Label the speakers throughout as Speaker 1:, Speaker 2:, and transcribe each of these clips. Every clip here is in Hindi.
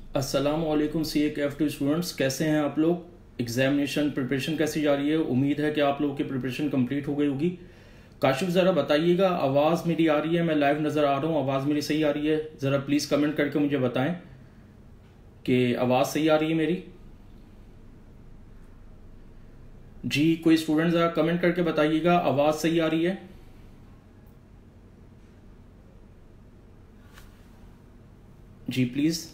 Speaker 1: अस्सलाम वालेकुम CA-CAF2 स्टूडेंट्स, कैसे हैं आप लोग। एग्जामिनेशन प्रिपरेशन कैसी जा रही है। उम्मीद है कि आप लोगों की प्रिपरेशन कंप्लीट हो गई होगी। काशिफ ज़रा बताइएगा, आवाज़ मेरी आ रही है, मैं लाइव नज़र आ रहा हूँ, आवाज़ मेरी सही आ रही है। ज़रा प्लीज़ कमेंट करके मुझे बताएं कि आवाज़ सही आ रही है मेरी। जी कोई स्टूडेंट ज़रा कमेंट करके बताइएगा, आवाज़ सही आ रही है। जी प्लीज़।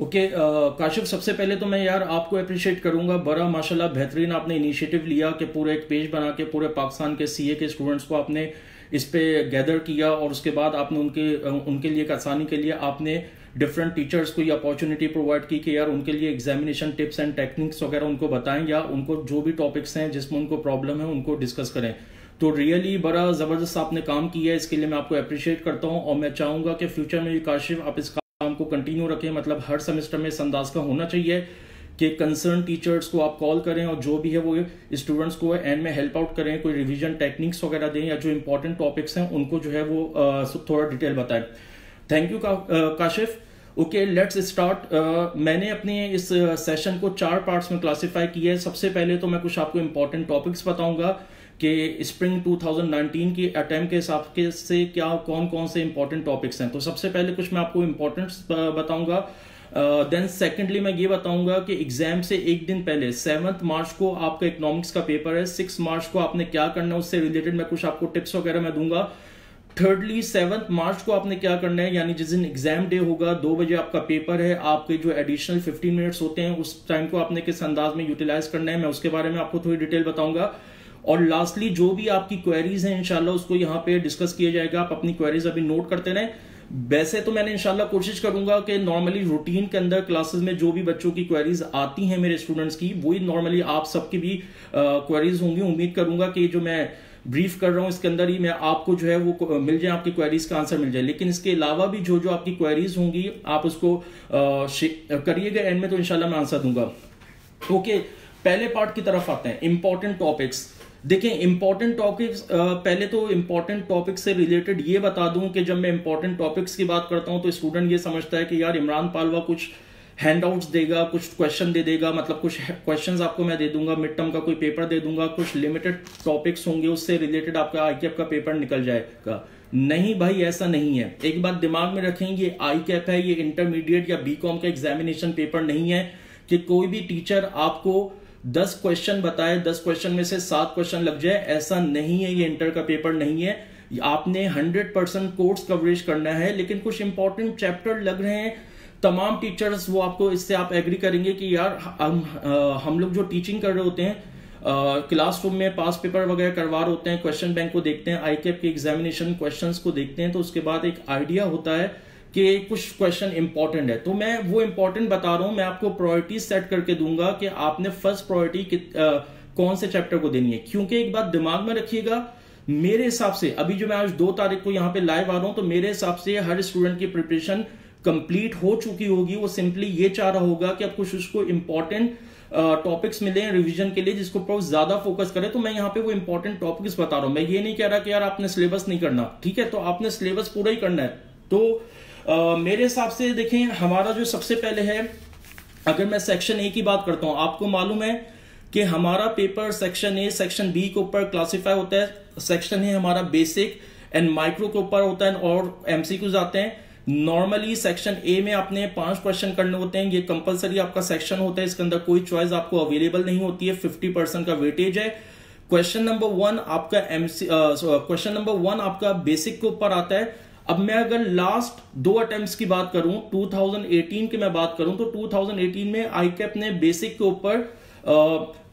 Speaker 1: ओके काशिफ, सबसे पहले तो मैं यार आपको अप्रिशिएट करूंगा, बड़ा माशाल्लाह बेहतरीन आपने इनिशिएटिव लिया कि पूरे एक पेज बना के पूरे पाकिस्तान के CA के स्टूडेंट्स को आपने इस पे गैदर किया और उसके बाद आपने उनके लिए एक आसानी के लिए आपने डिफरेंट टीचर्स को ये अपॉर्चुनिटी प्रोवाइड की कि यार उनके लिए एग्जामिनेशन टिप्स एंड टेक्निक्स वगैरह उनको बताएं या उनको जो भी टॉपिक्स हैं जिसमें उनको प्रॉब्लम है उनको डिस्कस करें। तो रियली बड़ा ज़बरदस्त आपने काम किया है, इसके लिए मैं आपको अप्रिशिएट करता हूँ और मैं चाहूँगा कि फ्यूचर में भी काशिफ आप इस काम को कंटिन्यू रखें। मतलब हर सेमेस्टर में इस अंदाज का होना चाहिए कि कंसर्न टीचर्स को आप कॉल करें और जो भी है वो स्टूडेंट्स को एंड में हेल्प आउट करें, कोई रिवीजन टेक्निक्स वगैरह दें या जो इंपॉर्टेंट टॉपिक्स हैं उनको जो है वो थोड़ा डिटेल बताएं। Thank you Kashif. Okay let's start. मैंने अपने इस सेशन को 4 पार्ट्स में क्लासिफाई किया है। सबसे पहले तो मैं कुछ आपको इंपॉर्टेंट टॉपिक्स बताऊंगा कि स्प्रिंग 2019 की अटेम्प्ट के हिसाब से क्या कौन कौन से इंपॉर्टेंट टॉपिक्स हैं। तो सबसे पहले कुछ मैं आपको इंपॉर्टेंट्स बताऊंगा। देन सेकेंडली मैं ये बताऊंगा कि एग्जाम से एक दिन पहले 7 मार्च को आपका इकोनॉमिक्स का पेपर है। 6 मार्च को आपने क्या करना है उससे रिलेटेड मैं कुछ आपको टिप्स वगैरह मैं दूंगा। थर्डली 7 मार्च को आपने क्या करना है, यानी जिस दिन एग्जाम डे होगा 2 बजे आपका पेपर है, आपके जो एडिशनल 15 मिनट्स होते हैं उस टाइम को आपने किस अंदाज में यूटिलाइज करना है, मैं उसके बारे में आपको थोड़ी डिटेल बताऊंगा। और लास्टली जो भी आपकी क्वेरीज हैं इंशाल्लाह उसको यहाँ पे डिस्कस किया जाएगा। आप अपनी क्वेरीज अभी नोट करते रहें। वैसे तो मैंने इंशाल्लाह कोशिश करूंगा कि नॉर्मली रूटीन के अंदर क्लासेस में जो भी बच्चों की क्वेरीज आती हैं मेरे स्टूडेंट्स की, वही नॉर्मली आप सबकी भी क्वेरीज होंगी। उम्मीद करूंगा कि जो मैं ब्रीफ कर रहा हूं इसके अंदर ही मैं आपको जो है वो मिल जाए, आपकी क्वेरीज का आंसर मिल जाए। लेकिन इसके अलावा भी जो जो आपकी क्वेरीज होंगी आप उसको करिएगा, एंड में तो इंशाल्लाह मैं आंसर दूंगा। ओके पहले पार्ट की तरफ आते हैं, इंपॉर्टेंट टॉपिक्स। देखिए इंपॉर्टेंट टॉपिक्स, पहले तो इंपॉर्टेंट टॉपिक्स से रिलेटेड ये बता दूं कि जब मैं इंपॉर्टेंट टॉपिक्स की बात करता हूं तो स्टूडेंट ये समझता है कि यार इमरान पालवा कुछ हैंडआउट्स देगा, कुछ क्वेश्चन दे देगा, मतलब कुछ क्वेश्चंस आपको मैं दे दूंगा, मिड टर्म का कोई पेपर दे दूंगा, कुछ लिमिटेड टॉपिक्स होंगे उससे रिलेटेड आपका ICAP का पेपर निकल जाएगा। नहीं भाई ऐसा नहीं है। एक बात दिमाग में रखें, ये ICAP है, ये इंटरमीडिएट या BCom का एग्जामिनेशन पेपर नहीं है कि कोई भी टीचर आपको 10 क्वेश्चन बताए, 10 क्वेश्चन में से 7 क्वेश्चन लग जाए, ऐसा नहीं है। ये इंटर का पेपर नहीं है। आपने 100% कोर्स कवरेज करना है, लेकिन कुछ इंपॉर्टेंट चैप्टर लग रहे हैं। तमाम टीचर्स वो आपको इससे आप एग्री करेंगे कि यार हम लोग जो टीचिंग कर रहे होते हैं क्लासरूम में पास पेपर वगैरह करवा रहे होते हैं, क्वेश्चन बैंक को देखते हैं, ICAP के एग्जामिनेशन क्वेश्चंस को देखते हैं, तो उसके बाद एक आइडिया होता है कि कुछ क्वेश्चन इंपॉर्टेंट है। तो मैं वो इंपॉर्टेंट बता रहा हूं, मैं आपको प्रायोरिटी सेट करके दूंगा कि आपने फर्स्ट प्रायोरिटी कौन से चैप्टर को देनी है। क्योंकि एक बात दिमाग में रखिएगा, मेरे हिसाब से अभी जो मैं आज 2 तारीख को यहाँ पे लाइव आ रहा हूं, तो मेरे हिसाब से हर स्टूडेंट की प्रिपरेशन कंप्लीट हो चुकी होगी। वो सिंपली ये चाह रहा होगा कि अब कुछ उसको इंपॉर्टेंट टॉपिक्स मिले रिवीजन के लिए जिसको पर ज्यादा फोकस करे। तो मैं यहाँ पे वो इंपॉर्टेंट टॉपिक्स बता रहा हूं। मैं ये नहीं कह रहा कि यार आपने सिलेबस नहीं करना, ठीक है, तो आपने सिलेबस पूरा ही करना है। तो मेरे हिसाब से देखें, हमारा जो सबसे पहले है, अगर मैं सेक्शन A की बात करता हूं, आपको मालूम है कि हमारा paper section A section B के ऊपर क्लासिफाई होता है। सेक्शन A हमारा बेसिक एंड माइक्रो के ऊपर होता है और MCQs आते हैं। नॉर्मली सेक्शन A में आपने 5 क्वेश्चन करने होते हैं, ये कंपलसरी आपका सेक्शन होता है, इसके अंदर कोई चॉइस आपको अवेलेबल नहीं होती है। 50% का वेटेज है। क्वेश्चन नंबर 1 आपका बेसिक के ऊपर आता है। अब मैं अगर लास्ट 2 अटेम्प्ट्स की बात करूं, 2018 की मैं बात करूं, तो 2018 में ICAP ने बेसिक के ऊपर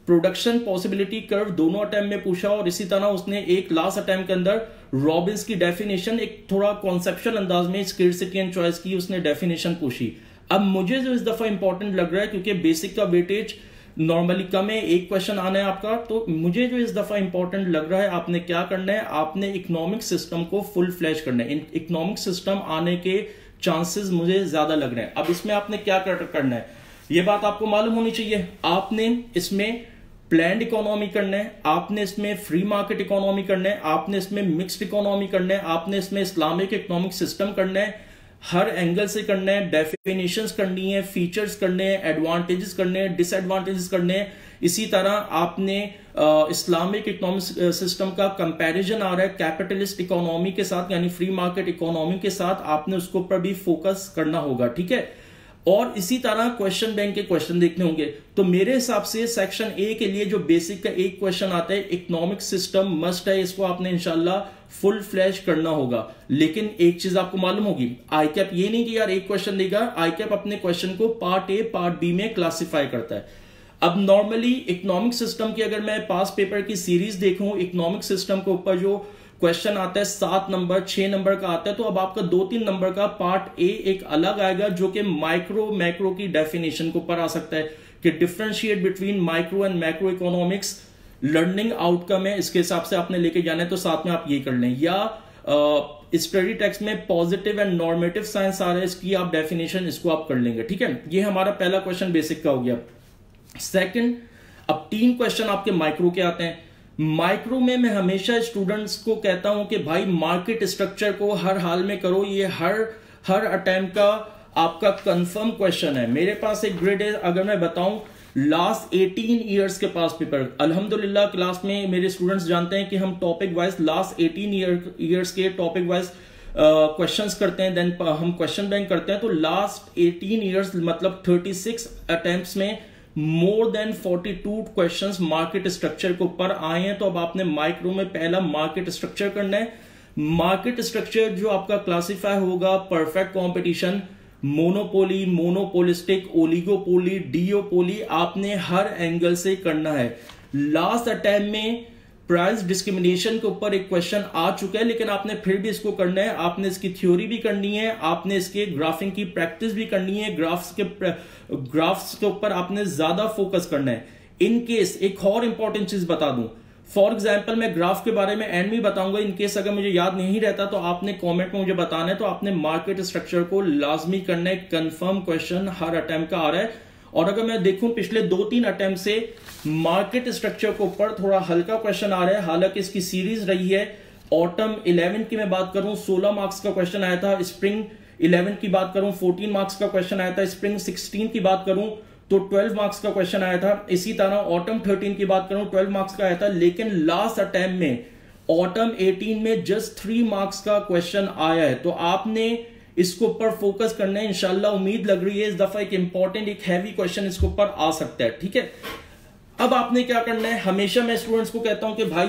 Speaker 1: प्रोडक्शन पॉसिबिलिटी कर्व दोनों अटेम्प्ट में पूछा और इसी तरह उसने एक लास्ट अटेम्प्ट के अंदर रॉबिन्स की डेफिनेशन एक थोड़ा कॉन्सेप्चुअल अंदाज में स्केर्सिटी एंड चॉइस की उसने डेफिनेशन पूछी। अब मुझे जो इस दफा इंपॉर्टेंट लग रहा है, क्योंकि बेसिक का वेटेज नॉर्मली कम है, 1 क्वेश्चन आना है आपका, तो मुझे जो इस दफा इंपॉर्टेंट लग रहा है, आपने क्या करना है, आपने इकोनॉमिक सिस्टम को फुल फ्लैश करना है। इकोनॉमिक सिस्टम आने के चांसेस मुझे ज्यादा लग रहे हैं। अब इसमें आपने क्या करना है, ये बात आपको मालूम होनी चाहिए। आपने इसमें प्लैंड इकोनॉमी करना है, आपने इसमें फ्री मार्केट इकोनॉमी करना है, आपने इसमें मिक्स्ड इकोनॉमी करना है, आपने इसमें इस्लामिक इकोनॉमिक सिस्टम करना है, हर एंगल से करना है, डेफिनेशंस करनी है, फीचर्स करने हैं, एडवांटेजेस करने हैं, डिसएडवांटेजेस करने हैं। इसी तरह आपने इस्लामिक इकोनॉमिक सिस्टम का कंपैरिजन आ रहा है कैपिटलिस्ट इकोनॉमी के साथ, यानी फ्री मार्केट इकोनॉमी के साथ, आपने उसके ऊपर भी फोकस करना होगा, ठीक है। और इसी तरह क्वेश्चन बैंक के क्वेश्चन देखने होंगे। तो मेरे हिसाब से सेक्शन ए के लिए जो बेसिक का एक क्वेश्चन आता है, इकोनॉमिक सिस्टम मस्ट है, इसको आपने इंशाल्लाह फुल फ्लैश करना होगा। लेकिन एक चीज आपको मालूम होगी, आईकैप ये नहीं कि यार एक क्वेश्चन देगा, आईकैप अपने क्वेश्चन को पार्ट ए पार्ट बी में क्लासिफाई करता है। अब नॉर्मली इकोनॉमिक सिस्टम की अगर मैं पास पेपर की सीरीज देखूं, इकोनॉमिक सिस्टम के ऊपर जो क्वेश्चन आता है 7 नंबर 6 नंबर का आता है, तो अब आपका 2-3 नंबर का पार्ट ए एक अलग आएगा जो कि माइक्रो मैक्रो की डेफिनेशन के ऊपर आ सकता है कि differentiate between micro and macro economics learning outcome है, इसके हिसाब से आपने लेके जाना है, तो साथ में आप ये कर लें। या स्टडी टेक्स्ट में पॉजिटिव एंड नॉर्मेटिव साइंस आ रहा है, इसकी आप डेफिनेशन इसको आप कर लेंगे, ठीक है। ये हमारा पहला क्वेश्चन बेसिक का हो गया। सेकंड, अब 3 क्वेश्चन आपके माइक्रो के आते हैं। माइक्रो में मैं हमेशा स्टूडेंट्स को कहता हूं कि भाई मार्केट स्ट्रक्चर को हर हाल में करो, ये हर अटेम्प्ट का आपका कंफर्म क्वेश्चन है। मेरे पास एक ग्रेड है, अगर मैं बताऊं लास्ट 18 इयर्स के पास पेपर, अल्हम्दुलिल्लाह क्लास में मेरे स्टूडेंट्स जानते हैं कि हम टॉपिक वाइज लास्ट 18 ईयर्स के टॉपिक वाइज क्वेश्चंस करते हैं, देन हम क्वेश्चन बैंक करते हैं। तो लास्ट 18 इयर्स मतलब 36 अटेम्प्ट्स में more than 42 questions market structure के ऊपर आए हैं। तो अब आपने माइक्रो में पहला मार्केट स्ट्रक्चर करना है। मार्केट स्ट्रक्चर जो आपका क्लासिफाई होगा, perfect competition, monopoly, monopolistic, oligopoly, डिओपोली, आपने हर एंगल से करना है। लास्ट अटेम्प्ट में प्राइस डिस्क्रिमिनेशन के ऊपर एक क्वेश्चन आ चुका है, लेकिन आपने फिर भी इसको करना है। आपने इसकी थ्योरी भी करनी है, आपने इसके ग्राफिंग की प्रैक्टिस भी करनी है, ग्राफ्स के ऊपर आपने ज्यादा फोकस करना है। इन केस एक और इंपॉर्टेंट चीज बता दूं, फॉर एग्जाम्पल मैं ग्राफ के बारे में एंड में बताऊंगा, इन केस अगर मुझे याद नहीं रहता तो आपने कमेंट में मुझे बताना है। तो आपने मार्केट स्ट्रक्चर को लाजमी करना है, कंफर्म क्वेश्चन हर अटेम्प्ट का आ रहा है। और अगर मैं देखूं पिछले 2-3 अटेम्प्ट से मार्केट स्ट्रक्चर के ऊपर थोड़ा हल्का क्वेश्चन आ रहा है, हालांकि इसकी सीरीज रही है। ऑटम 11 की मैं बात करूं 16 मार्क्स का क्वेश्चन आया था, स्प्रिंग 11 की बात करूं 14 मार्क्स का क्वेश्चन आया था, स्प्रिंग 16 की बात करूं तो 12 मार्क्स का क्वेश्चन आया था। इसी तरह ऑटम 13 की बात करूं 12 मार्क्स का आया था, लेकिन लास्ट अटेम्प्ट में ऑटम 18 में जस्ट 3 मार्क्स का क्वेश्चन आया है। तो आपने इसके ऊपर फोकस करना है। इंशाल्लाह उम्मीद लग रही है इस दफा एक इंपॉर्टेंट एक हैवी क्वेश्चन इसके ऊपर आ सकता है, ठीक है। अब आपने क्या करना है, हमेशा मैं स्टूडेंट्स को कहता हूं कि भाई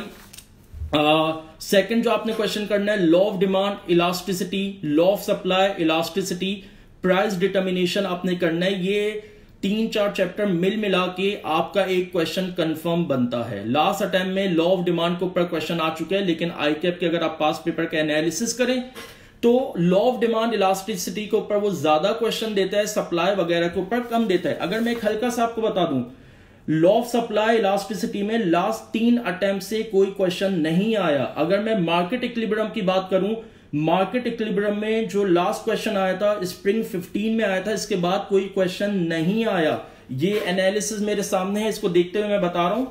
Speaker 1: सेकंड जो आपने क्वेश्चन करना है, law of demand elasticity, law of supply elasticity, price determination आपने करना है। ये 3-4 चैप्टर मिला के आपका एक क्वेश्चन कंफर्म बनता है। लास्ट अटेम्प्ट में लॉ ऑफ डिमांड के ऊपर क्वेश्चन आ चुका है, लेकिन आईकैप के अगर आप पास पेपर का एनालिसिस करें तो लॉ ऑफ डिमांड इलास्टिसिटी के ऊपर वो ज्यादा क्वेश्चन देता है, सप्लाई वगैरह के ऊपर कम देता है। अगर मैं एक हल्का सा आपको बता दूं, लॉ ऑफ सप्लाई इलास्टिसिटी में लास्ट 3 अटेम्प्ट से कोई क्वेश्चन नहीं आया। अगर मैं मार्केट इक्विलिब्रियम की बात करूं, मार्केट इक्विलिब्रियम में जो लास्ट क्वेश्चन आया था स्प्रिंग 15 में आया था, इसके बाद कोई क्वेश्चन नहीं आया। ये एनालिसिस मेरे सामने है, इसको देखते हुए मैं बता रहा हूं।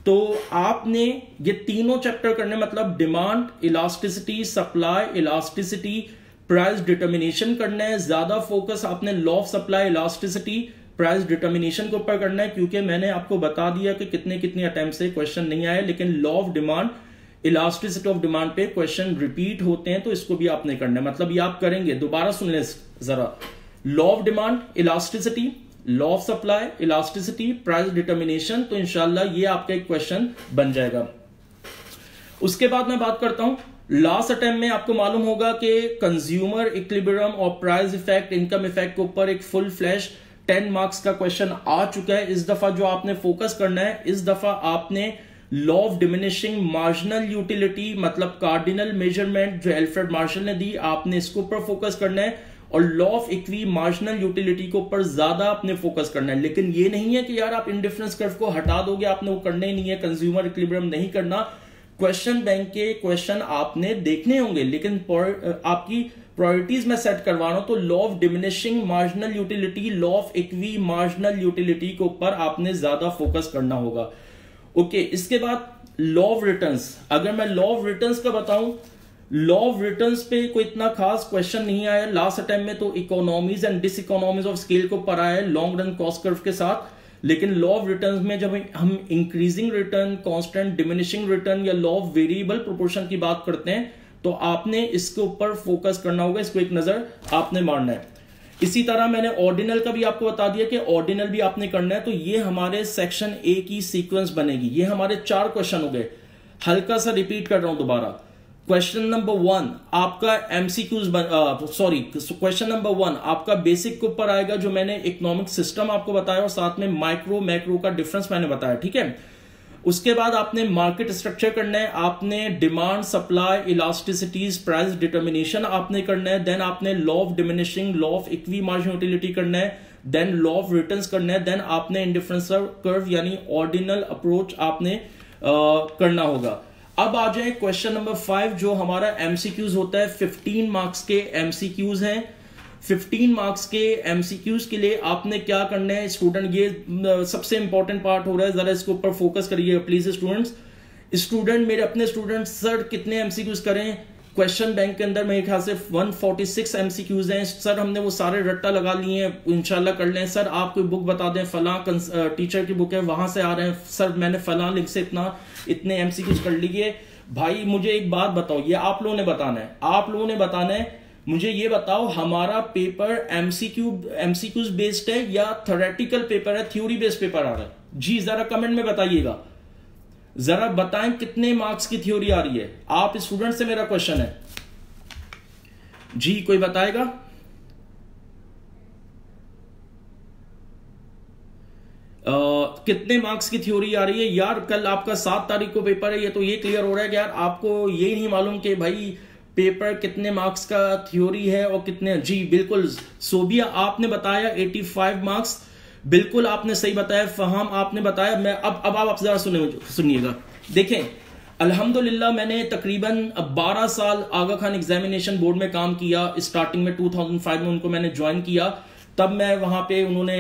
Speaker 1: तो आपने ये तीनों चैप्टर करने, मतलब demand elasticity, supply elasticity, price determination करना है। ज्यादा फोकस आपने law of supply elasticity, price determination के ऊपर करना है, क्योंकि मैंने आपको बता दिया कि कितने अटेम्प्ट से क्वेश्चन नहीं आए, लेकिन law of demand elasticity of demand पे क्वेश्चन रिपीट होते हैं, तो इसको भी आपने करना है। मतलब ये आप करेंगे, दोबारा सुन लें जरा, law of demand elasticity, law of supply elasticity, price determination, तो इंशाल्लाह ये आपका एक क्वेश्चन बन जाएगा। उसके बाद मैं बात करता हूं, लास्ट अटेम्प्ट में आपको मालूम होगा कि कंज्यूमर इक्विलिब्रियम और प्राइस इफेक्ट, इनकम इफेक्ट के ऊपर एक फुल फ्लैश 10 मार्क्स का क्वेश्चन आ चुका है। इस दफा जो आपने फोकस करना है, इस दफा आपने law of diminishing marginal utility, मतलब कार्डिनल मेजरमेंट जो एल्फ्रेड मार्शल ने दी, आपने इसके ऊपर फोकस करना है। और law of equi marginal utility के ऊपर ज्यादा आपने फोकस करना है। लेकिन ये नहीं है कि यार आप इंडिफरेंस कर्व को हटा दोगे, आपने वो करना ही नहीं है, कंज्यूमर इक्विलिब्रियम नहीं करना। क्वेश्चन बैंक के क्वेश्चन आपने देखने होंगे, लेकिन आपकी प्रायोरिटीज में सेट करवा रहा हूं, तो law of diminishing marginal utility, law of equi marginal utility के ऊपर आपने ज्यादा फोकस करना होगा। ओके, इसके बाद लॉ ऑफ रिटर्न्स। अगर मैं लॉ ऑफ रिटर्न्स का बताऊं, लॉ ऑफ रिटर्न्स पे कोई इतना खास क्वेश्चन नहीं आया लास्ट अटेम्प्ट में, तो economies and diseconomies of scale को पढ़ा है लॉन्ग रन कॉस्ट कर्व के साथ। लेकिन लॉ ऑफ रिटर्न्स में जब हम increasing return, constant, diminishing return या लॉ ऑफ वेरिएबल प्रोपोर्शन की बात करते हैं तो आपने इसके ऊपर फोकस करना होगा, इसको एक नजर आपने मारना है। इसी तरह मैंने ऑर्डिनल का भी आपको बता दिया कि ऑर्डिनल भी आपने करना है। तो ये हमारे सेक्शन ए की सीक्वेंस बनेगी। ये हमारे 4 क्वेश्चन हो गए। हल्का सा रिपीट कर रहा हूं दोबारा। क्वेश्चन नंबर 1 आपका एमसीक्यूज क्वेश्चन नंबर 1 आपका बेसिक के ऊपर आएगा, जो मैंने इकोनॉमिक सिस्टम आपको बताया और साथ में माइक्रो मैक्रो का डिफरेंस मैंने बताया, ठीक है। उसके बाद आपने मार्केट स्ट्रक्चर करना है, आपने डिमांड, सप्लाई, इलास्टिसिटीज, प्राइस डिटर्मिनेशन आपने करना है, देन आपने law of diminishing, law of equi margin utility करना है, देन लॉ ऑफ रिटर्न्स करना है, देन आपने इंडिफरेंशियल कर्व यानी ऑर्डिनल अप्रोच आपने करना होगा। अब आ जाए क्वेश्चन नंबर 5 जो हमारा एमसीक्यूज होता है। 15 मार्क्स के एमसीक्यूज हैं। 15 मार्क्स के एमसीक्यूज के लिए आपने क्या करना है स्टूडेंट, ये सबसे इंपॉर्टेंट पार्ट हो रहा है, जरा इसके ऊपर फोकस करिएगा प्लीज स्टूडेंट्स। मेरे अपने स्टूडेंट सर कितने एमसीक्यूज करें, क्वेश्चन बैंक के अंदर मेरे ख्याल से 146 एमसीक्यूज हैं सर, हमने वो सारे रट्टा लगा लिए हैं, इंशाल्लाह कर लें। सर आप कोई बुक बता दें, फलां टीचर की बुक है वहां से आ रहे हैं सर, मैंने फलां लिंक से इतने एमसीक्यूज कर लिए। भाई मुझे एक बात बताओ, ये आप लोगों ने बताना है, मुझे ये बताओ हमारा पेपर एमसीक्यूज बेस्ड है या थ्योरेटिकल पेपर है, थ्योरी बेस्ड पेपर आ रहा है? जी जरा कमेंट में बताइएगा, जरा बताएं कितने मार्क्स की थ्योरी आ रही है। आप स्टूडेंट से मेरा क्वेश्चन है जी, कोई बताएगा? कितने मार्क्स की थ्योरी आ रही है यार? कल आपका 7 तारीख को पेपर है, ये तो ये क्लियर हो रहा है कि यार आपको ये नहीं मालूम कि भाई पेपर कितने मार्क्स का थ्योरी है और कितने। जी बिल्कुल सोबिया आपने बताया 85 मार्क्स, बिल्कुल आपने सही बताया। फहाम आपने बताया। मैं अब आप जरा सुनिएगा। देखें अल्हम्दुलिल्लाह मैंने तकरीबन 12 साल आगा खान एग्जामिनेशन बोर्ड में काम किया। स्टार्टिंग में 2005 में उनको मैंने ज्वाइन किया, तब मैं वहां पे उन्होंने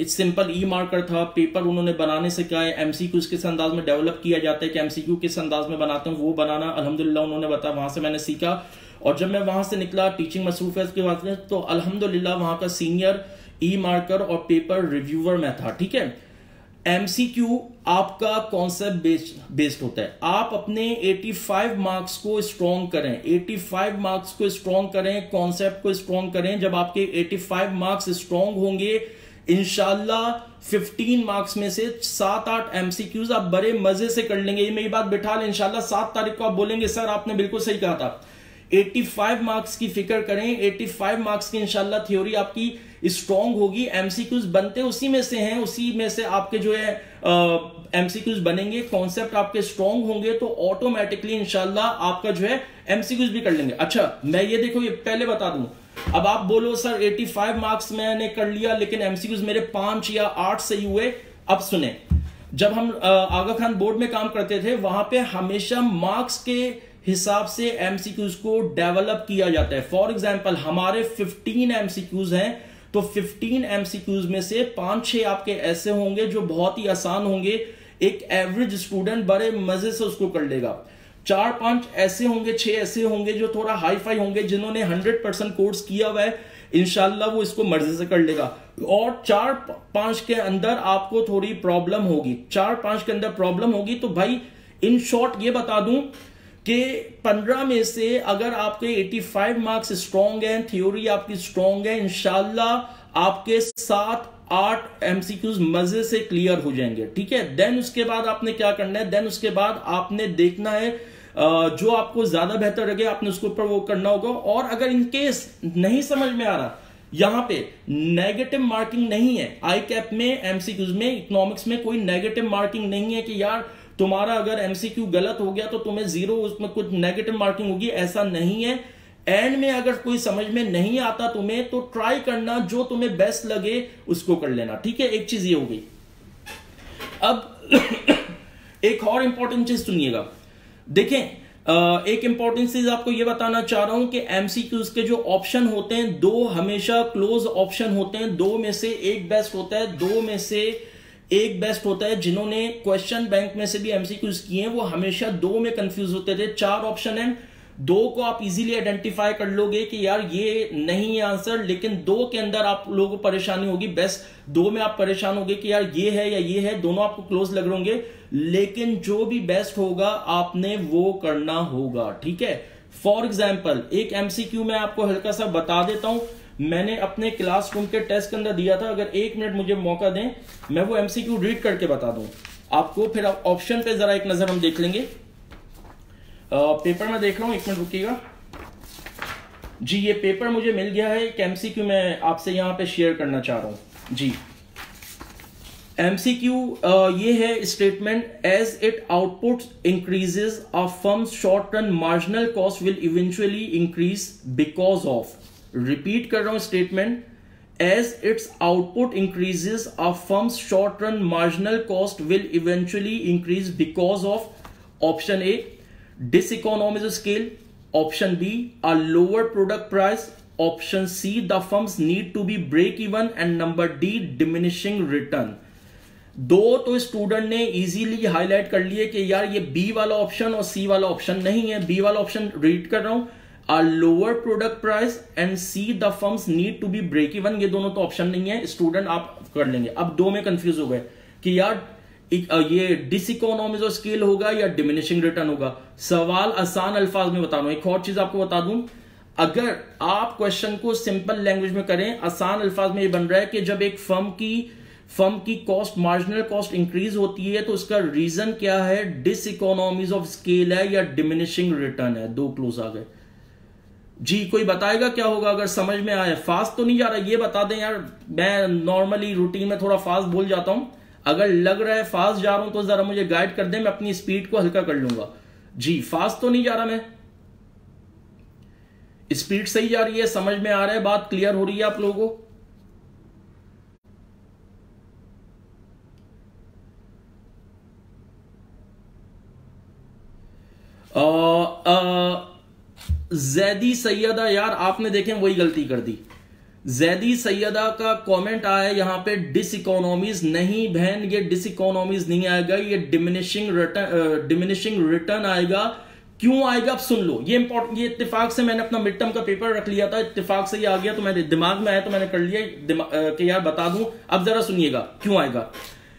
Speaker 1: सिंपल ई मार्कर था पेपर उन्होंने बनाने से क्या है एमसीक्यूज किस अंदाज में डेवलप किया जाता है कि एमसीक्यू किस अंदाज में बनाते हैं वो बनाना अल्हम्दुलिल्लाह उन्होंने बताया, वहां से मैंने सीखा। और जब मैं वहां से निकला टीचिंग मसरूफियत के बाद में, तो अल्हम्दुलिल्लाह वहां का सीनियर ई मार्कर और पेपर रिव्यूअर में था, ठीक है। एमसीक्यू आपका कॉन्सेप्ट बेस्ड होता है। आप अपने 85 मार्क्स को स्ट्रॉन्ग करें, 85 मार्क्स को स्ट्रॉन्ग करें, कॉन्सेप्ट को स्ट्रॉन्ग करें। जब आपके 85 मार्क्स स्ट्रॉन्ग होंगे इंशाल्लाह 15 मार्क्स में से 7-8 एमसीक्यूज आप बड़े मजे से कर लेंगे। ये मेरी बात बिठा लें, इंशाल्लाह 7 तारीख को आप बोलेंगे सर आपने बिल्कुल सही कहा था। 85 मार्क्स की फिक्र करें, 85 मार्क्स की इंशाल्लाह थ्योरी आपकी स्ट्रॉन्ग होगी। एमसीक्यूज बनते उसी में से हैं, उसी में से आपके जो है एमसीक्यूज बनेंगे। कॉन्सेप्ट आपके स्ट्रॉन्ग होंगे तो ऑटोमेटिकली इंशाल्लाह आपका जो है एमसीक्यूज भी कर लेंगे। अच्छा मैं ये देखो ये पहले बता दूं, अब आप बोलो सर 85 मार्क्स मैंने कर लिया लेकिन एमसीक्यूज मेरे 5 या 8 सही हुए। अब सुने, जब हम आगा खान बोर्ड में काम करते थे वहां पे हमेशा मार्क्स के हिसाब से एमसीक्यूज को डेवलप किया जाता है। फॉर एग्जांपल हमारे 15 एमसीक्यूज हैं, तो 15 एमसीक्यूज में से 5-6 आपके ऐसे होंगे जो बहुत ही आसान होंगे, एक एवरेज स्टूडेंट बड़े मजे से उसको कर लेगा। 4-5 ऐसे होंगे, 6 ऐसे होंगे जो थोड़ा हाई फाई होंगे, जिन्होंने 100% कोर्स किया हुआ है, इंशाल्लाह वो इसको मर्जी से कर लेगा। और 4-5 के अंदर आपको थोड़ी प्रॉब्लम होगी, 4-5 के अंदर प्रॉब्लम होगी। तो भाई इन शॉर्ट ये बता दूं कि 15 में से अगर आपके 85 मार्क्स स्ट्रॉन्ग हैं, थ्योरी आपकी स्ट्रॉन्ग है, इंशाल्लाह आपके 7-8 एमसीक्यूज मजे से क्लियर हो जाएंगे, ठीक है। देन उसके बाद आपने क्या करना है, देन उसके बाद आपने देखना है जो आपको ज्यादा बेहतर लगे आपने उसके ऊपर वो करना होगा। और अगर इनकेस नहीं समझ में आ रहा, यहां पे नेगेटिव मार्किंग नहीं है आई कैप में, एमसीक्यूज में, इकोनॉमिक्स में कोई नेगेटिव मार्किंग नहीं है कि यार तुम्हारा अगर एमसीक्यू गलत हो गया तो तुम्हें 0 उसमें कुछ नेगेटिव मार्किंग होगी, ऐसा नहीं है। एंड में अगर कोई समझ में नहीं आता तुम्हें तो ट्राई करना, जो तुम्हें बेस्ट लगे उसको कर लेना, ठीक है। एक चीज ये हो गई। अब एक और इंपॉर्टेंट चीज सुनिएगा, देखें एक इंपॉर्टेंट चीज आपको ये बताना चाह रहा हूं कि एमसीक्यूज के जो ऑप्शन होते हैं 2 हमेशा क्लोज ऑप्शन होते हैं, 2 में से एक बेस्ट होता है, 2 में से एक बेस्ट होता है। जिन्होंने क्वेश्चन बैंक में से भी एमसीक्यूज किए हैं वो हमेशा 2 में कंफ्यूज होते थे। 4 ऑप्शन है, दो को आप इजीली आइडेंटिफाई कर लोगे कि यार ये नहीं है आंसर, लेकिन दो के अंदर आप लोगों को परेशानी होगी, बेस्ट दो में आप परेशान होगे कि यार ये है या ये है, दोनों आपको क्लोज लग रहे होंगे, लेकिन जो भी बेस्ट होगा आपने वो करना होगा, ठीक है। फॉर एग्जाम्पल एक एमसीक्यू मैं आपको हल्का सा बता देता हूं, मैंने अपने क्लासरूम के टेस्ट के अंदर दिया था, अगर 1 मिनट मुझे मौका दें मैं वो एमसीक्यू रीड करके बता दूं आपको, फिर ऑप्शन पे जरा एक नजर हम देख लेंगे। पेपर में देख रहा हूं, 1 मिनट रुकिएगा जी। ये पेपर मुझे मिल गया है, एक एमसीक्यू मैं आपसे यहां पे शेयर करना चाह रहा हूं जी। एमसीक्यू ये है statement, as it output increases a firm short run marginal cost will eventually increase because of, repeat कर रहा हूं statement, as its output increases a firm short run marginal cost will eventually increase because of option A diseconomies of scale, option B a lower product price, option C the firms need to be break even, and number D diminishing return। दो तो स्टूडेंट ने इजीली हाईलाइट कर लिए कि यार ये बी वाला ऑप्शन और सी वाला ऑप्शन नहीं है। बी वाला ऑप्शन रीड कर रहा हूं, a lower product price and C the firms need to be break even, ये दोनों तो ऑप्शन नहीं है, स्टूडेंट आप कर लेंगे। अब दो में कंफ्यूज हो गए कि यार ये डिसइकोनॉमीज ऑफ स्केल होगा या डिमिनिशिंग रिटर्न होगा। सवाल आसान अल्फाज में बता रहा हूं। एक और चीज आपको बता दूं, अगर आप क्वेश्चन को सिंपल लैंग्वेज में करें, आसान अल्फाज में ये बन रहा है कि जब एक फर्म की कॉस्ट, मार्जिनल कॉस्ट इंक्रीज होती है तो उसका रीजन क्या है, डिसइकोनॉमीज ऑफ स्केल है या डिमिनिशिंग रिटर्न है। दो क्लोज आ गए जी। कोई बताएगा क्या होगा अगर समझ में आए? फास्ट तो नहीं जा रहा, ये बता दें यार, मैं नॉर्मली रूटीन में थोड़ा फास्ट बोल जाता हूं, अगर लग रहा है फास्ट जा रहा हूं तो जरा मुझे गाइड कर दें, मैं अपनी स्पीड को हल्का कर लूंगा जी। फास्ट तो नहीं जा रहा, मैं स्पीड सही जा रही है, समझ में आ रहा है, बात क्लियर हो रही है आप लोगों को? जैदी सैयदा, यार आपने देखें वही गलती कर दी। जैदी सैयदा का कमेंट आया यहां पे डिसइकोनॉमीज, नहीं बहन ये डिसइकोनॉमीज नहीं आएगा, ये डिमिनिशिंग रिटर्न आएगा। क्यों आएगा अब सुन लो, ये इंपॉर्टेंट, ये इत्तेफाक से मैंने अपना मिड टर्म का पेपर रख लिया था, इत्तेफाक से ये आ गया तो मेरे दिमाग में आया तो मैंने कर लिया कि यार बता दूं। अब जरा सुनिएगा क्यों आएगा।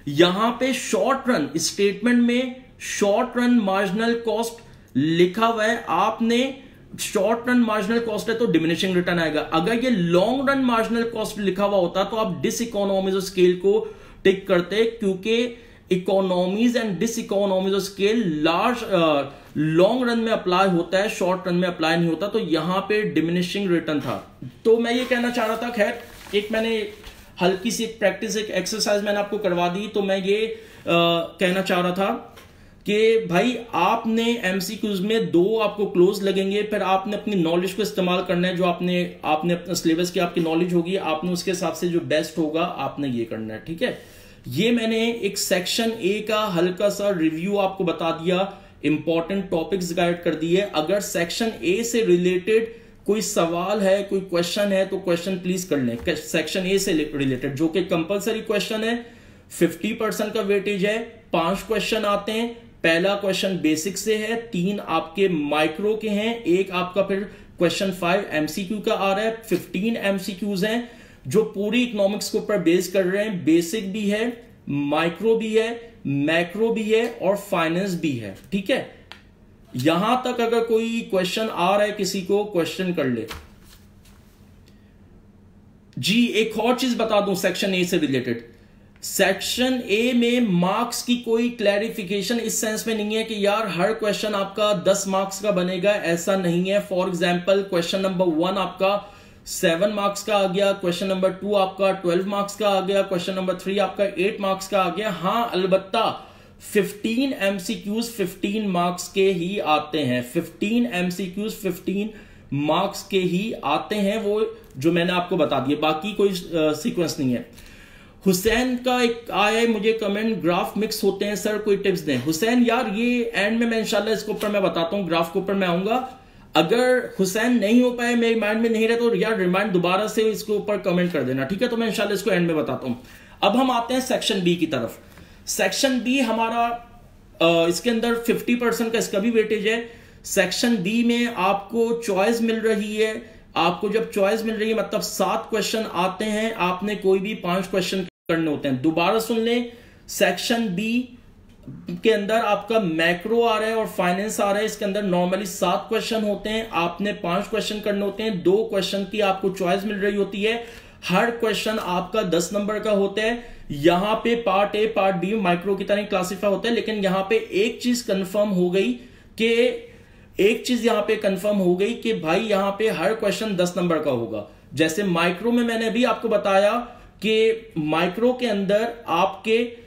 Speaker 1: यहां पे शॉर्ट रन स्टेटमेंट में शॉर्ट रन मार्जिनल कॉस्ट लिखा हुआ है, आपने शॉर्ट रन मार्जिनल कॉस्ट है तो डिमिनिशिंग रिटर्न आएगा। अगर ये लॉन्ग रन मार्जिनल कॉस्ट लिखा हुआ होता तो आप डिसइकोनॉमीज ऑफ स्केल को टिक करते, क्योंकि economies and diseconomies of scale long run में अप्लाई होता है, शॉर्ट रन में अप्लाई नहीं होता, तो यहां पे डिमिनिशिंग रिटर्न था। तो मैं ये कहना चाह रहा था, खैर एक मैंने हल्की सी एक प्रैक्टिस, एक एक्सरसाइज मैंने आपको करवा दी, तो मैं ये कहना चाह रहा था कि भाई आपने एमसीक्यूज में दो आपको क्लोज लगेंगे, फिर आपने अपनी नॉलेज को इस्तेमाल करना है, जो आपने अपने सिलेबस की आपकी नॉलेज होगी, आपने उसके हिसाब से जो बेस्ट होगा आपने ये करना है, ठीक है। ये मैंने एक सेक्शन ए का हल्का सा रिव्यू आपको बता दिया, इंपॉर्टेंट टॉपिक्स गाइड कर दिए। अगर सेक्शन ए से रिलेटेड कोई सवाल है, कोई क्वेश्चन है तो क्वेश्चन प्लीज कर लें सेक्शन ए से रिलेटेड, जो कि कंपलसरी क्वेश्चन है, 50% का वेटेज है, 5 क्वेश्चन आते हैं। पहला क्वेश्चन बेसिक से है, 3 आपके माइक्रो के हैं, एक आपका फिर क्वेश्चन 5 एमसीक्यू का आ रहा है। 15 एमसीक्यूज हैं जो पूरी इकोनॉमिक्स के ऊपर बेस कर रहे हैं, बेसिक भी है, माइक्रो भी है, मैक्रो भी है और फाइनेंस भी है, ठीक है। यहां तक अगर कोई क्वेश्चन आ रहा है किसी को, क्वेश्चन कर ले जी। एक और चीज बता दूं सेक्शन ए से रिलेटेड, सेक्शन ए में मार्क्स की कोई क्लैरिफिकेशन इस सेंस में नहीं है कि यार हर क्वेश्चन आपका 10 मार्क्स का बनेगा, ऐसा नहीं है। फॉर एग्जांपल क्वेश्चन नंबर 1 आपका 7 मार्क्स का आ गया, क्वेश्चन नंबर 2 आपका 12 मार्क्स का आ गया, क्वेश्चन नंबर 3 आपका 8 मार्क्स का आ गया। हां अलबत्ता 15 एमसीक्यूज 15 मार्क्स के ही आते हैं, 15 एमसीक्यूज 15 मार्क्स के ही आते हैं, वो जो मैंने आपको बता दिया, बाकी कोई सीक्वेंस नहीं है। हुसैन का एक आया है मुझे कमेंट, ग्राफ मिक्स होते हैं सर, कोई टिप्स दें। हुसैन यार ये एंड में मैं इंशाल्लाह इसके ऊपर मैं बताता हूं, ग्राफ के ऊपर मैं आऊंगा। अगर हुसैन नहीं हो पाए, मेरे माइंड में नहीं रहे, तो यार रिमाइंड दोबारा से इसके ऊपर कमेंट कर देना, ठीक है। तो मैं इंशाल्लाह इसको एंड में बताता हूं। अब हम आते हैं सेक्शन बी की तरफ। सेक्शन बी हमारा इसके अंदर 50% का इसका भी वेटेज है, सेक्शन बी में आपको चॉइस मिल रही है। आपको जब चॉइस मिल रही है मतलब 7 क्वेश्चन आते हैं, आपने कोई भी 5 क्वेश्चन करने होते हैं। दोबारा सुन लें, सेक्शन बी के अंदर आपका मैक्रो आ रहा है और फाइनेंस आ रहा है। इसके अंदर नॉर्मली 7 क्वेश्चन होते हैं, आपने 5 क्वेश्चन करने होते हैं। 2 क्वेश्चन की आपको चॉइस मिल रही होती है। हर क्वेश्चन आपका 10 नंबर का होता है। यहां पे part A part B micro की तरह क्लासिफाई होता है, लेकिन यहां पे एक चीज कंफर्म हो गई कि भाई यहां पे हर क्वेश्चन 10 नंबर का होगा। जैसे माइक्रो में मैंने अभी आपको बताया कि माइक्रो के अंदर आपके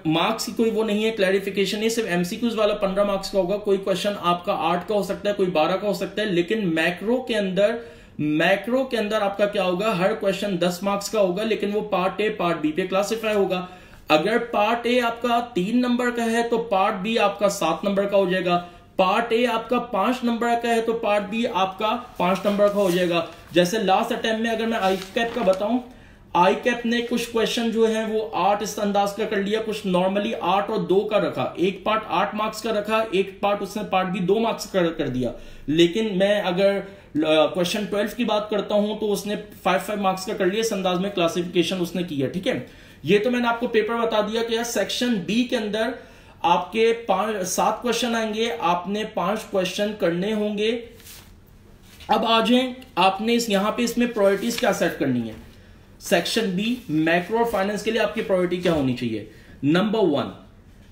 Speaker 1: मार्क्स की कोई वो नहीं है, क्लैरिफिकेशन है, सिर्फ एमसीक्यूज वाला 15 मार्क्स का होगा। कोई क्वेश्चन आपका 8 का हो सकता है, कोई 12 का हो सकता है। लेकिन मैक्रो के अंदर आपका क्या होगा, हर क्वेश्चन 10 मार्क्स का होगा, लेकिन वो पार्ट ए पार्ट बी पे क्लासिफाई होगा। अगर पार्ट ए आपका 3 नंबर का है तो पार्ट बी आपका 7 नंबर का हो जाएगा। पार्ट ए आपका 5 नंबर का है तो पार्ट बी आपका 5 नंबर का हो जाएगा। जैसे लास्ट अटेम्प्ट में अगर मैं आई कैप का बताऊं, आई कैप ने कुछ क्वेश्चन जो है वो 8 इस अंदाज का कर लिया, कुछ नॉर्मली 8 और 2 का रखा। एक पार्ट 8 मार्क्स का रखा, एक पार्ट उसने पार्ट भी 2 मार्क्स का कर दिया। लेकिन मैं अगर क्वेश्चन 12 की बात करता हूं तो उसने 5 मार्क्स का कर लिया। इस अंदाज में क्लासिफिकेशन उसने की है। ठीक है, ये तो मैंने आपको पेपर बता दिया कि यार सेक्शन बी के अंदर आपके 7 क्वेश्चन आएंगे, आपने 5 क्वेश्चन करने होंगे। अब आ जाए, आपने यहां पे इसमें प्रायोरिटीज क्या सेट करनी है। सेक्शन बी मैक्रो और फाइनेंस के लिए आपकी प्रायोरिटी क्या होनी चाहिए। नंबर 1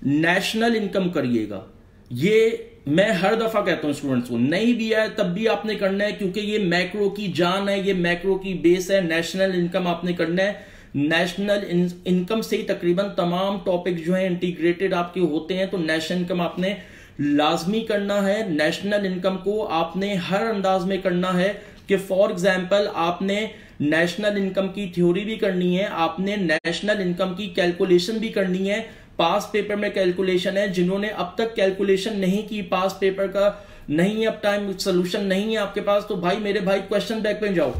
Speaker 1: नेशनल इनकम करिएगा। ये मैं हर दफा कहता हूं स्टूडेंट्स को, नहीं भी है तब भी आपने करना है, क्योंकि ये मैक्रो की जान है, ये मैक्रो की बेस है। नेशनल इनकम आपने करना है। नेशनल इनकम से ही तकरीबन तमाम टॉपिक जो है इंटीग्रेटेड आपके होते हैं, तो नेशनल इनकम आपने लाजमी करना है। नेशनल इनकम को आपने हर अंदाज में करना है कि फॉर एग्जाम्पल आपने नेशनल इनकम की थ्योरी भी करनी है, आपने नेशनल इनकम की कैलकुलेशन भी करनी है। पास पेपर में कैलकुलेशन है, जिन्होंने अब तक कैलकुलेशन नहीं की, पास पेपर का नहीं है, अब टाइम सोल्यूशन नहीं है आपके पास, तो भाई मेरे भाई क्वेश्चन बैंक में जाओ।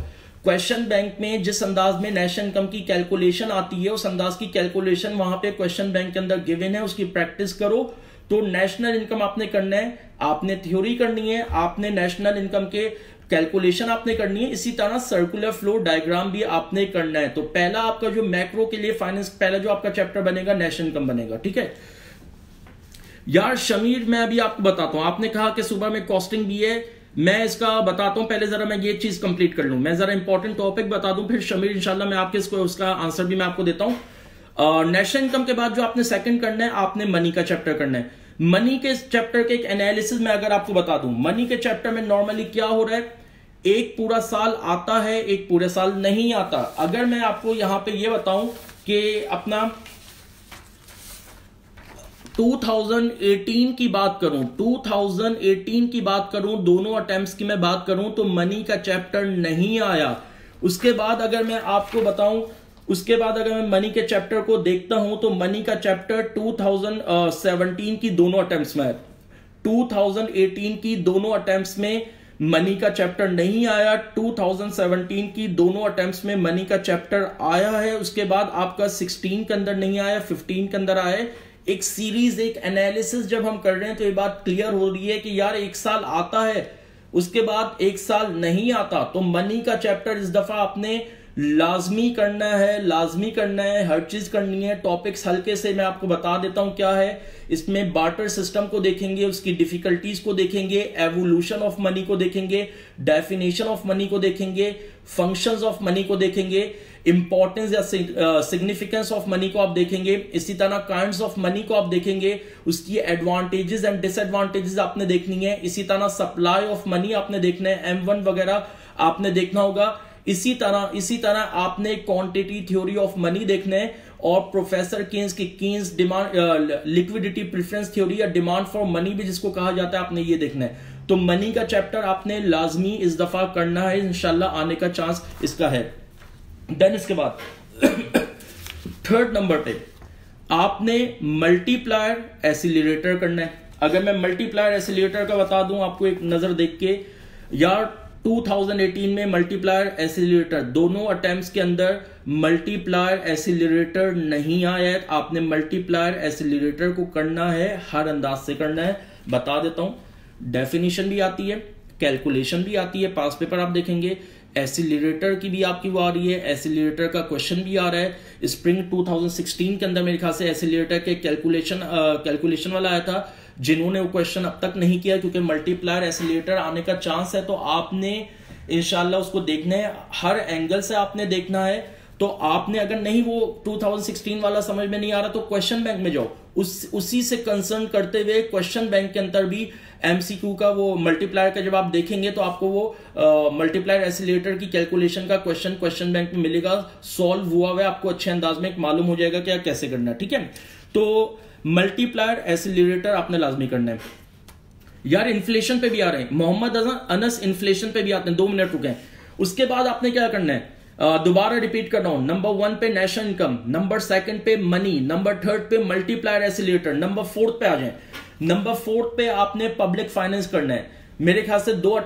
Speaker 1: क्वेश्चन बैंक में जिस अंदाज में नेशनल इनकम की कैलकुलेशन आती है, उस अंदाज की कैलकुलेशन वहां पे क्वेश्चन बैंक के अंदर गिवन है, उसकी प्रैक्टिस करो। तो नेशनल इनकम आपने करना है, आपने थ्योरी करनी है, आपने नेशनल इनकम के कैलकुलेशन आपने करनी है। इसी तरह सर्कुलर फ्लो डायग्राम भी आपने करना है। तो पहला आपका जो मैक्रो के लिए फाइनेंस, पहला जो आपका चैप्टर बनेगा नेशनल इनकम बनेगा। ठीक है यार शमीर, मैं अभी आपको बताता हूं, आपने कहा कि सुबह में कॉस्टिंग भी है, मैं इसका बताता हूं। पहले जरा मैं ये चीज कंप्लीट कर लूं, मैं जरा इंपॉर्टेंट टॉपिक बता दूं, फिर शमीर इंशाल्लाह मैं आपके उसका आंसर भी मैं आपको देता हूं। नेशनल इनकम के बाद जो आपने सेकंड करना है, आपने मनी का चैप्टर करना है। मनी के चैप्टर के एक एनालिसिस में अगर आपको बता दूं, मनी के चैप्टर में नॉर्मली क्या हो रहा है, एक पूरा साल आता है, एक पूरे साल नहीं आता। अगर मैं आपको यहां पे ये बताऊं कि अपना 2018 की बात करूं, 2018 की बात करूं, दोनों अटेम्प्ट्स की मैं बात करूं, तो मनी का चैप्टर नहीं आया। उसके बाद अगर मैं आपको बताऊं, उसके बाद अगर मैं मनी के चैप्टर को देखता हूं, तो मनी का चैप्टर 2017 की दोनों अटेम्प्ट्स में है। 2018 की दोनों अटेम्प्ट्स में मनी का चैप्टर नहीं आया, 2017 की दोनों अटेम्प्ट्स में मनी का चैप्टर आया है। उसके बाद आपका 16 के अंदर नहीं आया, 15 के अंदर आया। एक सीरीज, एक एनालिसिस जब हम कर रहे हैं तो ये बात क्लियर हो रही है कि यार एक साल आता है, उसके बाद एक साल नहीं आता। तो मनी का चैप्टर इस दफा आपने लाजमी करना है, लाजमी करना है, हर चीज करनी है। टॉपिक्स हल्के से मैं आपको बता देता हूं क्या है इसमें। बार्टर सिस्टम को देखेंगे, उसकी डिफिकल्टीज को देखेंगे, एवोल्यूशन ऑफ मनी को देखेंगे, डेफिनेशन ऑफ मनी को देखेंगे, फंक्शंस ऑफ मनी को देखेंगे, इंपॉर्टेंस या सिग्निफिकेंस ऑफ मनी को आप देखेंगे। इसी तरह काइंड्स ऑफ मनी को आप देखेंगे, उसकी एडवांटेजेस एंड डिसएडवांटेजेस आपने देखनी है। इसी तरह सप्लाई ऑफ मनी आपने देखना है, M1 वगैरह आपने देखना होगा। इसी तरह आपने क्वांटिटी थ्योरी ऑफ मनी देखना है, और प्रोफेसर केन्स की Keynes demand liquidity preference theory या डिमांड फॉर मनी भी जिसको कहा जाता है, आपने ये देखना है। तो मनी का चैप्टर आपने लाजमी इस दफा करना है, इंशाल्लाह आने का चांस इसका है। देन इसके बाद थर्ड नंबर पे आपने मल्टीप्लायर एसिलरेटर करना है। अगर मैं मल्टीप्लायर एसिलरेटर का बता दूं आपको एक नजर देख के, यार 2018 में मल्टीप्लायर एसिलरेटर दोनों अटेम्प्ट्स के अंदर मल्टीप्लायर एसिलरेटर नहीं आया है। आपने मल्टीप्लायर एसिलरेटर को करना है, हर अंदाज से करना है। बता देता हूं, डेफिनेशन भी आती है, कैलकुलेशन भी आती है। पास पेपर आप देखेंगे एसिलरेटर की भी आपकी वो आ रही है, एसिलरेटर का क्वेश्चन भी आ रहा है। स्प्रिंग 2016 के अंदर मेरे ख्याल से एसिलरेटर के कैलकुलेशन वाला आया था। जिन्होंने वो क्वेश्चन अब तक नहीं किया, क्योंकि मल्टीप्लायर एसिलरेटर आने का चांस है, तो आपने इंशाल्लाह उसको देखना है, हर एंगल से आपने देखना है। तो आपने अगर नहीं वो 2016 वाला समझ में नहीं आ रहा तो क्वेश्चन बैंक में जाओ, उसी से कंसर्न करते हुए क्वेश्चन बैंक के अंदर भी एमसीक्यू का वो मल्टीप्लायर का जब आप देखेंगे तो आपको वो मल्टीप्लायर एसिलेटर की कैलकुलेशन का क्वेश्चन बैंक में मिलेगा, सॉल्व हुआ हुआ, आपको अच्छे अंदाज में मालूम हो जाएगा क्या कैसे करना है। ठीक है, तो मल्टीप्लायर एसिलेटर आपने लाजमी करना है। यार इन्फ्लेशन पे भी आ रहे हैं, मोहम्मद अनस इन्फ्लेशन पे भी आते हैं, 2 मिनट रुके। उसके बाद आपने क्या करना है, दोबारा रिपीट कर रहा हूं, नंबर 1 पे नेशनल इनकम, नंबर 2 पे मनी, नंबर 3 पे मल्टीप्लायर एसिलेटर, नंबर 4 पे आ जाए। नंबर 4 पे आपने पब्लिक फाइनेंस करना है। मेरे ख्याल से 2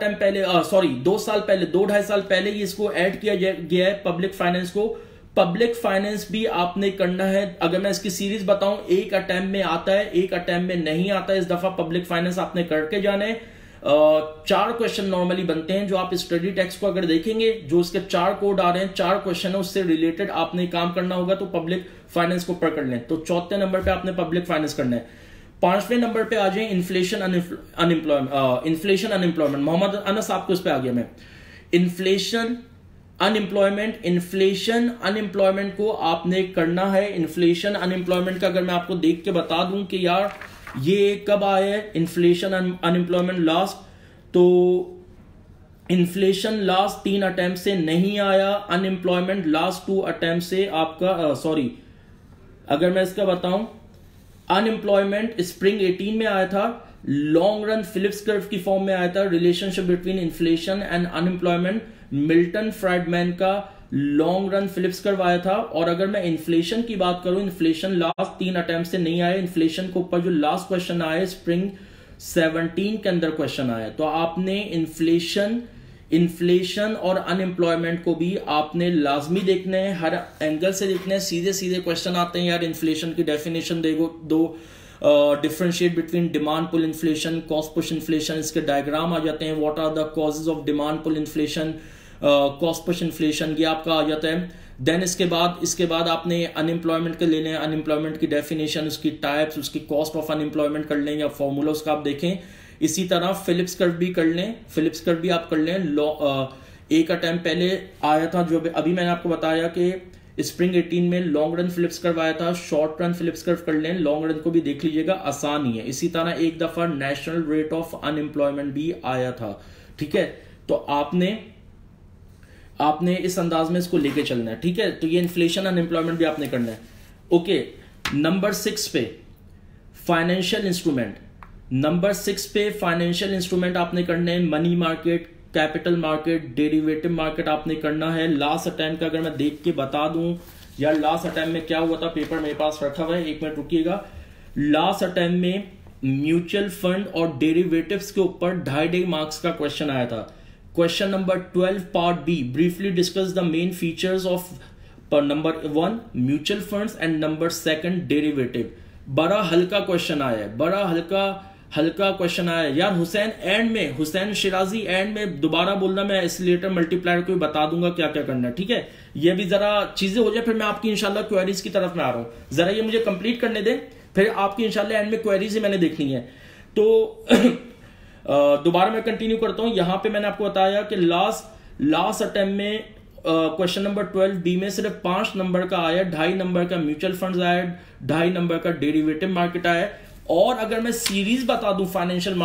Speaker 1: साल पहले 2-2.5 साल पहले ही इसको ऐड किया गया है पब्लिक फाइनेंस को। पब्लिक फाइनेंस भी आपने करना है। अगर मैं इसकी सीरीज बताऊं, एक अटेम्प्ट में आता है, एक अटेम्प्ट में नहीं आता है। इस दफा पब्लिक फाइनेंस आपने करके जाना है। 4 क्वेश्चन नॉर्मली बनते हैं, जो आप स्टडी टेक्स्ट को अगर देखेंगे, जो उसके 4 कोड आ रहे हैं, 4 क्वेश्चन है, उससे रिलेटेड आपने काम करना होगा, तो पब्लिक फाइनेंस को पढ़ लें। तो 4थे नंबर पे आपने पब्लिक फाइनेंस करना है। 5वें नंबर पे आ जाए इन्फ्लेशन अनएम्प्लॉयमेंट। मोहम्मद अनस आपको उस पे आ गया मैं। इन्फ्लेशन अनएम्प्लॉयमेंट को आपने करना है। इन्फ्लेशन अनएम्प्लॉयमेंट का अगर मैं आपको देख के बता दूं कि यार ये कब आया है इन्फ्लेशन अनएम्प्लॉयमेंट लास्ट, तो इन्फ्लेशन लास्ट 3 अटेम्प्ट से नहीं आया, अनएम्प्लॉयमेंट लास्ट 2 अटेम्प्ट से आपका अगर मैं इसका बताऊं, अनएम्प्लॉयमेंट स्प्रिंग 18 में आया था, लॉन्ग रन फिलिप्स कर्व की फॉर्म में आया था, relationship between inflation and unemployment, Milton Friedman का लॉन्ग रन फिलिप्स कर्व आया था। और अगर मैं इन्फ्लेशन की बात करूं, इन्फ्लेशन लास्ट 3 अटेम्प्ट से नहीं आया। इन्फ्लेशन के ऊपर जो लास्ट क्वेश्चन आया स्प्रिंग 17 के अंदर क्वेश्चन आया। तो आपने इन्फ्लेशन और अनएम्प्लॉयमेंट को भी आपने लाजमी देखना है, हर एंगल से देखना है। सीधे सीधे क्वेश्चन आते हैं यार, इन्फ्लेशन की डेफिनेशन दो, differentiate between demand pull inflation, cost push inflation, इसके डायग्राम आ जाते हैं। What are the causes of demand pull inflation, cost push inflation, ये आपका आ जाता है। देन इसके बाद आपने अनएम्प्लॉयमेंट के लेने हैं, अनएम्प्लॉयमेंट की डेफिनेशन, उसकी टाइप्स, उसकी कॉस्ट ऑफ अनएम्प्लॉयमेंट कर लें या फॉर्मूला उसका आप देखें। इसी तरह फिलिप्स कर्व भी कर लें, फिलिप्स कर्व भी आप कर लें। एक अटेम्प्ट पहले आया था, जो अभी मैंने आपको बताया कि स्प्रिंग 18 में लॉन्ग रन फिलिप्स कर्व आया था, शॉर्ट रन फिलिप्स कर्व कर लें, लॉन्ग रन को भी देख लीजिएगा, आसान ही है। इसी तरह एक दफा नेशनल रेट ऑफ अनएम्प्लॉयमेंट भी आया था। ठीक है, तो आपने इस अंदाज में इसको लेके चलना है। ठीक है, तो ये इन्फ्लेशन अनएम्प्लॉयमेंट भी आपने करना है। ओके, नंबर 6 पे फाइनेंशियल इंस्ट्रूमेंट, नंबर 6 पे फाइनेंशियल इंस्ट्रूमेंट आपने करने हैं। Money market, capital market, derivative market आपने करना है। लास्ट अटेम्प्ट का अगर मैं देख के बता दूं यार, लास्ट अटेम्प्ट में क्या हुआ था, पेपर मेरे पास रखा हुआ है, 1 मिनट रुकिएगा। लास्ट अटेम्प्ट में म्यूचुअल फंड और डेरिवेटिव्स के ऊपर 2.5 मार्क्स का क्वेश्चन आया था। Question number 12 part B, briefly discuss the main features of number 1 mutual funds and number 2 derivative. बड़ा हल्का क्वेश्चन आया है, बड़ा हल्का क्वेश्चन आया है यार। हुसैन शिराजी एंड में दोबारा बोलना, मैं एसिलेटर मल्टीप्लायर को भी बता दूंगा क्या क्या करना है। ठीक है, ये भी जरा चीजें हो जाए, फिर मैं आपकी इंशाल्लाह क्वेरीज की तरफ में आ रहा हूं। जरा ये मुझे कंप्लीट करने दें, फिर आपकी इंशाल्लाह एंड में क्वेरीज ही मैंने देखनी है। तो दोबारा मैं कंटिन्यू करता हूं। यहां पे मैंने आपको बताया कि लास्ट अटेम्प्ट में क्वेश्चन नंबर 12 बी में सिर्फ 5 नंबर का आया, 2.5 नंबर का म्यूचुअल फंड्स आया, 2.5 नंबर का डेरिवेटिव मार्केट आया। और अगर मैं सीरीज बता दूं फाइनेंशियल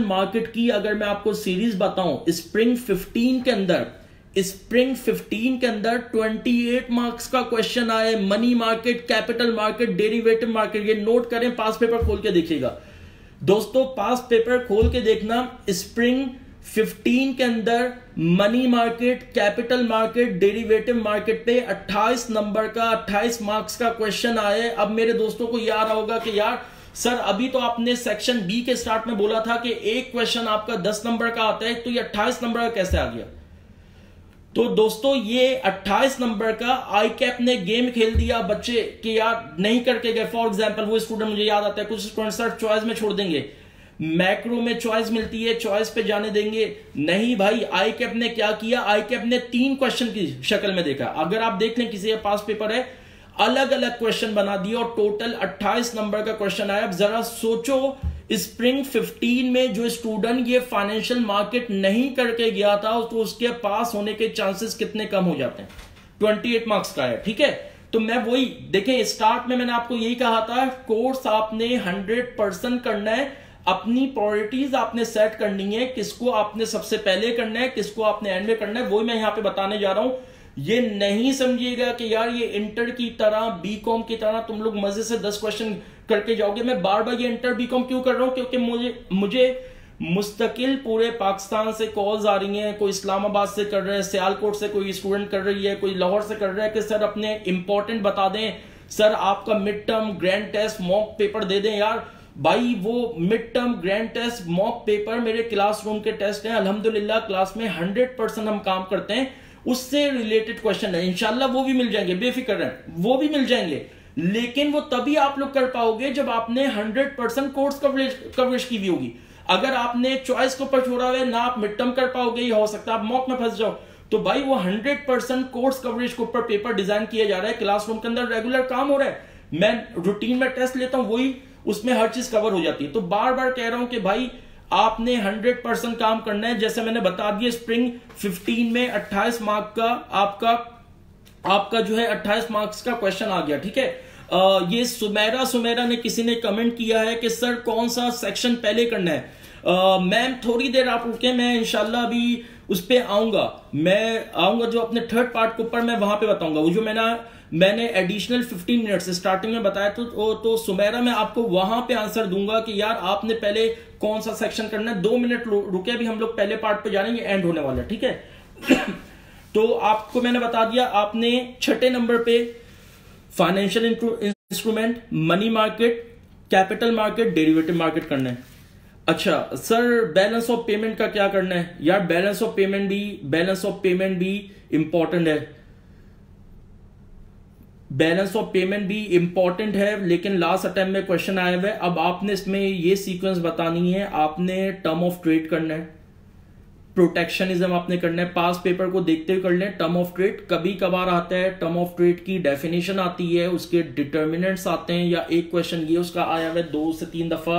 Speaker 1: मार्केट की अगर मैं आपको सीरीज बताऊं, स्प्रिंग 15 के अंदर 28 मार्क्स का क्वेश्चन आया। Money market, capital market, derivative market, ये नोट करें, पास पेपर खोल के देखिएगा दोस्तों, पास पेपर खोल के देखना। स्प्रिंग 15 के अंदर money market, capital market, derivative market पे 28 नंबर का 28 मार्क्स का क्वेश्चन आया। अब मेरे दोस्तों को याद होगा कि यार सर अभी तो आपने सेक्शन बी के स्टार्ट में बोला था कि एक क्वेश्चन आपका 10 नंबर का आता है, तो ये 28 नंबर का कैसे आ गया? तो दोस्तों ये 28 नंबर का आई कैप ने गेम खेल दिया बच्चे कि यार नहीं करके गए। फॉर एग्जाम्पल वो स्टूडेंट, मुझे याद आता है कुछ स्टूडेंट सर चॉइस में छोड़ देंगे, मैक्रो में चॉइस मिलती है, चॉइस पे जाने देंगे नहीं भाई। आई कैप ने क्या किया, आई कैप ने 3 क्वेश्चन की शक्ल में देखा। अगर आप देख लें किसी के पास पेपर है, अलग अलग क्वेश्चन बना दिए और टोटल 28 नंबर का क्वेश्चन आया। अब जरा सोचो स्प्रिंग 15 में जो स्टूडेंट ये फाइनेंशियल मार्केट नहीं करके गया था तो उसके पास होने के चांसेस कितने कम हो जाते हैं। 28 मार्क्स का है, ठीक है। तो मैं वही देखें, स्टार्ट में मैंने आपको यही कहा था, कोर्स आपने 100% करना है, अपनी प्रायोरिटीज आपने सेट करनी है, किसको आपने सबसे पहले करना है, किसको आपने एंड में करना है, वही मैं यहां पे बताने जा रहा हूं। ये नहीं समझिएगा कि यार ये इंटर की तरह, बीकॉम की तरह तुम लोग मजे से 10 क्वेश्चन करके जाओगे। मैं बार बार ये इंटर बीकॉम क्यों कर रहा हूं, क्योंकि मुझे मुस्तकिल पूरे पाकिस्तान से कॉल्स आ रही हैं, कोई इस्लामाबाद से कर रहे हैं, सियालकोट से कोई स्टूडेंट कर रही है, कोई लाहौर से कर रहा है कि सर अपने इंपॉर्टेंट बता दें, सर आपका mid term, grand test, mock paper दे दें। यार भाई वो mid term, grand test, mock paper मेरे क्लासरूम के टेस्ट हैं, अल्हम्दुलिल्लाह क्लास में 100% हम काम करते हैं, उससे रिलेटेड क्वेश्चन है, इंशाल्लाह वो भी मिल जाएंगे, बेफिक्र रहें, वो भी मिल जाएंगे। लेकिन वो तभी आप लोग कर पाओगे जब आपने 100% कोर्स कवरेज की भी होगी। अगर आपने चॉइस को ऊपर छोड़ा हुआ है ना, आप मिड टर्म कर पाओगे, या हो सकता है आप मॉक में फंस जाओ। तो भाई वो 100% कोर्स कवरेज के ऊपर पेपर डिजाइन किया जा रहा है, क्लासरूम के अंदर रेगुलर काम हो रहा है, मैं रूटीन में टेस्ट लेता हूं, वही उसमें हर चीज कवर हो जाती है। तो बार बार कह रहा हूं कि भाई आपने 100% काम करना है। जैसे मैंने बता दिया, स्प्रिंग 15 में 28 मार्क का आपका जो है 28 मार्क्स का क्वेश्चन आ गया, ठीक है। ये सुमेरा ने किसी ने कमेंट किया है कि सर कौन सा सेक्शन पहले करना है। मैम थोड़ी देर आप रुके, मैं इंशाल्लाह अभी उस पे आऊंगा, मैं आऊंगा जो अपने थर्ड पार्ट के ऊपर मैं वहां पे बताऊंगा। वो जो मैंने एडिशनल 15 मिनट्स स्टार्टिंग में बताया तो सुमेरा मैं आपको वहां पे आंसर दूंगा कि यार आपने पहले कौन सा सेक्शन करना है। 2 मिनट रुके, अभी हम लोग पहले पार्ट पे जा रहे हैं, ये एंड होने वाला है, ठीक है। तो आपको मैंने बता दिया, आपने 6 नंबर पे financial instrument, money market, capital market, derivative market करना है। अच्छा सर बैलेंस ऑफ पेमेंट का क्या करना है। यार बैलेंस ऑफ पेमेंट भी इंपॉर्टेंट है, बैलेंस ऑफ पेमेंट भी इंपॉर्टेंट है, लेकिन लास्ट अटेम्प्ट में क्वेश्चन आया हुआ है। अब आपने इसमें ये सीक्वेंस बतानी है, आपने टर्म ऑफ ट्रेड करना है, प्रोटेक्शनिज्म आपने करना है, पास पेपर को देखते हुए कर लें। टर्म ऑफ ट्रेड कभी कभार आता है, टर्म ऑफ ट्रेड की डेफिनेशन आती है, उसके डिटर्मिनेंट्स आते हैं, या एक क्वेश्चन ये उसका आया हुआ है 2 से 3 दफा,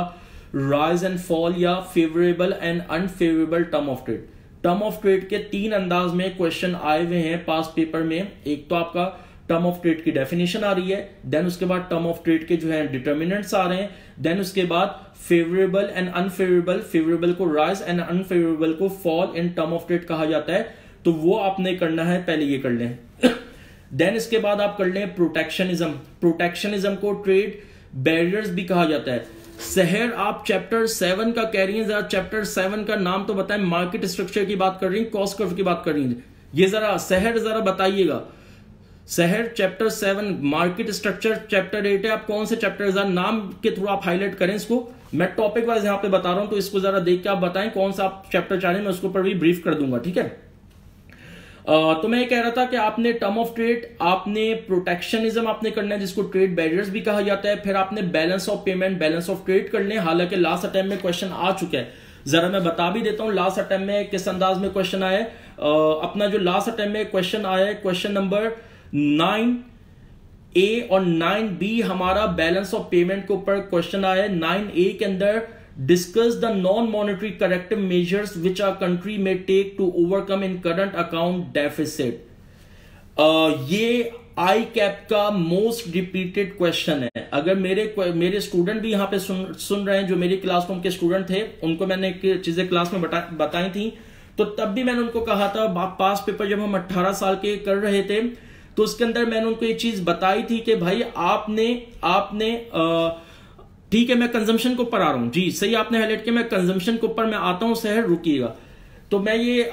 Speaker 1: राइज एंड फॉल या favourable and unfavourable term of trade. Term of trade के 3 अंदाज में क्वेश्चन आए हुए हैं पास पेपर में। एक तो आपका टर्म ऑफ ट्रेड की डेफिनेशन आ रही है, देन उसके बाद टर्म ऑफ ट्रेड के जो है डिटर्मिनेंट्स आ रहे हैं, देन उसके बाद फेवरेबल एंड अनफेवरेबल, फेवरेबल को राइज एंड अनफेवरेबल को fall in term of trade कहा जाता है। तो वो आपने करना है, पहले ये कर लें। देन इसके बाद आप कर लें प्रोटेक्शनिज्म को ट्रेड बैरियर्स भी कहा जाता है। सहर आप चैप्टर 7 का कह रही हैं, जरा चैप्टर 7 का नाम तो बताएं। मार्केट स्ट्रक्चर की बात कर रही हैं, कॉस्ट कर्व की बात कर रही हैं, ये जरा सहर जरा बताइएगा। सहर चैप्टर 7, मार्केट स्ट्रक्चर चैप्टर 8 है। आप कौन से चैप्टर, जरा नाम के थ्रू आप हाईलाइट करें इसको, मैं टॉपिक वाइज यहां पे बता रहा हूं, तो इसको जरा देख के आप बताएं कौन सा आप चैप्टर चाह रहे हैं, मैं उसके ऊपर भी ब्रीफ कर दूंगा, ठीक है। तो मैं ये कह रहा था कि आपने टर्म ऑफ ट्रेड, आपने प्रोटेक्शनिज्म आपने करना है, जिसको ट्रेड बैरियर्स भी कहा जाता है, फिर आपने balance of payment, balance of trade कर लें। हालांकि लास्ट अटेम्प्ट में क्वेश्चन आ चुका है, जरा मैं बता भी देता हूं लास्ट अटेम्प्ट में किस अंदाज में क्वेश्चन आया है। अपना जो लास्ट अटेम्प्ट में क्वेश्चन आया है, क्वेश्चन नंबर 9A और 9B हमारा बैलेंस ऑफ पेमेंट के ऊपर क्वेश्चन आया है। 9A के अंदर discuss the non monetary corrective measures which are country में take to overcome in current account deficit. ये आई कैप का मोस्ट रिपीटेड क्वेश्चन है। अगर मेरे स्टूडेंट भी यहां पे सुन रहे हैं, जो मेरी क्लासरूम के स्टूडेंट थे, उनको मैंने चीजें क्लास में बताई थी, तो तब भी मैंने उनको कहा था, पास पेपर जब हम 18 साल के कर रहे थे, तो उसके अंदर मैंने उनको ये चीज बताई थी कि भाई आपने ठीक है, मैं कंजम्पशन के ऊपर आ रहा हूं, जी सही आपने हाईलाइट किया, मैं कंजम्पशन के ऊपर मैं आता हूं, सहर रुकिएगा। तो मैं ये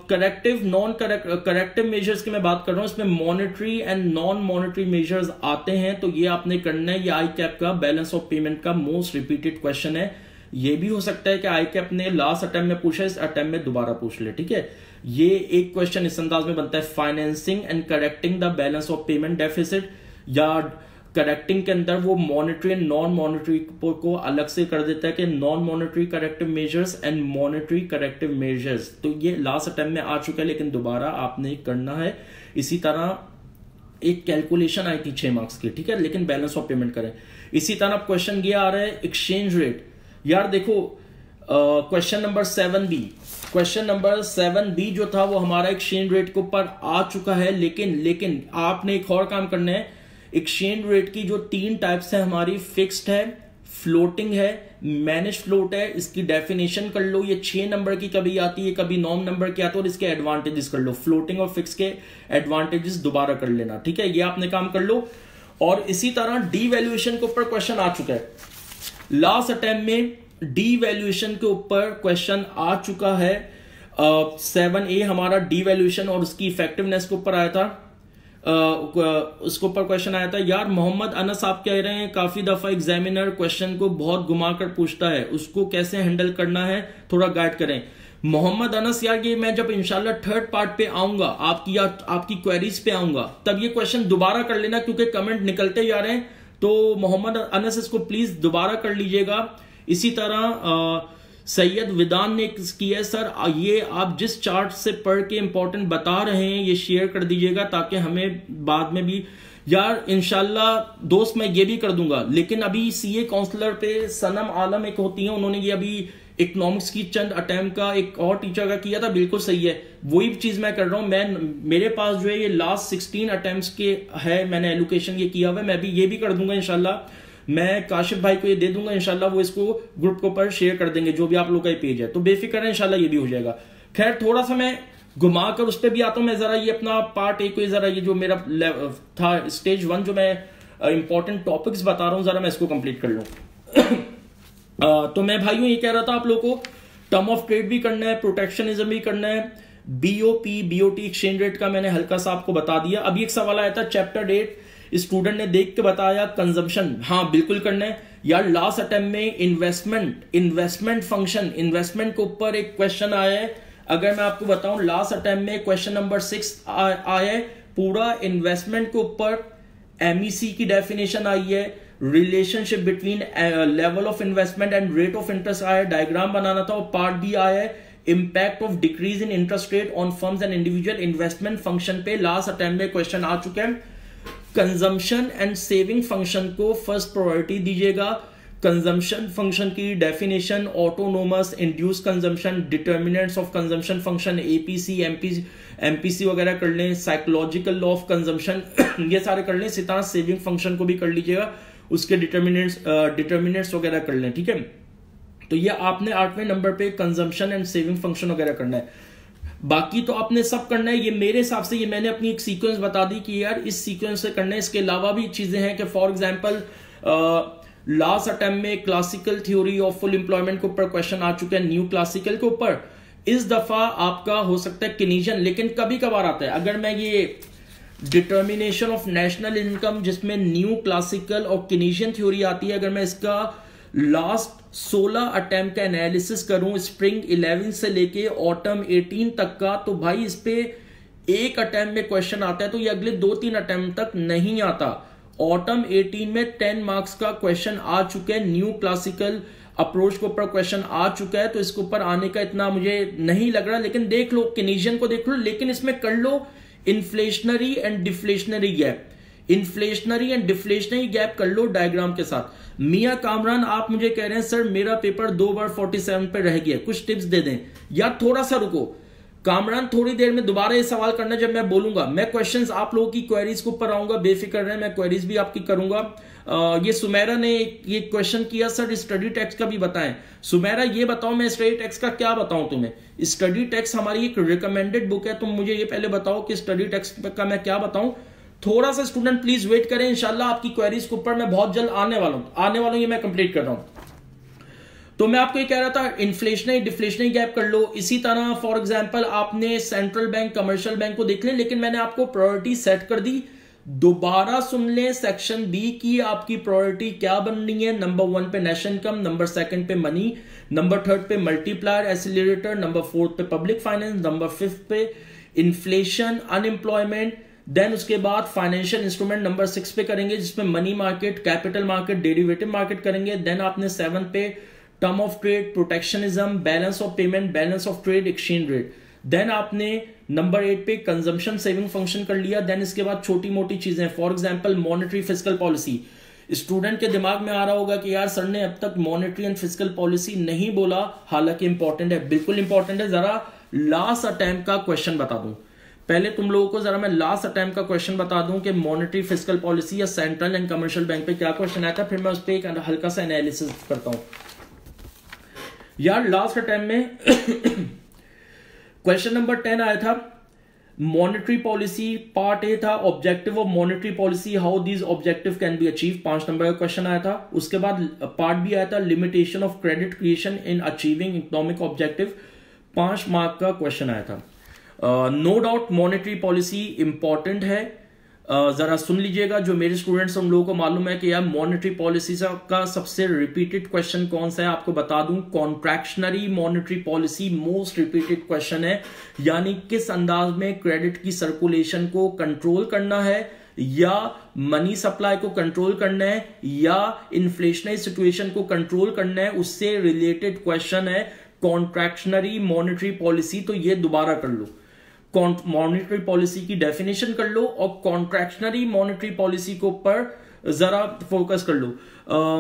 Speaker 1: करेक्टिव नॉन करेक्टिव मेजर्स की मैं बात कर रहा हूं, इसमें monetary and non monetary measures आते हैं, तो ये आपने करना है। ये आई कैप का बैलेंस ऑफ पेमेंट का मोस्ट रिपीटेड क्वेश्चन है। ये भी हो सकता है कि आई कैप ने लास्ट अटेम्प्ट में पूछा, इस अटेम्प्ट में दोबारा पूछ ले, ठीक है। ये एक क्वेश्चन इस अंदाज में बनता है, financing and correcting the balance of payment deficit, या करेक्टिंग के अंदर वो मॉनेटरी एंड नॉन मॉनेटरी को अलग से कर देता है कि non monetary corrective measures and monetary corrective measures. तो ये लास्ट अटेम्प्ट में आ चुका है, लेकिन दोबारा आपने करना है। इसी तरह एक कैलकुलेशन आई थी 6 मार्क्स की, ठीक है, लेकिन बैलेंस ऑफ पेमेंट करें। इसी तरह क्वेश्चन ये आ रहा है एक्सचेंज रेट। यार देखो question number 7B, question number 7B जो था वो हमारा एक्सचेंज रेट के ऊपर आ चुका है, लेकिन आपने एक और काम करना है। एक्सचेंज रेट की जो 3 टाइप्स है हमारी, फिक्स्ड है, फ्लोटिंग है, मैनेज फ्लोट है। इसकी डेफिनेशन कर लो, ये 6 नंबर की कभी आती है, कभी 9 नंबर की आती है, और इसके एडवांटेजेस कर लो। फ्लोटिंग और फिक्स के एडवांटेजेस दोबारा कर लेना, ठीक है, ये आपने काम कर लो। और इसी तरह डी वैल्यूएशन के ऊपर क्वेश्चन आ चुका है। लास्ट अटेम्प्ट में डी वैल्यूएशन के ऊपर क्वेश्चन आ चुका है। 7A हमारा डी वैल्यूएशन और उसकी इफेक्टिवनेस के ऊपर आया था। उसके ऊपर क्वेश्चन आया था। यार मोहम्मद अनस आप कह रहे हैं काफी दफा एग्जामिनर क्वेश्चन को बहुत घुमाकर पूछता है, उसको कैसे हैंडल करना है, थोड़ा गाइड करें। मोहम्मद अनस यार ये मैं जब इंशाल्लाह थर्ड पार्ट पे आऊंगा, आपकी क्वेरीज पे आऊंगा, तब ये क्वेश्चन दोबारा कर लेना, क्योंकि कमेंट निकलते जा रहे हैं। तो मोहम्मद अनस इसको प्लीज दोबारा कर लीजिएगा। इसी तरह सैयद विदान ने किया है, सर ये आप जिस चार्ट से पढ़ के इंपॉर्टेंट बता रहे हैं ये शेयर कर दीजिएगा, ताकि हमें बाद में भी। यार इंशाल्लाह दोस्त मैं ये भी कर दूंगा, लेकिन अभी सीए काउंसलर पे सनम आलम एक होती है, उन्होंने ये अभी इकोनॉमिक्स की चंद अटेम्प्ट का एक और टीचर का किया था, बिल्कुल सही है, वही चीज मैं कर रहा हूं। मेरे पास जो है ये लास्ट 16 अटेम्प्ट्स के है, मैंने एलोकेशन ये किया हुआ है, मैं भी ये भी कर दूंगा इंशाल्लाह। मैं काशिफ भाई को ये दे दूंगा इंशाल्लाह, वो इसको ग्रुप के ऊपर शेयर कर देंगे, जो भी आप लोग का पेज है, तो बेफिक्र है इंशाल्लाह ये भी हो जाएगा। खैर थोड़ा सा मैं घुमा कर उस पर भी आता हूं। मैं जरा ये अपना पार्ट एक जरा ये जो मेरा था स्टेज 1 जो मैं इंपॉर्टेंट टॉपिक्स बता रहा हूं, जरा मैं इसको कंप्लीट कर लूं। तो मैं भाइयों ये कह रहा था आप लोगों को टर्म ऑफ ट्रेड भी करना है, प्रोटेक्शनिज्म भी करना है, बीओटी एक्सचेंज रेट का मैंने हल्का सा आपको बता दिया। अभी एक सवाल आया था चैप्टर 8, स्टूडेंट ने देख के बताया कंजम्पशन, हाँ बिल्कुल करना है यार। लास्ट अटेम्प्ट में इन्वेस्टमेंट फंक्शन, इन्वेस्टमेंट के ऊपर एक क्वेश्चन आया है। अगर मैं आपको बताऊं लास्ट अटेम्प्ट में क्वेश्चन नंबर 6 आया है, पूरा इन्वेस्टमेंट के ऊपर एमईसी की डेफिनेशन आई है, relationship between level of investment and rate of interest आया, डायग्राम बनाना था, और पार्ट बी आया है impact of decrease in interest rate on firms and individual. Investment function पे लास्ट अटेम्प्ट में क्वेश्चन आ चुके हैं। कंजम्पशन एंड सेविंग फंक्शन को फर्स्ट प्रायोरिटी दीजिएगा। कंजम्पशन फंक्शन की definition, autonomous, induce consumption, determinants of consumption function, APC MPC वगैरह कर लें, साइकोलॉजिकल लॉ ऑफ कंजम्पशन ये सारे कर लें। इसी तरह सेविंग फंक्शन को भी कर लीजिएगा, उसके डिटर्मिनेंट्स वगैरह कर लें, ठीक है। तो ये आपने 8वें नंबर पे कंजम्पशन एंड सेविंग फंक्शन वगैरह करना है। बाकी तो आपने सब करना है। ये मेरे हिसाब से ये मैंने अपनी एक सीक्वेंस बता दी कि यार इस सीक्वेंस से करना है। इसके अलावा भी चीजें हैं कि फॉर एग्जांपल लास्ट अटेम्प्ट में classical theory of full employment के ऊपर क्वेश्चन आ चुका है, न्यू क्लासिकल के ऊपर। इस दफा आपका हो सकता है किनीजन, लेकिन कभी कभार आता है। अगर मैं ये डिटर्मिनेशन ऑफ नेशनल इनकम जिसमें न्यू क्लासिकल और किनीजियन थ्योरी आती है, अगर मैं इसका लास्ट 16 अटेम्प्ट का एनालिसिस करूं स्प्रिंग 11 से लेके ऑटम 18 तक का, तो भाई इस पे एक अटेम्प्ट में क्वेश्चन आता है, तो ये अगले 2-3 अटेम्प्ट तक नहीं आता। ऑटम 18 में 10 मार्क्स का क्वेश्चन आ चुका है, न्यू क्लासिकल अप्रोच के ऊपर क्वेश्चन आ चुका है, तो इसके ऊपर आने का इतना मुझे नहीं लग रहा। लेकिन देख लो, किनीजियन को देख लो, लेकिन इसमें कर लो inflationary and deflationary gap, inflationary and deflationary gap कर लो डायग्राम के साथ। मियां कामरान आप मुझे कह रहे हैं सर मेरा पेपर 2 बार 47 पे रह गया, कुछ टिप्स दे दें। यार थोड़ा सा रुको कामरान, थोड़ी देर में दोबारा ये सवाल करना जब मैं बोलूंगा। मैं क्वेश्चंस आप लोगों की क्वेरीज के ऊपर आऊंगा, बेफिक्र रहे, मैं क्वेरीज भी आपकी करूंगा। ये सुमेरा ने ये क्वेश्चन किया सर स्टडी टेक्स्ट का भी बताएं। सुमेरा ये बताओ मैं स्टडी टेक्स्ट का क्या बताऊं तुम्हें। स्टडी टेक्स्ट हमारी एक रिकमेंडेड बुक है, तुम मुझे ये पहले बताओ कि स्टडी टेक्स्ट का मैं क्या बताऊं। थोड़ा सा स्टूडेंट प्लीज वेट करें, इंशाल्लाह आपकी क्वेरीज के ऊपर मैं बहुत जल्द आने वाला हूं, ये मैं कंप्लीट कर रहा हूं। तो मैं आपको ये कह रहा था इन्फ्लेशनरी डिफ्लेशनरी गैप कर लो। इसी तरह फॉर एग्जांपल आपने सेंट्रल बैंक कमर्शियल बैंक को देख लें, लेकिन मैंने आपको प्रायोरिटी सेट कर दी। दोबारा सुन लें सेक्शन बी की आपकी प्रायोरिटी क्या बननी है। नंबर 1 पे नेशनल इनकम, नंबर 2 पे मनी, नंबर 3 पे मल्टीप्लायर एसिलरेटर, नंबर 4 पे पब्लिक फाइनेंस, नंबर 5 पे इन्फ्लेशन अनएम्प्लॉयमेंट, देन उसके बाद फाइनेंशियल इंस्ट्रूमेंट नंबर 6 पे करेंगे, जिसमें money market, capital market, derivative market करेंगे। देन आपने 7 पे term of trade, protectionism, balance of payment, balance of trade, exchange rate. Then आपने नंबर 8 पे कंजम्पशन सेविंग फंक्शन कर लिया। देन इसके बाद छोटी मोटी चीजें, for example monetary fiscal policy. Student के दिमाग में आ रहा होगा कि यार सर ने अब तक मॉनेटरी एंड फिस्कल पॉलिसी नहीं बोला, हालांकि इंपॉर्टेंट है, बिल्कुल इंपॉर्टेंट है। जरा लास्ट अटेम्प्ट का क्वेश्चन बता दूं, पहले तुम लोगों को जरा मैं लास्ट अटेम्प्ट का क्वेश्चन बता दूं कि मॉनेटरी फिस्कल पॉलिसी या सेंट्रल एंड कमर्शियल बैंक पे क्या क्वेश्चन आया था, फिर मैं उस पर एक हल्का सा एनालिसिस करता हूं। यार लास्ट अटेम्प्ट में क्वेश्चन नंबर 10 आया था, मॉनेटरी पॉलिसी पार्ट ए था, objective of monetary policy, how these objective can be achieve, 5 number का क्वेश्चन आया था। उसके बाद पार्ट बी आया था, limitation of credit creation in achieving economic objective, 5 mark का क्वेश्चन आया था। No doubt monetary policy important है, जरा सुन लीजिएगा। जो मेरे स्टूडेंट्स उन लोगों को मालूम है कि यार मॉनेटरी पॉलिसी का सबसे रिपीटेड क्वेश्चन कौन सा है, आपको बता दूं, contractionary monetary policy most repeated question है। यानी किस अंदाज में क्रेडिट की सर्कुलेशन को कंट्रोल करना है, या मनी सप्लाई को कंट्रोल करना है, या इन्फ्लेशनरी सिचुएशन को कंट्रोल करना है, उससे रिलेटेड क्वेश्चन है कॉन्ट्रैक्शनरी मॉनेटरी पॉलिसी। तो ये दोबारा कर लो, मॉनेटरी पॉलिसी की डेफिनेशन कर लो और कॉन्ट्रैक्शनरी मॉनेटरी पॉलिसी के ऊपर जरा फोकस कर लो।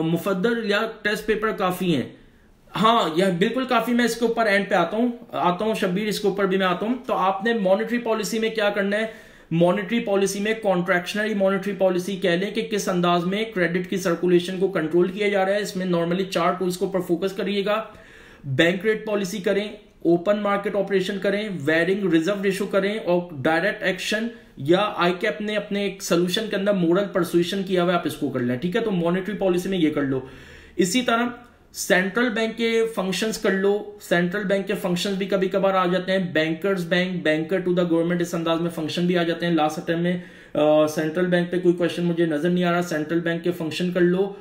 Speaker 1: मुफद्दल या टेस्ट पेपर काफी हैं, हाँ यह बिल्कुल काफी, मैं इसके ऊपर एंड पे आता हूं शब्बीर, इसके ऊपर भी मैं आता हूं। तो आपने मॉनेटरी पॉलिसी में क्या करना है, मॉनेटरी पॉलिसी में कॉन्ट्रैक्शनरी मॉनेटरी पॉलिसी कह लें कि किस अंदाज में क्रेडिट की सर्कुलेशन को कंट्रोल किया जा रहा है। इसमें नॉर्मली 4 टूल्स के ऊपर फोकस करिएगा। बैंक रेट पॉलिसी करें, ओपन मार्केट ऑपरेशन करें, वेरिंग रिजर्व रेशो करें, और डायरेक्ट एक्शन या आईकैप ने अपने एक सोल्यूशन के अंदर मोरल परसुएशन किया हुआ, आप इसको कर लें, ठीक है। तो मॉनेटरी पॉलिसी में ये कर लो। इसी तरह सेंट्रल बैंक के फंक्शंस कर लो, सेंट्रल बैंक के फंक्शंस भी कभी कभार आ जाते हैं, bankers bank, banker to the government, इस अंदाज में फंक्शन भी आ जाते हैं। लास्ट अटेम्प्ट में सेंट्रल बैंक पे कोई क्वेश्चन मुझे नजर नहीं आ रहा, सेंट्रल बैंक के फंक्शन कर लो।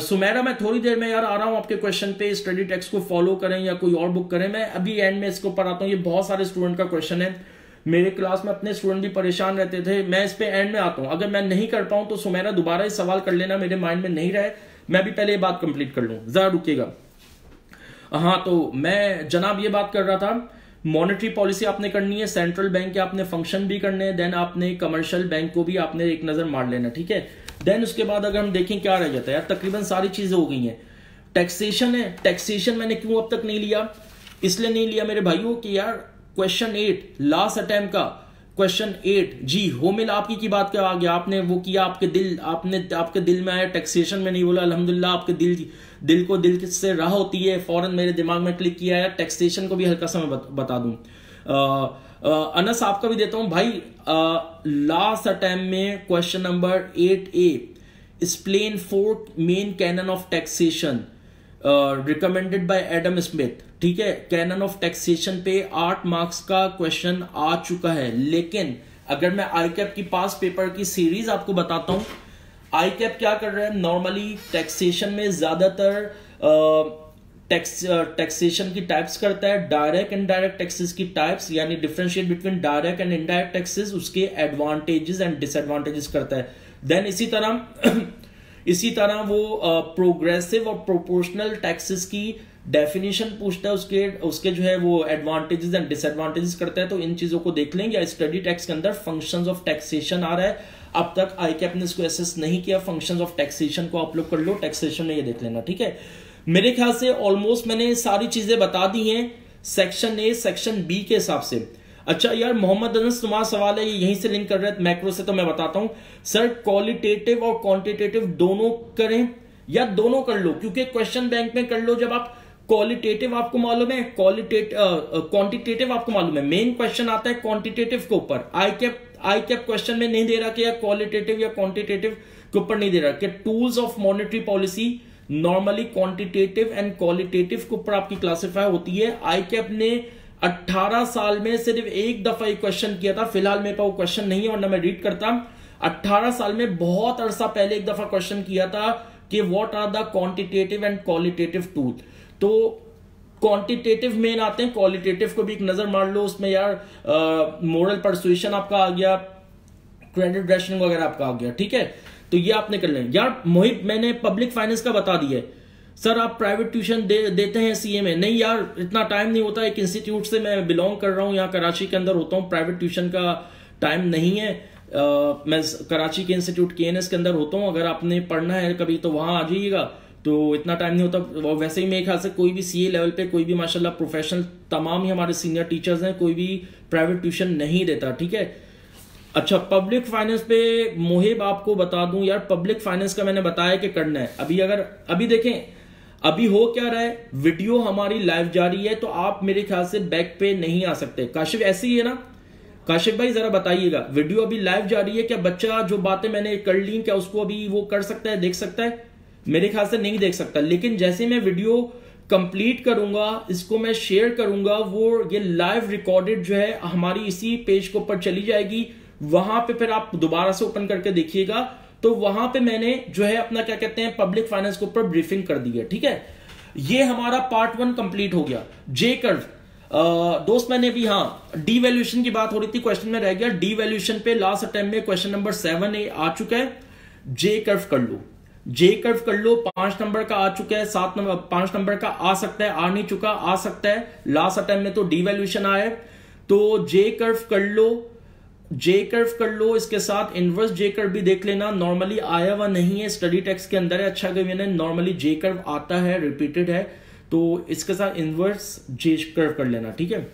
Speaker 1: सुमेरा मैं थोड़ी देर में यार आ रहा हूं आपके क्वेश्चन पे, स्टडी टेक्स्ट को फॉलो करें या कोई और बुक करें, मैं अभी एंड में इसको पढ़ाता हूं। ये बहुत सारे स्टूडेंट का क्वेश्चन है, मेरे क्लास में अपने स्टूडेंट भी परेशान रहते थे, मैं इस पे एंड में आता हूं। अगर मैं नहीं कर पाऊं तो सुमेरा दोबारा इस सवाल कर लेना, मेरे माइंड में नहीं रहे, मैं भी पहले ये बात कंप्लीट कर लूं, जरा रुकिएगा। हाँ तो मैं जनाब ये बात कर रहा था, मॉनेटरी पॉलिसी आपने करनी है, सेंट्रल बैंक के आपने फंक्शन भी करने हैं, देन आपने कमर्शियल बैंक को भी आपने एक नजर मार लेना, ठीक है। देन उसके बाद अगर हम देखें क्या रह जाता है यार, तकरीबन सारी चीजें हो गई हैं। टैक्सेशन है, टैक्सेशन मैंने क्यों अब तक नहीं लिया, इसलिए नहीं लिया मेरे भाइयों कि यार क्वेश्चन 8 लास्ट अटेम्प्ट का क्वेश्चन 8 जी हो मिल आपकी की बात क्या आ गया, आपने वो किया, आपके दिल में आया, टैक्सेशन में नहीं बोला, अल्हम्दुलिल्लाह आपके दिल को दिल से राह होती है, फौरन मेरे दिमाग में क्लिक किया है। टैक्सेशन को भी हल्का सा मैं बता दूं, अनस आपका भी देता हूं भाई। लास्ट अटेम्प्ट में question number 8A, explain 4 main canon of taxation recommended by Adam Smith, ठीक है। कैनन ऑफ टैक्सेशन पे 8 मार्क्स का क्वेश्चन आ चुका है। लेकिन अगर मैं आईकैप की पास पेपर की सीरीज आपको बताता हूं, आईकैप क्या कर रहा है, नॉर्मली टैक्सेशन में ज्यादातर टैक्सेशन की टाइप्स करता है, डायरेक्ट एंड डायरेक्ट टैक्सेस की टाइप्स, यानी differentiate between direct and indirect taxes, उसके एडवांटेजेस एंड डिसएडवांटेजेस करता है। देन इसी तरह वो प्रोग्रेसिव और प्रोपोर्शनल टैक्सेस की डेफिनेशन पूछता है, उसके जो है वो एडवांटेजेस एंड डिसएडवांटेजेस करता है। तो इन चीजों को देख लेंगे। या स्टडी टेक्स्ट के अंदर फंक्शंस ऑफ टैक्सेशन आ रहा है, अब तक आईकैप ने इसको एसेस नहीं किया, फंक्शंस ऑफ टैक्सेशन को आप लोग कर लो, टैक्सेशन में ये देख लेना, ठीक है। मेरे ख्याल से ऑलमोस्ट मैंने सारी चीजें बता दी हैं सेक्शन ए सेक्शन बी के हिसाब से। अच्छा यार मोहम्मद अनस तुम्हारा सवाल है, ये यहीं से लिंक कर रहे हैं मैक्रो से, तो मैं बताता हूं सर, क्वालिटेटिव और क्वांटिटेटिव दोनों करें या दोनों कर लो, क्योंकि क्वेश्चन बैंक में कर लो जब आप क्वालिटेटिव आपको मालूम है, क्वांटिटेटिव आपको मालूम है, मेन क्वेश्चन आता है क्वांटिटेटिव के ऊपर। आईकैप क्वेश्चन में नहीं दे रहा कि क्वालिटेटिव या क्वांटिटेटिव के ऊपर नहीं दे रहा कि tools of monetary policy normally quantitative and qualitative के ऊपर आपकी क्लासिफाई होती है। आईकैप ने 18 साल में सिर्फ एक दफा ये क्वेश्चन किया था, फिलहाल मेरे पास वो क्वेश्चन नहीं है और ना मैं रीड करता। 18 साल में बहुत अरसा पहले एक दफा क्वेश्चन किया था कि what are the quantitative and qualitative tool. तो क्वांटिटेटिव मेन आते हैं, क्वालिटेटिव को भी एक नजर मार लो, उसमें यार मोरल परसुएशन आपका आ गया, क्रेडिट रेशनिंग वगैरह आपका आ गया, ठीक है। तो ये आपने कर लें। यार मोहित मैंने पब्लिक फाइनेंस का बता दिया है सर, आप प्राइवेट ट्यूशन देते हैं सीए में? नहीं यार, इतना टाइम नहीं होता। एक इंस्टीट्यूट से मैं बिलोंग कर रहा हूँ, यहाँ कराची के अंदर होता हूँ, प्राइवेट ट्यूशन का टाइम नहीं है। मैं कराची के इंस्टीट्यूट KNS के अंदर होता हूँ, अगर आपने पढ़ना है कभी तो वहां आ जाइएगा, तो इतना टाइम नहीं होता। वैसे ही मेरे ख्याल से कोई भी सीए लेवल पे कोई भी माशाल्लाह प्रोफेशनल तमाम ही हमारे सीनियर टीचर्स हैं, कोई भी प्राइवेट ट्यूशन नहीं देता, ठीक है। अच्छा, पब्लिक फाइनेंस पे मोहिब आपको बता दूं यार, पब्लिक फाइनेंस का मैंने बताया कि करना है। अभी देखें अभी हो क्या रहा है, वीडियो हमारी लाइव जारी है, तो आप मेरे ख्याल से बैक पे नहीं आ सकते। काशिफ ऐसे ही है ना? काशिफ भाई जरा बताइएगा, वीडियो अभी लाइव जारी है, क्या बच्चा जो बातें मैंने कर ली क्या उसको अभी वो कर सकता है, देख सकता है? मेरे ख्याल से नहीं देख सकता। लेकिन जैसे मैं वीडियो कंप्लीट करूंगा, इसको मैं शेयर करूंगा, वो ये लाइव रिकॉर्डेड जो है हमारी इसी पेज के ऊपर चली जाएगी। वहां पे फिर आप दोबारा से ओपन करके देखिएगा, तो वहां पे मैंने जो है अपना क्या कहते हैं पब्लिक फाइनेंस के ऊपर ब्रीफिंग कर दी है, ठीक है। ये हमारा पार्ट 1 कंप्लीट हो गया। जे कर्व दोस्त मैंने भी, हाँ, डी वैल्यूएशन की बात हो रही थी, क्वेश्चन में रह गया। डी वैल्यूएशन पे लास्ट अटेम्प्ट में क्वेश्चन नंबर 7 आ चुका है। जे कर्व कर लो, जे कर्व कर लो। 5 नंबर का आ चुका है, 5 नंबर का आ सकता है, आ नहीं चुका, आ सकता है। लास्ट अटेम्प्ट में तो डी वैल्यूएशन आया है, तो जे कर्व कर लो, जे कर्व कर लो। इसके साथ इनवर्स जे कर्व भी देख लेना, नॉर्मली आया हुआ नहीं है, स्टडी टेक्स्ट के अंदर है। अच्छा कि नॉर्मली जे कर्व आता है, रिपीटेड है, तो इसके साथ इनवर्स जे कर्व कर लेना, ठीक है।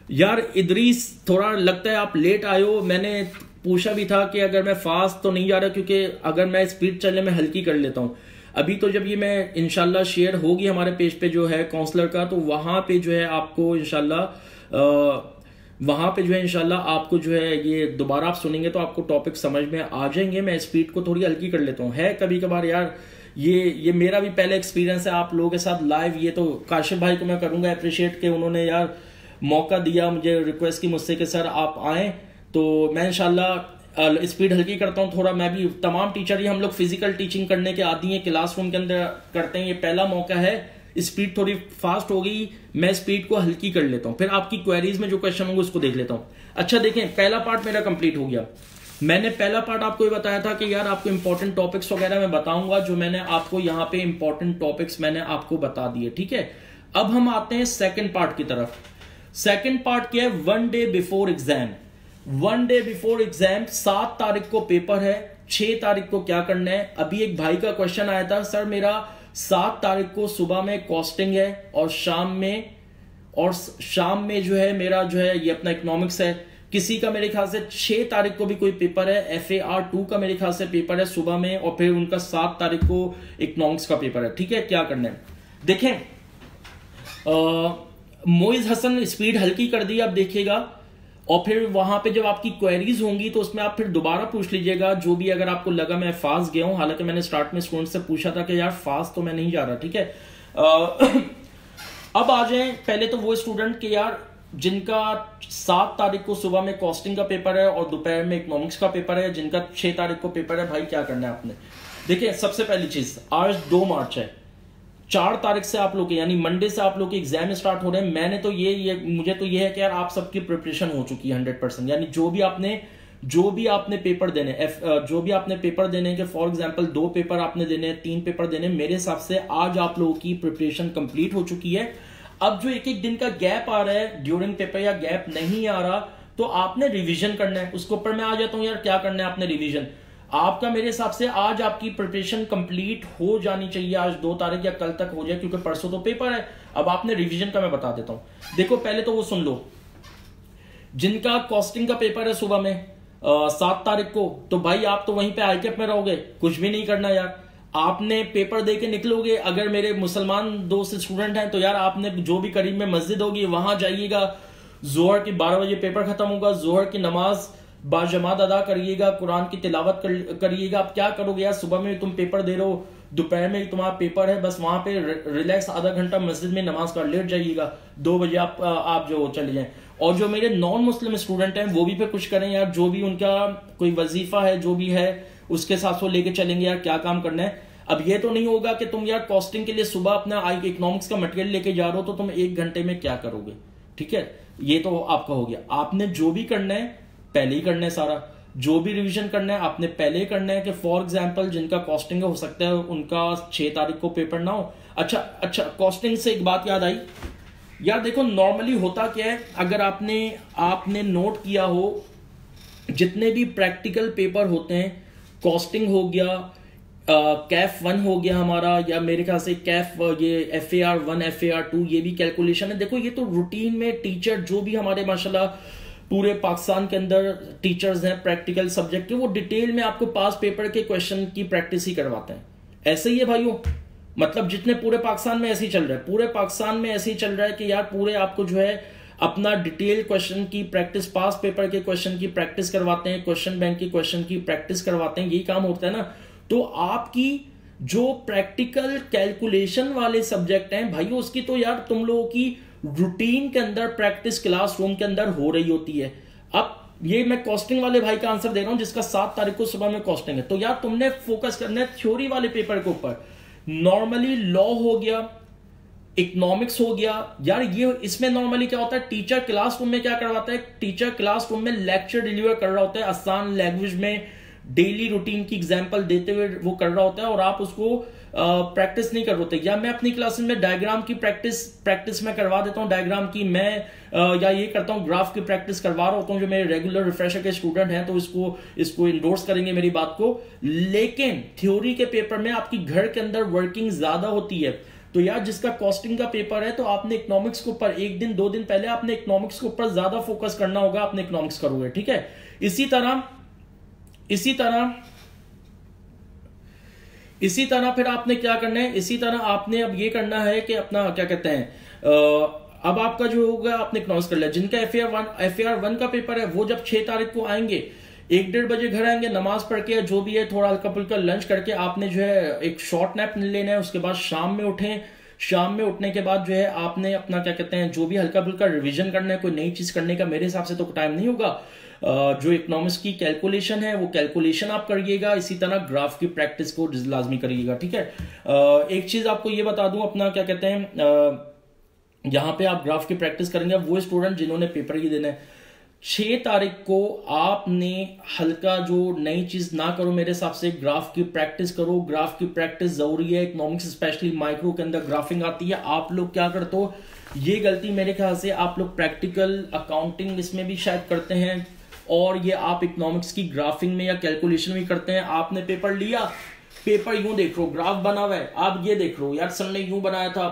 Speaker 1: यार इदरीस, थोड़ा लगता है आप लेट आए हो। मैंने पूछा भी था कि अगर मैं फास्ट तो नहीं जा रहा, क्योंकि अगर मैं स्पीड चलने में हल्की कर लेता हूं। अभी तो जब ये मैं इंशाल्लाह शेयर होगी हमारे पेज पे जो है काउंसलर का, तो वहां पे जो है आपको इंशाल्लाह आपको जो है ये दोबारा आप सुनेंगे तो आपको टॉपिक समझ में आ जाएंगे। मैं स्पीड को थोड़ी हल्की कर लेता हूँ, है कभी कभार यार, ये मेरा भी पहले एक्सपीरियंस है आप लोगों के साथ लाइव। ये तो काशिफ भाई को मैं करूंगा अप्रिशिएट के उन्होंने यार मौका दिया, मुझे रिक्वेस्ट की मुझसे कि सर आप आए, तो मैं इंशाल्लाह स्पीड हल्की करता हूं थोड़ा। मैं भी, तमाम टीचर ही हम लोग फिजिकल टीचिंग करने के आदी हैं, क्लासरूम के अंदर करते हैं, ये पहला मौका है। स्पीड थोड़ी फास्ट हो गई, मैं स्पीड को हल्की कर लेता हूं, फिर आपकी क्वेरीज में जो क्वेश्चन होंगे उसको देख लेता हूं। अच्छा देखें, पहला पार्ट मेरा कंप्लीट हो गया। मैंने पहला पार्ट आपको ये बताया था कि यार आपको इंपॉर्टेंट टॉपिक्स वगैरह मैं बताऊंगा, जो मैंने आपको यहाँ पे इंपॉर्टेंट टॉपिक्स मैंने आपको बता दिए, ठीक है। अब हम आते हैं सेकेंड पार्ट की तरफ। सेकेंड पार्ट क्या है? 1 day before exam. 1 day before exam, 7 तारीख को पेपर है, 6 तारीख को क्या करना है। अभी एक भाई का क्वेश्चन आया था, सर मेरा 7 तारीख को सुबह में कॉस्टिंग है और शाम में जो है मेरा जो है ये अपना इकोनॉमिक्स है। किसी का मेरे ख्याल से 6 तारीख को भी कोई पेपर है, FAR 2 का मेरे ख्याल से पेपर है सुबह में, और फिर उनका 7 तारीख को इकोनॉमिक्स का पेपर है, ठीक है। क्या करना है देखें, मोइज हसन स्पीड हल्की कर दी, आप देखिएगा, और फिर वहां पे जब आपकी क्वेरीज होंगी तो उसमें आप फिर दोबारा पूछ लीजिएगा, जो भी अगर आपको लगा मैं फास्ट गया हूं। हालांकि मैंने स्टार्ट में स्टूडेंट से पूछा था कि यार फास्ट तो मैं नहीं जा रहा, ठीक है। अब आ जाएं पहले तो वो स्टूडेंट के यार जिनका 7 तारीख को सुबह में कॉस्टिंग का पेपर है और दोपहर में इकोनॉमिक्स का पेपर है, जिनका 6 तारीख को पेपर है, भाई क्या करना है आपने। देखिए सबसे पहली चीज, आज 2 मार्च है, 4 तारीख से आप लोग के यानी मंडे से आप लोग के एग्जाम स्टार्ट हो रहे हैं। मैंने तो मुझे तो ये है कि यार आप सबकी प्रिपरेशन हो चुकी है 100%, यानी जो भी आपने पेपर देने, जो भी आपने पेपर देने के, फॉर एग्जांपल 2 पेपर आपने देने, 3 पेपर देने, मेरे हिसाब से आज आप लोगों की प्रिपरेशन कंप्लीट हो चुकी है। अब जो एक दिन का गैप आ रहा है ड्यूरिंग पेपर या गैप नहीं आ रहा, तो आपने रिविजन करना है। उसके ऊपर मैं आ जाता हूं यार, क्या करना है आपने रिविजन। आपका मेरे हिसाब से आज आपकी प्रिपरेशन कंप्लीट हो जानी चाहिए, आज 2 तारीख या कल तक हो जाए, क्योंकि परसों तो पेपर है। अब आपने रिवीजन का मैं बता देता हूं। देखो पहले तो वो सुन लो, जिनका कॉस्टिंग का पेपर है सुबह में 7 तारीख को, तो भाई आप तो वहीं पे आईकेप में रहोगे, कुछ भी नहीं करना यार। आपने पेपर दे के निकलोगे, अगर मेरे मुसलमान दोस्त स्टूडेंट हैं तो यार आपने जो भी करीब में मस्जिद होगी वहां जाइएगा, जोहर की 12 बजे पेपर खत्म होगा, जोहर की नमाज बाजमात अदा करिएगा, कुरान की तिलावत करिएगा। आप क्या करोगे यार, सुबह में तुम पेपर दे रहे हो, दोपहर में तुम्हारा पेपर है, बस वहां पे रिलैक्स आधा घंटा मस्जिद में नमाज कर लेट जाइएगा, 2 बजे आप जो चले जाएं। और जो मेरे नॉन मुस्लिम स्टूडेंट हैं वो भी फिर कुछ करें यार, जो भी उनका कोई वजीफा है, जो भी है उसके साथ वो लेके चलेंगे यार, क्या काम करना है। अब ये तो नहीं होगा कि तुम यार कॉस्टिंग के लिए सुबह अपना इकोनॉमिक्स का मटेरियल लेके जा रहे हो तो तुम 1 घंटे में क्या करोगे, ठीक है, ये तो आपका हो गया। आपने जो भी करना है पहले ही करना है, सारा जो भी रिवीजन करना है आपने पहले ही करना है। कि फॉर एग्जांपल जिनका कॉस्टिंग हो सकता है उनका 6 तारीख को पेपर ना हो। अच्छा, कॉस्टिंग से एक बात याद आई यार, देखो नॉर्मली होता क्या है, अगर आपने नोट किया हो जितने भी प्रैक्टिकल पेपर होते हैं, कॉस्टिंग हो गया, कैफ 1 हो गया हमारा, या मेरे ख्याल से कैफ ये FAR 1 FAR 2 ये भी कैलकुलेशन है। देखो ये तो रूटीन में टीचर जो भी हमारे माशाल्लाह पूरे पाकिस्तान के अंदर टीचर्स हैं प्रैक्टिकल सब्जेक्ट के, वो डिटेल में आपको पास पेपर के क्वेश्चन की प्रैक्टिस ही करवाते हैं। ऐसे ही है भाइयों, मतलब जितने पूरे पाकिस्तान में ऐसे ही चल रहा है, पूरे पाकिस्तान में ऐसे ही चल रहा है कि यार पूरे आपको जो है अपना डिटेल क्वेश्चन की प्रैक्टिस, पास पेपर के क्वेश्चन की प्रैक्टिस करवाते हैं, क्वेश्चन बैंक की क्वेश्चन की प्रैक्टिस करवाते हैं, यही काम होता है ना। तो आपकी जो प्रैक्टिकल कैलकुलेशन वाले सब्जेक्ट हैं भाइयों, उसकी तो यार तुम लोगों की रूटीन के अंदर प्रैक्टिस क्लासरूम के अंदर हो रही होती है। अब ये मैं कॉस्टिंग वाले भाई का आंसर दे रहा हूं जिसका 7 तारीख को सुबह में कॉस्टिंग है। तो यार तुमने फोकस करना है थ्योरी वाले पेपर के ऊपर। नॉर्मली लॉ हो गया, इकोनॉमिक्स हो गया यार, ये इसमें नॉर्मली क्या होता है, टीचर क्लासरूम में क्या करवाता है, टीचर क्लासरूम में लेक्चर डिलीवर कर रहा होता है आसान लैंग्वेज में, डेली रूटीन की एग्जांपल देते हुए वो कर रहा होता है, और आप उसको प्रैक्टिस नहीं कर रहे होते। या मैं अपनी क्लासेस में डायग्राम की प्रैक्टिस में करवा देता हूँ, डायग्राम की मैं या ये करता हूँ, ग्राफ की प्रैक्टिस करवा रहा होता हूँ जो मेरे रेगुलर रिफ्रेशर के स्टूडेंट हैं, तो इसको इंडोर्स करेंगे मेरी बात को। लेकिन थ्योरी के पेपर में आपकी घर के अंदर वर्किंग ज्यादा होती है। तो यार जिसका कॉस्टिंग का पेपर है, तो आपने इकोनॉमिक्स के ऊपर 1 दिन 2 दिन पहले आपने इकोनॉमिक्स के ऊपर ज्यादा फोकस करना होगा, आपने इकोनॉमिक्स करोगे, ठीक है। इसी तरह फिर आपने क्या करना है, इसी तरह आपने अब ये करना है कि अपना क्या कहते हैं, अब आपका जो होगा आपने इकोनॉमिक्स कर लिया। जिनका FAR 1 का पेपर है वो जब 6 तारीख को आएंगे, 1-1:30 बजे घर आएंगे, नमाज पढ़ के जो भी है थोड़ा हल्का फुल्का लंच करके आपने जो है एक शॉर्ट नैप लेना है। उसके बाद शाम में उठें, शाम में उठने के बाद जो है आपने अपना क्या कहते हैं जो भी हल्का फुल्का रिवीजन करना है, कोई नई चीज करने का मेरे हिसाब से तो टाइम नहीं होगा। जो इकोनॉमिक्स की कैलकुलेशन है वो कैलकुलेशन आप करिएगा, इसी तरह ग्राफ की प्रैक्टिस को लाजमी करिएगा, ठीक है। एक चीज आपको ये बता दूं, अपना क्या कहते हैं यहाँ पे आप ग्राफ की प्रैक्टिस करेंगे वो स्टूडेंट जिन्होंने पेपर ही देना है, 6 तारीख को आपने हल्का जो नई चीज ना करो मेरे हिसाब से, ग्राफ की प्रैक्टिस करो। ग्राफ की प्रैक्टिस जरूरी है, इकोनॉमिक्स स्पेशली माइक्रो के अंदर ग्राफिंग आती है। आप लोग क्या करते हो, ये गलती मेरे ख्याल से आप लोग प्रैक्टिकल अकाउंटिंग इसमें भी शायद करते हैं, और ये आप इकोनॉमिक्स की ग्राफिंग में या कैलकुलेशन भी करते हैं। आपने पेपर लिया, पेपर यूं देख लो, ग्राफ बना हुआ है, आप ये देख लो यार सर ने यूं बनाया था,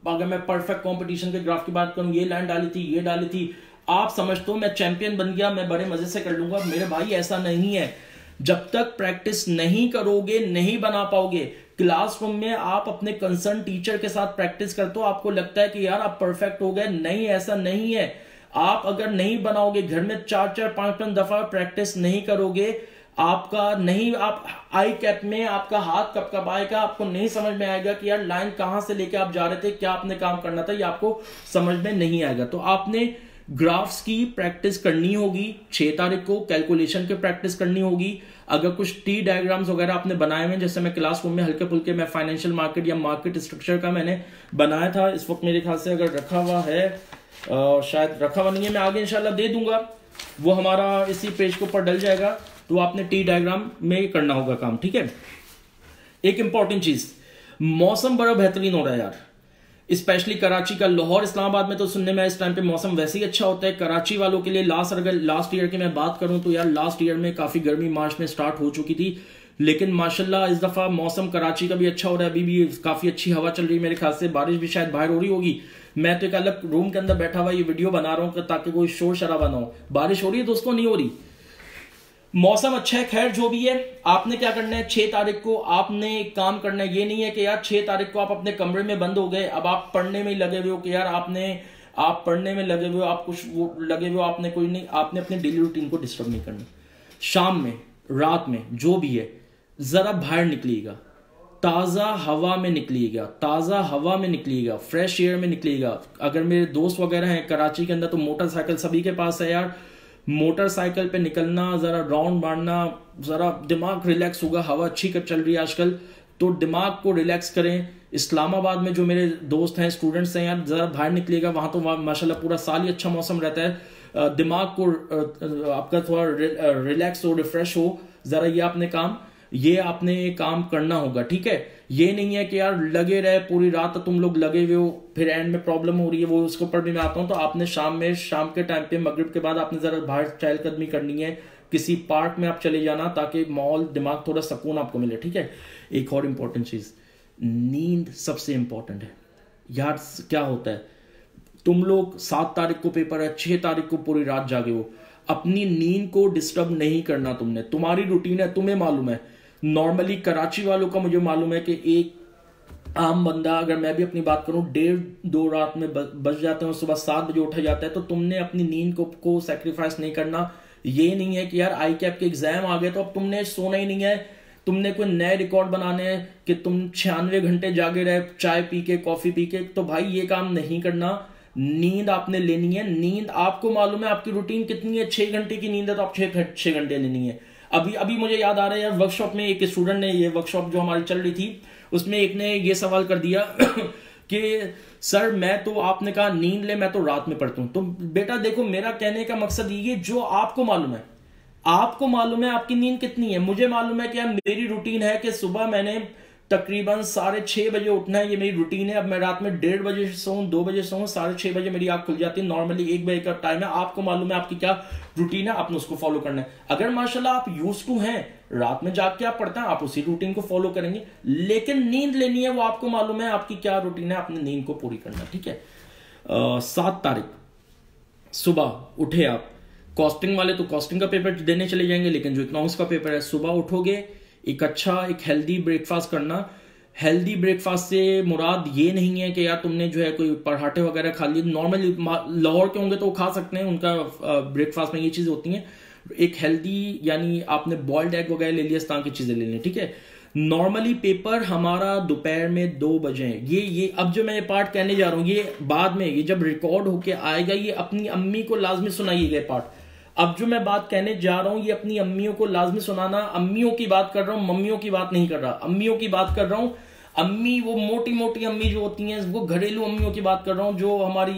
Speaker 1: अगर मैं परफेक्ट कंपटीशन के ग्राफ की बात करूं, ये लाइन डाली थी, ये डाली थी, आप समझते हो मैं चैंपियन बन गया, मैं बड़े मजे से कर लूंगा। मेरे भाई ऐसा नहीं है, जब तक प्रैक्टिस नहीं करोगे नहीं बना पाओगे। क्लासरूम में आप अपने कंसर्न टीचर के साथ प्रैक्टिस करते हो, आपको लगता है कि यार आप परफेक्ट हो गए, नहीं ऐसा नहीं है। आप अगर नहीं बनाओगे, घर में 4-4 5-5 दफा प्रैक्टिस नहीं करोगे, आपका नहीं, आप आई कैप में आपका हाथ कब कब आएगा, आपको नहीं समझ में आएगा कि यार लाइन कहां से लेके आप जा रहे थे, क्या आपने काम करना था, ये आपको समझ में नहीं आएगा। तो आपने ग्राफ्स की प्रैक्टिस करनी होगी 6 तारीख को, कैलकुलेशन की प्रैक्टिस करनी होगी। अगर कुछ टी डायग्राम्स वगैरह आपने बनाए हुए, जैसे मैं क्लासरूम में हल्के फुल्के मैं फाइनेंशियल मार्केट या मार्केट स्ट्रक्चर का मैंने बनाया था, इस वक्त मेरे ख्याल से अगर रखा हुआ है, शायद रखा हुआ नहीं है, मैं आगे इंशाल्लाह दे दूंगा, वो हमारा इसी पेज के ऊपर डल जाएगा। तो आपने टी डायग्राम में करना होगा काम, ठीक है। एक इंपॉर्टेंट चीज, मौसम बड़ा बेहतरीन हो रहा है यार, स्पेशली कराची का। लाहौर इस्लामाबाद में तो सुनने में इस टाइम पे मौसम वैसे ही अच्छा होता है। कराची वालों के लिए अगर लास्ट ईयर की मैं बात करूं तो यार लास्ट ईयर में काफी गर्मी मार्च में स्टार्ट हो चुकी थी, लेकिन माशाल्लाह इस दफा मौसम कराची का भी अच्छा हो रहा है। अभी भी काफी अच्छी हवा चल रही है, मेरे ख्याल से बारिश भी शायद बाहर हो रही होगी। मैं तो एक अलग रूम के अंदर बैठा हुआ ये वीडियो बना रहा हूं ताकि कोई शोर शराबा ना हो। बारिश हो रही है दोस्तों, नहीं हो रही, मौसम अच्छा है। खैर जो भी है, आपने क्या करना है, 6 तारीख को आपने एक काम करना है। ये नहीं है कि यार 6 तारीख को आप अपने कमरे में बंद हो गए, अब आप पढ़ने में ही लगे हुए हो कि यार आप पढ़ने में लगे हुए हो, आप कुछ वो लगे हुए हो, आपने कोई नहीं, आपने अपने डेली रूटीन को डिस्टर्ब नहीं करना। शाम में, रात में, जो भी है, जरा बाहर निकलिएगा, ताजा हवा में निकलिएगा, ताजा हवा में निकलिएगा, फ्रेश एयर में निकलिएगा। अगर मेरे दोस्त वगैरह हैं कराची के अंदर तो मोटरसाइकिल सभी के पास है यार, मोटरसाइकिल पे निकलना, जरा राउंड मारना, जरा दिमाग रिलैक्स होगा, हवा अच्छी कर चल रही है आजकल, तो दिमाग को रिलैक्स करें। इस्लामाबाद में जो मेरे दोस्त हैं, स्टूडेंट्स हैं यार, जरा बाहर निकलिएगा, वहां तो माशाल्लाह पूरा साल ही अच्छा मौसम रहता है, दिमाग को आपका थोड़ा रिलैक्स हो, रिफ्रेश हो, जरा ये आपने काम करना होगा, ठीक है। ये नहीं है कि यार लगे रहे पूरी रात तुम लोग लगे हुए हो, फिर एंड में प्रॉब्लम हो रही है, वो उसके ऊपर भी मैं आता हूं। तो आपने शाम के टाइम पे मगरिब के बाद आपने जरा बाहर चहलकदमी करनी है, किसी पार्क में आप चले जाना, ताकि माहौल दिमाग थोड़ा सुकून आपको मिले, ठीक है। एक और इंपॉर्टेंट चीज, नींद सबसे इंपॉर्टेंट है यार। क्या होता है, तुम लोग 7 तारीख को पेपर है, 6 तारीख को पूरी रात जागे हो, अपनी नींद को डिस्टर्ब नहीं करना तुमने, तुम्हारी रूटीन है, तुम्हें मालूम है। नॉर्मली कराची वालों का मुझे मालूम है कि एक आम बंदा, अगर मैं भी अपनी बात करूं, 1:30-2 रात में बच जाते हैं, सुबह 7 बजे उठा जाता है। तो तुमने अपनी नींद को सैक्रिफाइस नहीं करना। ये नहीं है कि यार आई कैप के एग्जाम आ गए तो अब तुमने सोना ही नहीं है, तुमने कोई नए रिकॉर्ड बनाने हैं कि तुम 96 घंटे जागे रहे चाय पी के, कॉफी पी के। तो भाई ये काम नहीं करना। नींद आपने लेनी है। नींद आपको मालूम है आपकी रूटीन कितनी है, 6 घंटे की नींद है तो आप 6 घंटे लेनी है। अभी मुझे याद आ रहा है यार, वर्कशॉप में एक स्टूडेंट ने, ये वर्कशॉप जो हमारी चल रही थी उसमें एक ने ये सवाल कर दिया कि सर मैं तो, आपने कहा नींद ले, मैं तो रात में पढ़ता हूं। तो बेटा देखो, मेरा कहने का मकसद ये, जो आपको मालूम है, आपको मालूम है आपकी नींद कितनी है। मुझे मालूम है कि यार मेरी रूटीन है कि सुबह मैंने तकरीबन 6:30 बजे उठना है, ये मेरी रूटीन है। अब मैं रात में 1:30 बजे सोऊं, 2 बजे सोऊं, 6:30 बजे मेरी आंख खुल जाती है। नॉर्मली 1 बजे का टाइम है। आपको मालूम है आपकी क्या रूटीन है, आपने उसको फॉलो करना है। अगर माशाल्लाह आप यूज्ड टू हैं, रात में जाग के आप पढ़ते हैं, आप उसी रूटीन को फॉलो करेंगे। लेकिन नींद लेनी है, वो आपको मालूम है आपकी क्या रूटीन है, आपने नींद को पूरी करना, ठीक है। 7 तारीख सुबह उठे आप, कॉस्टिंग वाले तो कॉस्टिंग का पेपर देने चले जाएंगे, लेकिन जो इकोनॉमिक्स का पेपर है, सुबह उठोगे, एक हेल्दी ब्रेकफास्ट करना। हेल्दी ब्रेकफास्ट से मुराद ये नहीं है कि यार तुमने जो है कोई पराठे वगैरह खा लिए। नॉर्मली लाहौर के होंगे तो वो खा सकते हैं, उनका ब्रेकफास्ट में ये चीजें होती हैं। एक हेल्दी यानी आपने बॉइल्ड एग वगैरह ले लिया, इस तरह की चीजें ले ली, ठीक है। नॉर्मली पेपर हमारा दोपहर में 2 बजे है। ये अब जो मैं ये पार्ट कहने जा रहा हूँ, ये बाद में, ये जब रिकॉर्ड होके आएगा, ये अपनी अम्मी को लाजमी सुनाइएगा पार्ट। अब जो मैं बात कहने जा रहा हूं, ये अपनी अम्मियों को लाजमी सुनाना। अम्मियों की बात कर रहा हूं, मम्मियों की बात नहीं कर रहा, अम्मियों की बात कर रहा हूं। अम्मी वो मोटी मोटी अम्मी जो होती हैं, वो घरेलू अम्मियों की बात कर रहा हूं, जो हमारी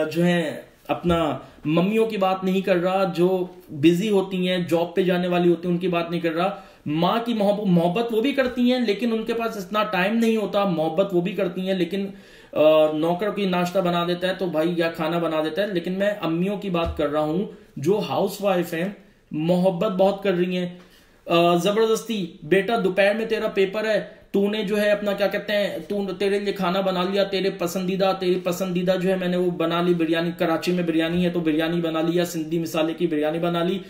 Speaker 1: जो है अपना मम्मियों की बात नहीं कर रहा, जो बिजी होती हैं, जॉब पे जाने वाली होती हैं, उनकी बात नहीं कर रहा। माँ की मोहब्बत वो भी करती हैं, लेकिन उनके पास इतना टाइम नहीं होता। मोहब्बत वो भी करती हैं, लेकिन नौकर की नाश्ता बना देता है तो भाई, या खाना बना देता है। लेकिन मैं अम्मियों की बात कर रहा हूं जो हाउसवाइफ हैं, मोहब्बत बहुत कर रही हैं। जबरदस्ती, बेटा दोपहर में तेरा पेपर है, तूने जो है अपना क्या कहते हैं, तेरे लिए खाना बना लिया, तेरी पसंदीदा जो है मैंने वो बना ली बिरयानी। कराची में बिरयानी है तो बिरयानी बना लिया, सिंधी मिसाले की बिरयानी बना ली।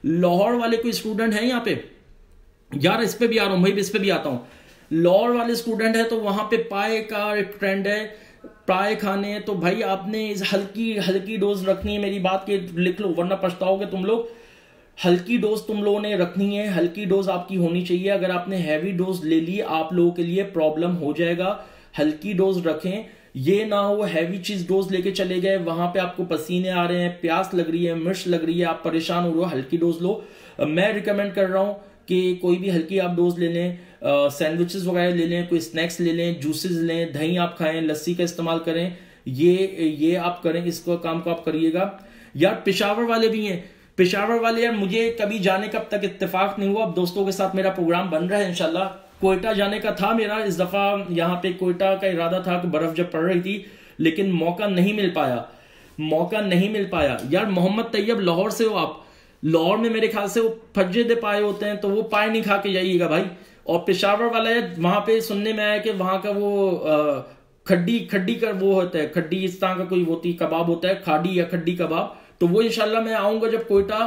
Speaker 1: लाहौर वाले कोई स्टूडेंट है यहाँ पे यार, इस पे भी आ रहा हूं भाई, इस पे भी आता हूं। लाहौर वाले स्टूडेंट है तो वहां पे पाए का एक ट्रेंड है, पाए खाने हैं। तो भाई आपने इस हल्की डोज रखनी है, मेरी बात के लिख लो वरना पछताओगे तुम लोग। हल्की डोज तुम लोगों ने रखनी है, हल्की डोज आपकी होनी चाहिए। अगर आपने हैवी डोज ले ली, आप लोगों के लिए प्रॉब्लम हो जाएगा। हल्की डोज रखें, ये ना हो हैवी चीज डोज लेके चले गए, वहां पे आपको पसीने आ रहे हैं, प्यास लग रही है, मिर्च लग रही है, आप परेशान हो रहे हो। हल्की डोज लो। मैं रिकमेंड कर रहा हूं कि कोई भी हल्की आप डोज ले लें, सैंडविचेस वगैरह ले लें, कोई स्नैक्स ले लें, जूसेस लें, दही आप खाएं, लस्सी का इस्तेमाल करें। ये आप करें, इसको काम को आप करिएगा। यार पेशावर वाले भी हैं, पेशावर वाले यार मुझे कभी जाने का अब तक इत्तेफाक नहीं हुआ। अब दोस्तों के साथ मेरा प्रोग्राम बन रहा है इंशाल्लाह। कोयटा जाने का था मेरा इस दफा, यहाँ पे कोयटा का इरादा था कि बर्फ जब पड़ रही थी, लेकिन मौका नहीं मिल पाया। यार मोहम्मद तैयब लाहौर से हो आप, लाहौर में मेरे ख्याल से वो फज्जे दे पाए होते हैं, तो वो पाए नहीं खा के जाइएगा भाई। और पेशावर वाला है, वहां पे सुनने में आया कि वहां का वो खड्डी का वो होता है, खड्डी इस तरह का कोई होती कबाब होता है, खाड़ी या खड्डी कबाब। तो वो इंशाल्लाह मैं आऊंगा जब कोयटा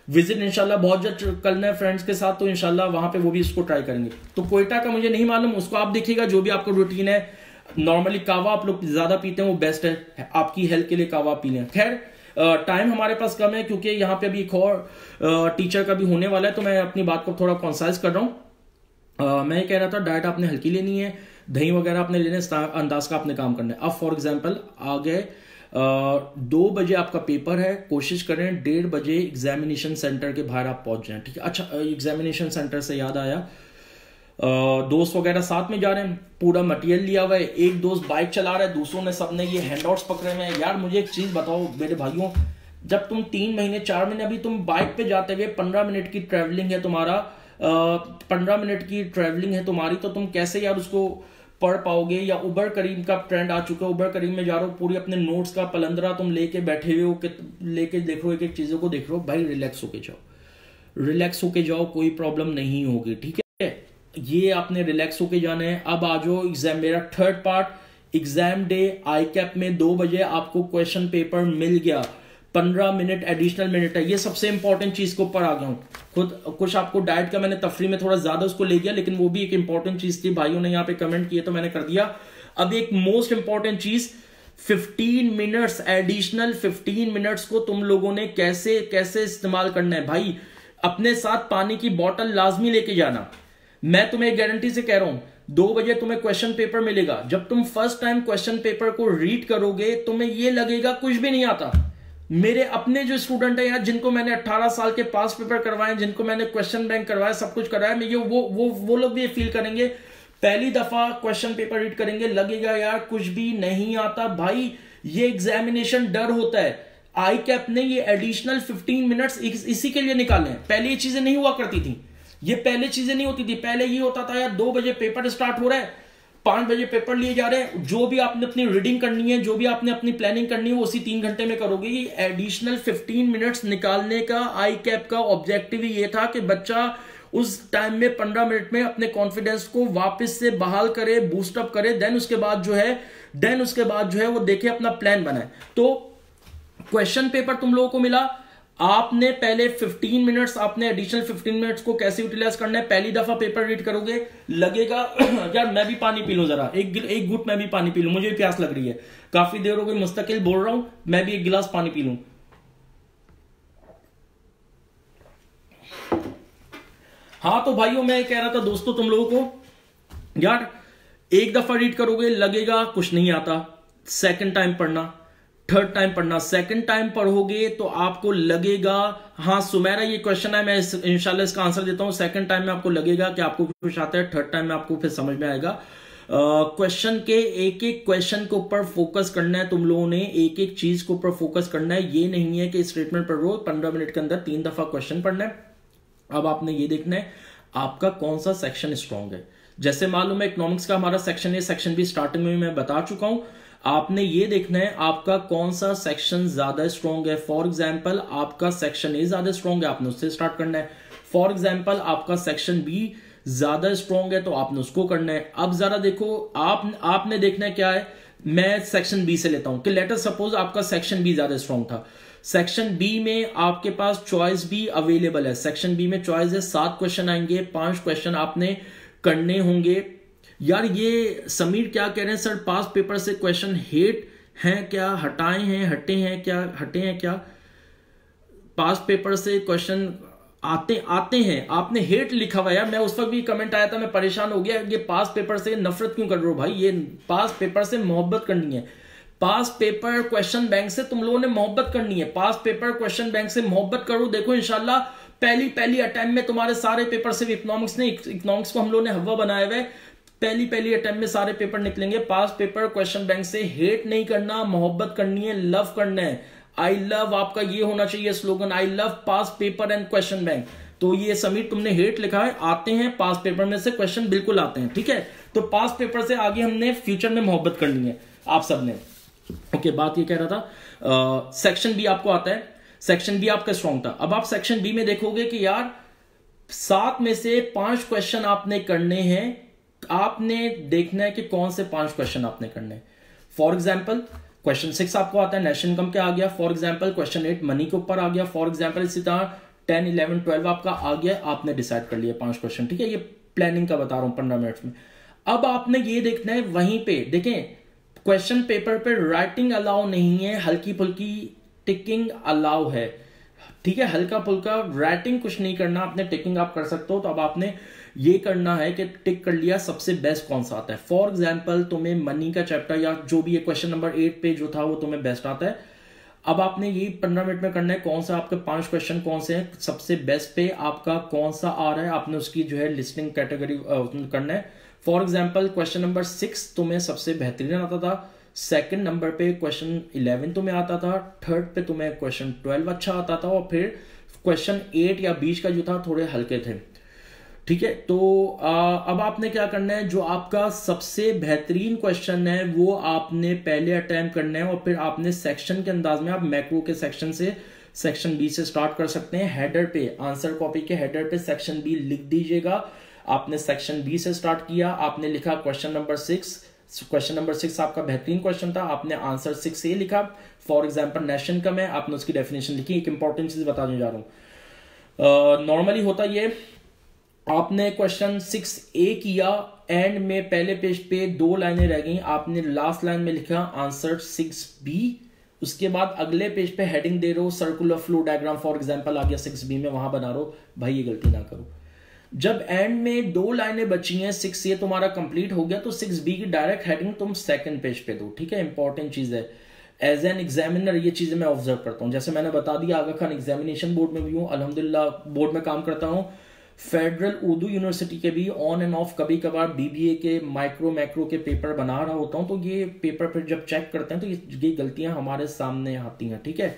Speaker 1: विजिट, इंशाल्लाह बहुत जल्द करना है फ्रेंड्स के साथ, तो इंशाल्लाह वहां पे वो भी इसको ट्राई करेंगे। तो कोयटा का मुझे नहीं मालूम, उसको आप देखिएगा, जो भी आपका रूटीन है। नॉर्मली कावा आप लोग ज्यादा पीते हैं, वो बेस्ट है आपकी हेल्थ के लिए, कावा पी लें। खैर टाइम हमारे पास कम है, क्योंकि यहाँ पे अभी एक और टीचर का भी होने वाला है, तो मैं अपनी बात को थोड़ा कॉन्साइज कर रहा हूँ। मैं ये कह रहा था, डाइट आपने हल्की लेनी है, दही वगैरह आपने लेने, अंदाज का आपने काम करना है। अब फॉर एग्जाम्पल आ गए 2 बजे आपका पेपर है, कोशिश करें 1:30 बजे एग्जामिनेशन सेंटर के बाहर आप पहुंच जाएं, ठीक है। अच्छा, एग्जामिनेशन सेंटर से याद आया, दोस्त वगैरह साथ में जा रहे हैं, पूरा मटेरियल लिया हुआ है, एक दोस्त बाइक चला रहा है, दूसरों ने सबने ये हैंडआउट्स पकड़े हुए हैं। यार मुझे एक चीज बताओ मेरे भाइयों, जब तुम 3 महीने 4 महीने अभी तुम बाइक पे जाते हुए 15 मिनट की ट्रैवलिंग है तुम्हारा, 15 मिनट की ट्रैवलिंग है तुम्हारी, तो तुम कैसे यार उसको पढ़ पाओगे? या उबर करीम का ट्रेंड आ चुका है, उबर करीम में जा रहे हो, पूरी अपने नोट्स का पलंदरा तुम लेके बैठे हुए हो, लेके देख रहे हो, एक एक चीजों को देख रहे हो। भाई रिलैक्स होके जाओ, रिलैक्स होके जाओ, कोई प्रॉब्लम नहीं होगी, ठीक है? ये आपने रिलैक्स होके जाना है। अब आ जाओ एग्जाम, मेरा थर्ड पार्ट एग्जाम डे। आई कैप में 2 बजे आपको क्वेश्चन पेपर मिल गया, 15 मिनट एडिशनल मिनट है। ये सबसे इंपॉर्टेंट चीज के ऊपर आ गया हूं। खुद कुछ आपको डाइट का मैंने तफरी में थोड़ा ज्यादा उसको ले गया, लेकिन वो भी एक इंपॉर्टेंट चीज थी, भाइयों ने यहाँ पे कमेंट किए तो मैंने कर दिया। अब एक मोस्ट इंपॉर्टेंट चीज, 15 मिनट्स एडिशनल 15 मिनट्स को तुम लोगों ने कैसे कैसे इस्तेमाल करना है। भाई अपने साथ पानी की बोतल लाजमी लेके जाना। मैं तुम्हें गारंटी से कह रहा हूं 2 बजे तुम्हें क्वेश्चन पेपर मिलेगा। जब तुम फर्स्ट टाइम क्वेश्चन पेपर को रीड करोगे तुम्हें ये लगेगा कुछ भी नहीं आता। मेरे अपने जो स्टूडेंट है यार, जिनको मैंने 18 साल के पास पेपर करवाए, जिनको मैंने क्वेश्चन बैंक करवाया, सब कुछ कराया, मैं ये वो लोग भी ये फील करेंगे, पहली दफा क्वेश्चन पेपर रीड करेंगे लगेगा यार कुछ भी नहीं आता। भाई ये एग्जामिनेशन डर होता है। आई कैप ने ये एडिशनल 15 मिनट्स इसी के लिए निकाले हैं। पहले ये चीजें नहीं हुआ करती थी, ये पहले चीजें नहीं होती थी। पहले ये होता था यार 2 बजे पेपर स्टार्ट हो रहा है, 5 बजे पेपर लिए जा रहे हैं, जो भी आपने अपनी रीडिंग करनी है, जो भी आपने अपनी प्लानिंग करनी है, वो उसी 3 घंटे में करोगे। ये एडिशनल 15 मिनट्स निकालने का आई कैप का ऑब्जेक्टिव ही ये था कि बच्चा उस टाइम में 15 मिनट में अपने कॉन्फिडेंस को वापस से बहाल करे, बूस्टअप करे, देन उसके बाद जो है वो देखे, अपना प्लान बनाए। तो क्वेश्चन पेपर तुम लोगों को मिला, आपने पहले 15 मिनट्स, आपने एडिशनल 15 मिनट्स को कैसे यूटिलाइज करना है। पहली दफा पेपर रीड करोगे लगेगा यार मैं भी पानी पी लूं, जरा एक घुट मैं भी पानी पी लूं, मुझे भी प्यास लग रही है, काफी देर हो गई मुस्तकिल बोल रहा हूं, मैं भी एक गिलास पानी पी लूं। हाँ तो भाइयों मैं कह रहा था दोस्तों तुम लोगों को, यार एक दफा रीड करोगे लगेगा कुछ नहीं आता, सेकंड टाइम पढ़ना, थर्ड टाइम पढ़ना, सेकंड टाइम पढ़ोगे तो आपको लगेगा, हाँ सुमेरा ये क्वेश्चन है, मैं इंशाल्लाह इसका आंसर देता हूं। सेकंड टाइम में आपको लगेगा कि आपको कुछ आता है, थर्ड टाइम में आपको फिर समझ में आएगा। क्वेश्चन के एक एक क्वेश्चन के ऊपर फोकस करना है तुम लोगों ने, एक एक चीज के ऊपर फोकस करना है। ये नहीं है कि स्टेटमेंट पढ़ लो 15 मिनट के अंदर 3 दफा क्वेश्चन पढ़ना है। अब आपने ये देखना है आपका कौन सा सेक्शन स्ट्रांग है। जैसे मालूम है इकोनॉमिक्स का हमारा section A, section be starting में मैं बता चुका हूं। आपने ये देखना है आपका कौन सा सेक्शन ज्यादा स्ट्रांग है। फॉर एग्जांपल आपका सेक्शन ए ज्यादा स्ट्रांग है, आपने उससे स्टार्ट करना है। फॉर एग्जांपल आपका सेक्शन बी ज्यादा स्ट्रांग है तो आपने उसको करना है। अब जरा देखो आपने देखना है क्या है, मैं सेक्शन बी से लेता हूं कि लेटर सपोज आपका सेक्शन बी ज्यादा स्ट्रांग था। सेक्शन बी में आपके पास चॉइस भी अवेलेबल है। सेक्शन बी में चॉइस है, 7 क्वेश्चन आएंगे, 5 क्वेश्चन आपने करने होंगे। यार ये समीर क्या कह रहे हैं सर, पास पेपर से क्वेश्चन हेट हैं क्या, हटाए हैं, हटे हैं क्या, हटे हैं क्या? पास पेपर से क्वेश्चन आते हैं, आपने हेट लिखा हुआ। यार मैं उस वक्त भी कमेंट आया था, मैं परेशान हो गया, ये पास पेपर से नफरत क्यों कर रहे हो भाई? ये पास पेपर से मोहब्बत करनी है। पास पेपर क्वेश्चन बैंक से तुम लोगों ने मोहब्बत करनी है। पास पेपर क्वेश्चन बैंक से मोहब्बत करो, देखो इंशाल्लाह पहली अटेम्प्ट में तुम्हारे सारे पेपर, सिर्फ इकोनॉमिक्स को हम लोगों ने हवा बनाए हुए, पहली अटेम्प्ट में सारे पेपर निकलेंगे। पास पेपर क्वेश्चन बैंक से हेट नहीं करना, मोहब्बत करनी है, लव करना है। आई लव आपका ये होना चाहिए slogan, I love pass paper and question bank. तो ये समीर तुमने हेट लिखा है, आते हैं पास पेपर में से क्वेश्चन बिल्कुल आते हैं, ठीक है? तो पास पेपर से आगे हमने फ्यूचर में मोहब्बत करनी है आप सबने। ओके, बात ये कह रहा था सेक्शन बी आपको आता है, सेक्शन बी आपका स्ट्रॉन्ग था। अब आप सेक्शन बी में देखोगे कि यार 7 में से 5 क्वेश्चन आपने करने हैं। आपने देखना है कि कौन से 5 क्वेश्चन आपने करने हैं। फॉर एग्जाम्पल क्वेश्चन 6 आपको आता है, नेशनल इनकम क्या आ गया। फॉर एग्जाम्पल क्वेश्चन 8 मनी के ऊपर आ गया। फॉर एग्जाम्पल इसी तरह 10, 11, 12 आपका आ गया, आपने डिसाइड कर लिया 5 क्वेश्चन, ठीक है? ये प्लानिंग का बता रहा हूं 15 मिनट्स में। अब आपने ये देखना है, वहीं पे देखें क्वेश्चन पेपर पे राइटिंग अलाउ नहीं है, हल्की फुल्की टिकिंग अलाउ है, ठीक है? हल्का फुल्का राइटिंग कुछ नहीं करना, आपने टिकिंग आप कर सकते हो। तो अब आपने ये करना है कि टिक कर लिया सबसे बेस्ट कौन सा आता है। फॉर एग्जाम्पल तुम्हें मनी का चैप्टर या जो भी है क्वेश्चन नंबर 8 पे जो था वो तुम्हें बेस्ट आता है। अब आपने ये 15 मिनट में करना है, कौन सा आपके 5 क्वेश्चन कौन से हैं, सबसे बेस्ट पे आपका कौन सा आ रहा है, आपने उसकी जो है लिस्टिंग कैटेगरी करना है। फॉर एग्जाम्पल क्वेश्चन नंबर 6 तुम्हें सबसे बेहतरीन आता था, सेकंड नंबर पे क्वेश्चन 11 तुम्हें आता था, थर्ड पे तुम्हें क्वेश्चन 12 अच्छा आता था, और फिर क्वेश्चन 8 या 20 का जो था थोड़े हल्के थे। ठीक है, तो अब आपने क्या करना है, जो आपका सबसे बेहतरीन क्वेश्चन है वो आपने पहले अटेम्प्ट करना है, और फिर आपने सेक्शन के अंदाज में, आप मैक्रो के सेक्शन से सेक्शन बी से स्टार्ट कर सकते हैं। हेडर पे, आंसर कॉपी के हेडर पे सेक्शन बी लिख दीजिएगा। आपने सेक्शन बी से स्टार्ट किया, आपने लिखा क्वेश्चन नंबर 6, क्वेश्चन नंबर 6 आपका बेहतरीन क्वेश्चन था, आपने आंसर 6 ए लिखा। फॉर एग्जाम्पल नेशन इनकम है, आपने उसकी डेफिनेशन लिखी। एक इंपॉर्टेंट चीज बताने जा रहा हूं, नॉर्मली होता ये, आपने क्वेश्चन 6A किया, एंड में पहले पेज पे 2 लाइनें रह गई, आपने लास्ट लाइन में लिखा आंसर 6B, उसके बाद अगले पेज पे हेडिंग दे रहे हो circular flow diagram, for example आ गया 6B में, वहां बना रहे हो। भाई ये गलती ना करो, जब एंड में 2 लाइनें बची हैं, 6A तुम्हारा कंप्लीट हो गया, तो 6B की डायरेक्ट हेडिंग तुम सेकंड पेज पे दो। ठीक है, इंपॉर्टेंट चीज है। एज एन एग्जामिनर ये चीजें मैं ऑब्जर्व करता हूं, जैसे मैंने बता दिया आगा खान एग्जामिनेशन बोर्ड में भी हूं, अल्हम्दुलिल्लाह बोर्ड में काम करता हूं, फेडरल उर्दू यूनिवर्सिटी के भी ऑन एंड ऑफ कभी कभार बीबीए के माइक्रो मैक्रो के पेपर बना रहा होता हूं, तो ये पेपर फिर जब चेक करते हैं तो ये गलतियां हमारे सामने आती हैं। ठीक है,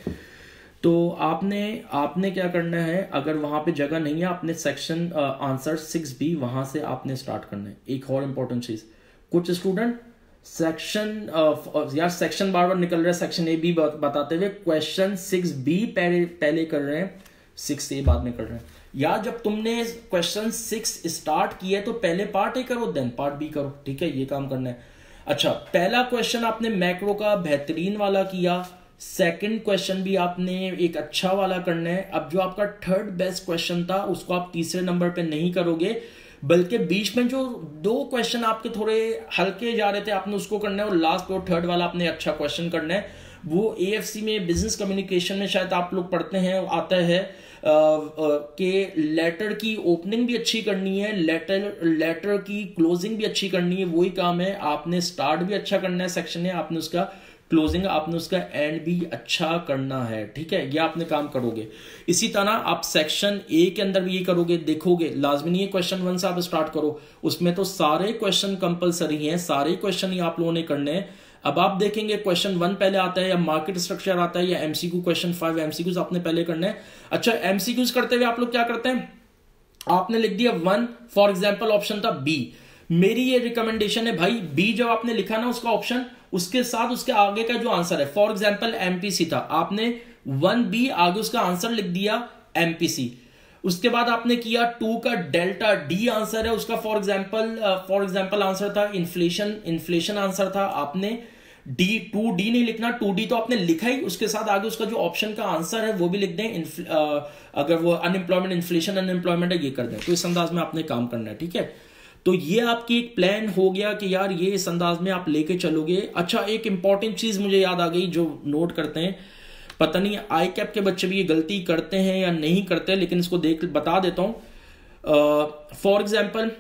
Speaker 1: तो आपने क्या करना है, अगर वहां पे जगह नहीं है, आपने सेक्शन आंसर 6B वहां से आपने स्टार्ट करना है। एक और इंपॉर्टेंट चीज, कुछ स्टूडेंट यार सेक्शन बार बार निकल रहा है, सेक्शन ए बी बताते हुए क्वेश्चन 6B पहले कर रहे हैं, 6A बाद में कर रहे हैं। या जब तुमने क्वेश्चन 6 स्टार्ट किया है तो पहले पार्ट ए करो, देन पार्ट बी करो। ठीक है, ये काम करना है। अच्छा, पहला क्वेश्चन आपने मैक्रो का बेहतरीन वाला किया, सेकंड क्वेश्चन भी आपने एक अच्छा वाला करना है। अब जो आपका थर्ड बेस्ट क्वेश्चन था उसको आप तीसरे नंबर पे नहीं करोगे, बल्कि बीच में जो 2 क्वेश्चन आपके थोड़े हल्के जा रहे थे आपने उसको करना है, और लास्ट और थर्ड वाला आपने अच्छा क्वेश्चन करना है। वो AFC में बिजनेस कम्युनिकेशन में शायद आप लोग पढ़ते हैं, आता है कि लेटर की ओपनिंग भी अच्छी करनी है, लेटर की क्लोजिंग भी अच्छी करनी है। वही काम है, आपने स्टार्ट भी अच्छा करना है सेक्शन में, आपने उसका क्लोजिंग, आपने उसका एंड भी अच्छा करना है। ठीक है, ये आपने काम करोगे। इसी तरह आप सेक्शन ए के अंदर भी ये करोगे, देखोगे लाजमी नहीं है क्वेश्चन 1 से आप स्टार्ट करो, उसमें तो सारे क्वेश्चन कंपलसरी हैं, सारे क्वेश्चन ही आप लोगों ने करने हैं। अब आप देखेंगे क्वेश्चन 1 पहले आता है, या मार्केट स्ट्रक्चर आता है, या एमसीक्यू क्वेश्चन 5 एमसीक्यूज आपने पहले करने हैं। अच्छा, एमसीक्यूज करते हुए आप लोग क्या करते हैं, आपने लिख दिया 1, फॉर एग्जाम्पल ऑप्शन था बी। मेरी ये रिकमेंडेशन है भाई, बी जब आपने लिखा ना उसका ऑप्शन, उसके साथ उसके आगे का जो आंसर है, फॉर एग्जाम्पल एमपीसी था, आपने 1B आगे उसका आंसर लिख दिया एमपीसी। उसके बाद आपने किया 2 का डेल्टा डी आंसर है उसका, फॉर एग्जाम्पल आंसर था इन्फ्लेशन आंसर था, आपने D2D नहीं लिखना, 2D तो आपने लिखा ही, उसके साथ आगे उसका जो ऑप्शन का आंसर है वो भी लिख दें। अगर वो अनएम्प्लॉयमेंट इन्फ्लेशन अनएम्प्लॉयमेंट है ये कर दें, तो इस अंदाज में आपने काम करना है। ठीक है, तो ये आपकी एक प्लान हो गया कि यार ये इस अंदाज में आप लेके चलोगे। अच्छा, एक इंपॉर्टेंट चीज मुझे याद आ गई जो नोट करते हैं, पता नहीं आई कैप के बच्चे भी ये गलती करते हैं या नहीं करते, लेकिन इसको बता देता हूं। फॉर एग्जाम्पल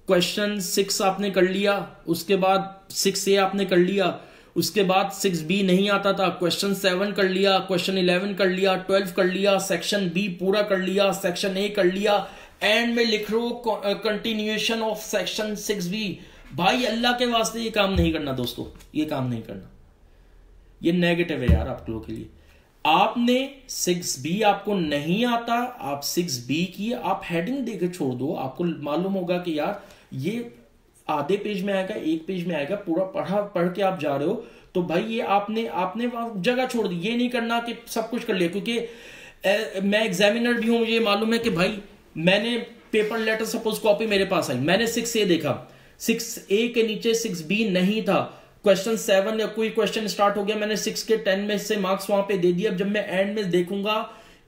Speaker 1: क्वेश्चन 6 आपने कर लिया, उसके बाद 6A आपने कर लिया, उसके बाद 6B नहीं आता था, क्वेश्चन 7 कर लिया, क्वेश्चन 11 कर लिया, 12 कर लिया, सेक्शन B पूरा कर लिया, सेक्शन A कर लिया, एंड में लिख रो कंटिन्यूएशन ऑफ सेक्शन 6B। भाई अल्लाह के वास्ते ये काम नहीं करना दोस्तों, ये काम नहीं करना, ये नेगेटिव है यार आप लोगों के लिए। आपने 6B आपको नहीं आता, आप 6B की आप हेडिंग देकर छोड़ दो, आपको मालूम होगा कि यार ये आधे पेज में आएगा, 1 पेज में आएगा, पूरा पढ़ के आप जा रहे हो, तो भाई ये आपने जगह छोड़ दी। ये नहीं करना कि सब कुछ कर लिया, क्योंकि मैं एग्जामिनर भी हूं, मुझे मालूम है कि भाई मैंने पेपर लेटर सपोज कॉपी मेरे पास आई, मैंने 6A देखा, 6A के नीचे 6B नहीं था, क्वेश्चन 7 या कोई क्वेश्चन स्टार्ट हो गया, मैंने 6 के 10 में से मार्क्स वहां पे दे दिया। अब जब मैं एंड में देखूंगा,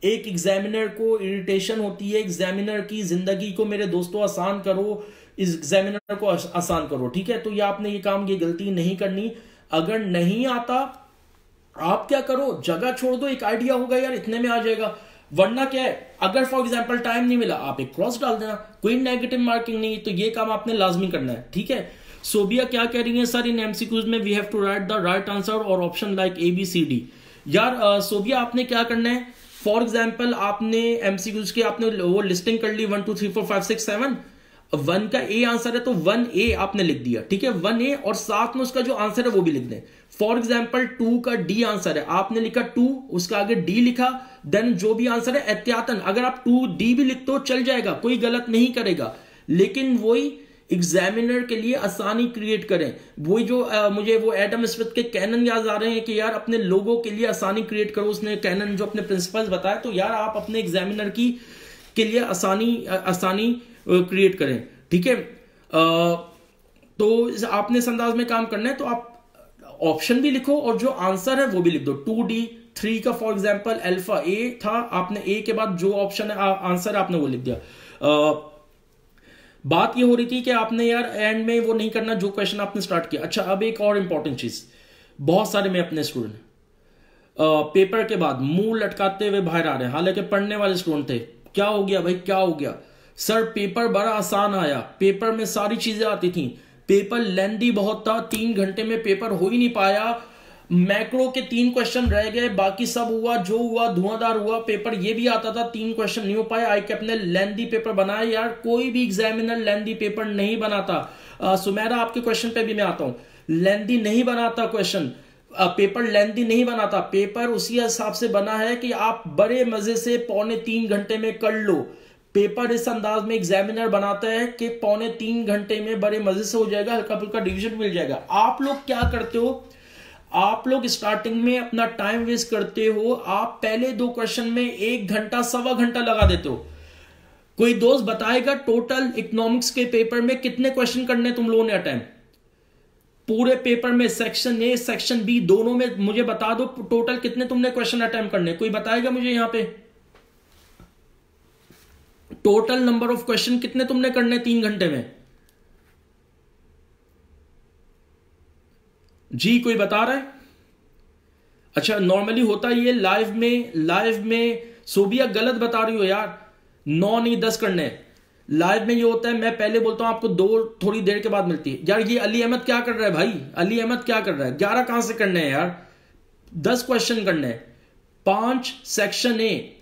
Speaker 1: एक एग्जामिनर को इरिटेशन होती है, एग्जामिनर की जिंदगी को मेरे दोस्तों आसान करो, इस एग्जामिनर को आसान करो। ठीक है, तो ये आपने ये गलती नहीं करनी। अगर नहीं आता आप क्या करो, जगह छोड़ दो, एक आइडिया होगा यार इतने में आ जाएगा, वरना क्या है, अगर फॉर एग्जाम्पल टाइम नहीं मिला आप एक क्रॉस डाल देना, कोई नेगेटिव मार्किंग नहीं, तो ये काम आपने लाजमी करना है। ठीक है, सोबिया क्या कह रही है, सर इन एमसीक्यूज में we have to write the right answer और ऑप्शन लाइक ABCD। यार सोबिया आपने क्या करना है, फॉर एग्जाम्पल आपने एमसीक्यूज के आपने वो लिस्टिंग कर ली 1 2 3 4 5 6 7, 1 का ए आंसर है तो 1A आपने लिख दिया, ठीक है 1A, और साथ में उसका जो आंसर है वो भी लिख दें। फॉर एग्जाम्पल 2 का डी आंसर है, आपने लिखा 2, उसका आगे डी लिखा, देन जो भी आंसर है एहतियातन अगर आप 2D भी लिखते हो चल जाएगा, कोई गलत नहीं करेगा, लेकिन वही एग्जामिनर के लिए आसानी क्रिएट करें। वही जो मुझे वो एडम स्मिथ के कैनन याद आ रहे हैं कि यार अपने लोगों के लिए आसानी क्रिएट करो, उसने कैनन जो अपने प्रिंसिपल्स बताया, तो यार आप अपने एग्जामिनर की के लिए आसानी क्रिएट करें, ठीक है। तो आपने इस अंदाज में काम करना है, तो आप ऑप्शन भी लिखो और जो आंसर है वो भी लिख दो। 2D 3 का फॉर एग्जांपल अल्फा ए था, आपने ए के बाद जो ऑप्शन है आंसर आपने वो लिख दिया। बात ये हो रही थी कि आपने यार एंड में वो नहीं करना जो क्वेश्चन आपने स्टार्ट किया। अच्छा, अब एक और इंपॉर्टेंट चीज, बहुत सारे में अपने स्टूडेंट पेपर के बाद मुंह लटकाते हुए बाहर आ रहे हैं, हालांकि पढ़ने वाले स्टूडेंट थे। क्या हो गया भाई, क्या हो गया सर, पेपर बड़ा आसान आया, पेपर में सारी चीजें आती थी, पेपर लेंदी बहुत था, 3 घंटे में पेपर हो ही नहीं पाया, मैक्रो के 3 क्वेश्चन रह गए, बाकी सब हुआ जो हुआ धुआंधार हुआ, पेपर ये भी आता था, 3 क्वेश्चन नहीं हो पाए। आई कैप ने लेंदी पेपर बनाया, यार कोई भी एग्जामिनर लेंदी पेपर नहीं बनाता। सुमेरा आपके क्वेश्चन पे भी मैं आता हूं, लेंदी नहीं बनाता क्वेश्चन, पेपर लेंदी नहीं बनाता, पेपर उसी हिसाब से बना है कि आप बड़े मजे से 2.25 घंटे में कर लो। पेपर इस अंदाज में एग्जामिनर बनाता है कि 2.25 घंटे में बड़े मजे से हो जाएगा, हल्का फुल्का डिवीजन मिल जाएगा। आप लोग क्या करते हो, आप लोग स्टार्टिंग में अपना टाइम वेस्ट करते हो, आप पहले 2 क्वेश्चन में 1 घंटा 1.25 घंटा लगा देते हो। कोई दोस्त बताएगा टोटल इकोनॉमिक्स के पेपर में कितने क्वेश्चन करने तुम लोगों ने अटेम्प्ट, पूरे पेपर में सेक्शन ए सेक्शन बी दोनों में मुझे बता दो टोटल कितने तुमने क्वेश्चन अटेम्प्ट करने, कोई बताएगा मुझे यहां पे टोटल नंबर ऑफ क्वेश्चन कितने तुमने करने 3 घंटे में? जी कोई बता रहा है? अच्छा, नॉर्मली होता ये लाइव में सोबिया गलत बता रही हो यार, 9 नहीं 10 करने। लाइव में ये होता है, मैं पहले बोलता हूं आपको 2 थोड़ी देर के बाद मिलती है। यार ये अली अहमद क्या कर रहा है भाई, अली अहमद क्या कर रहा है? 11 कहां से करने हैं यार, 10 क्वेश्चन करने हैं, 5 सेक्शन ए।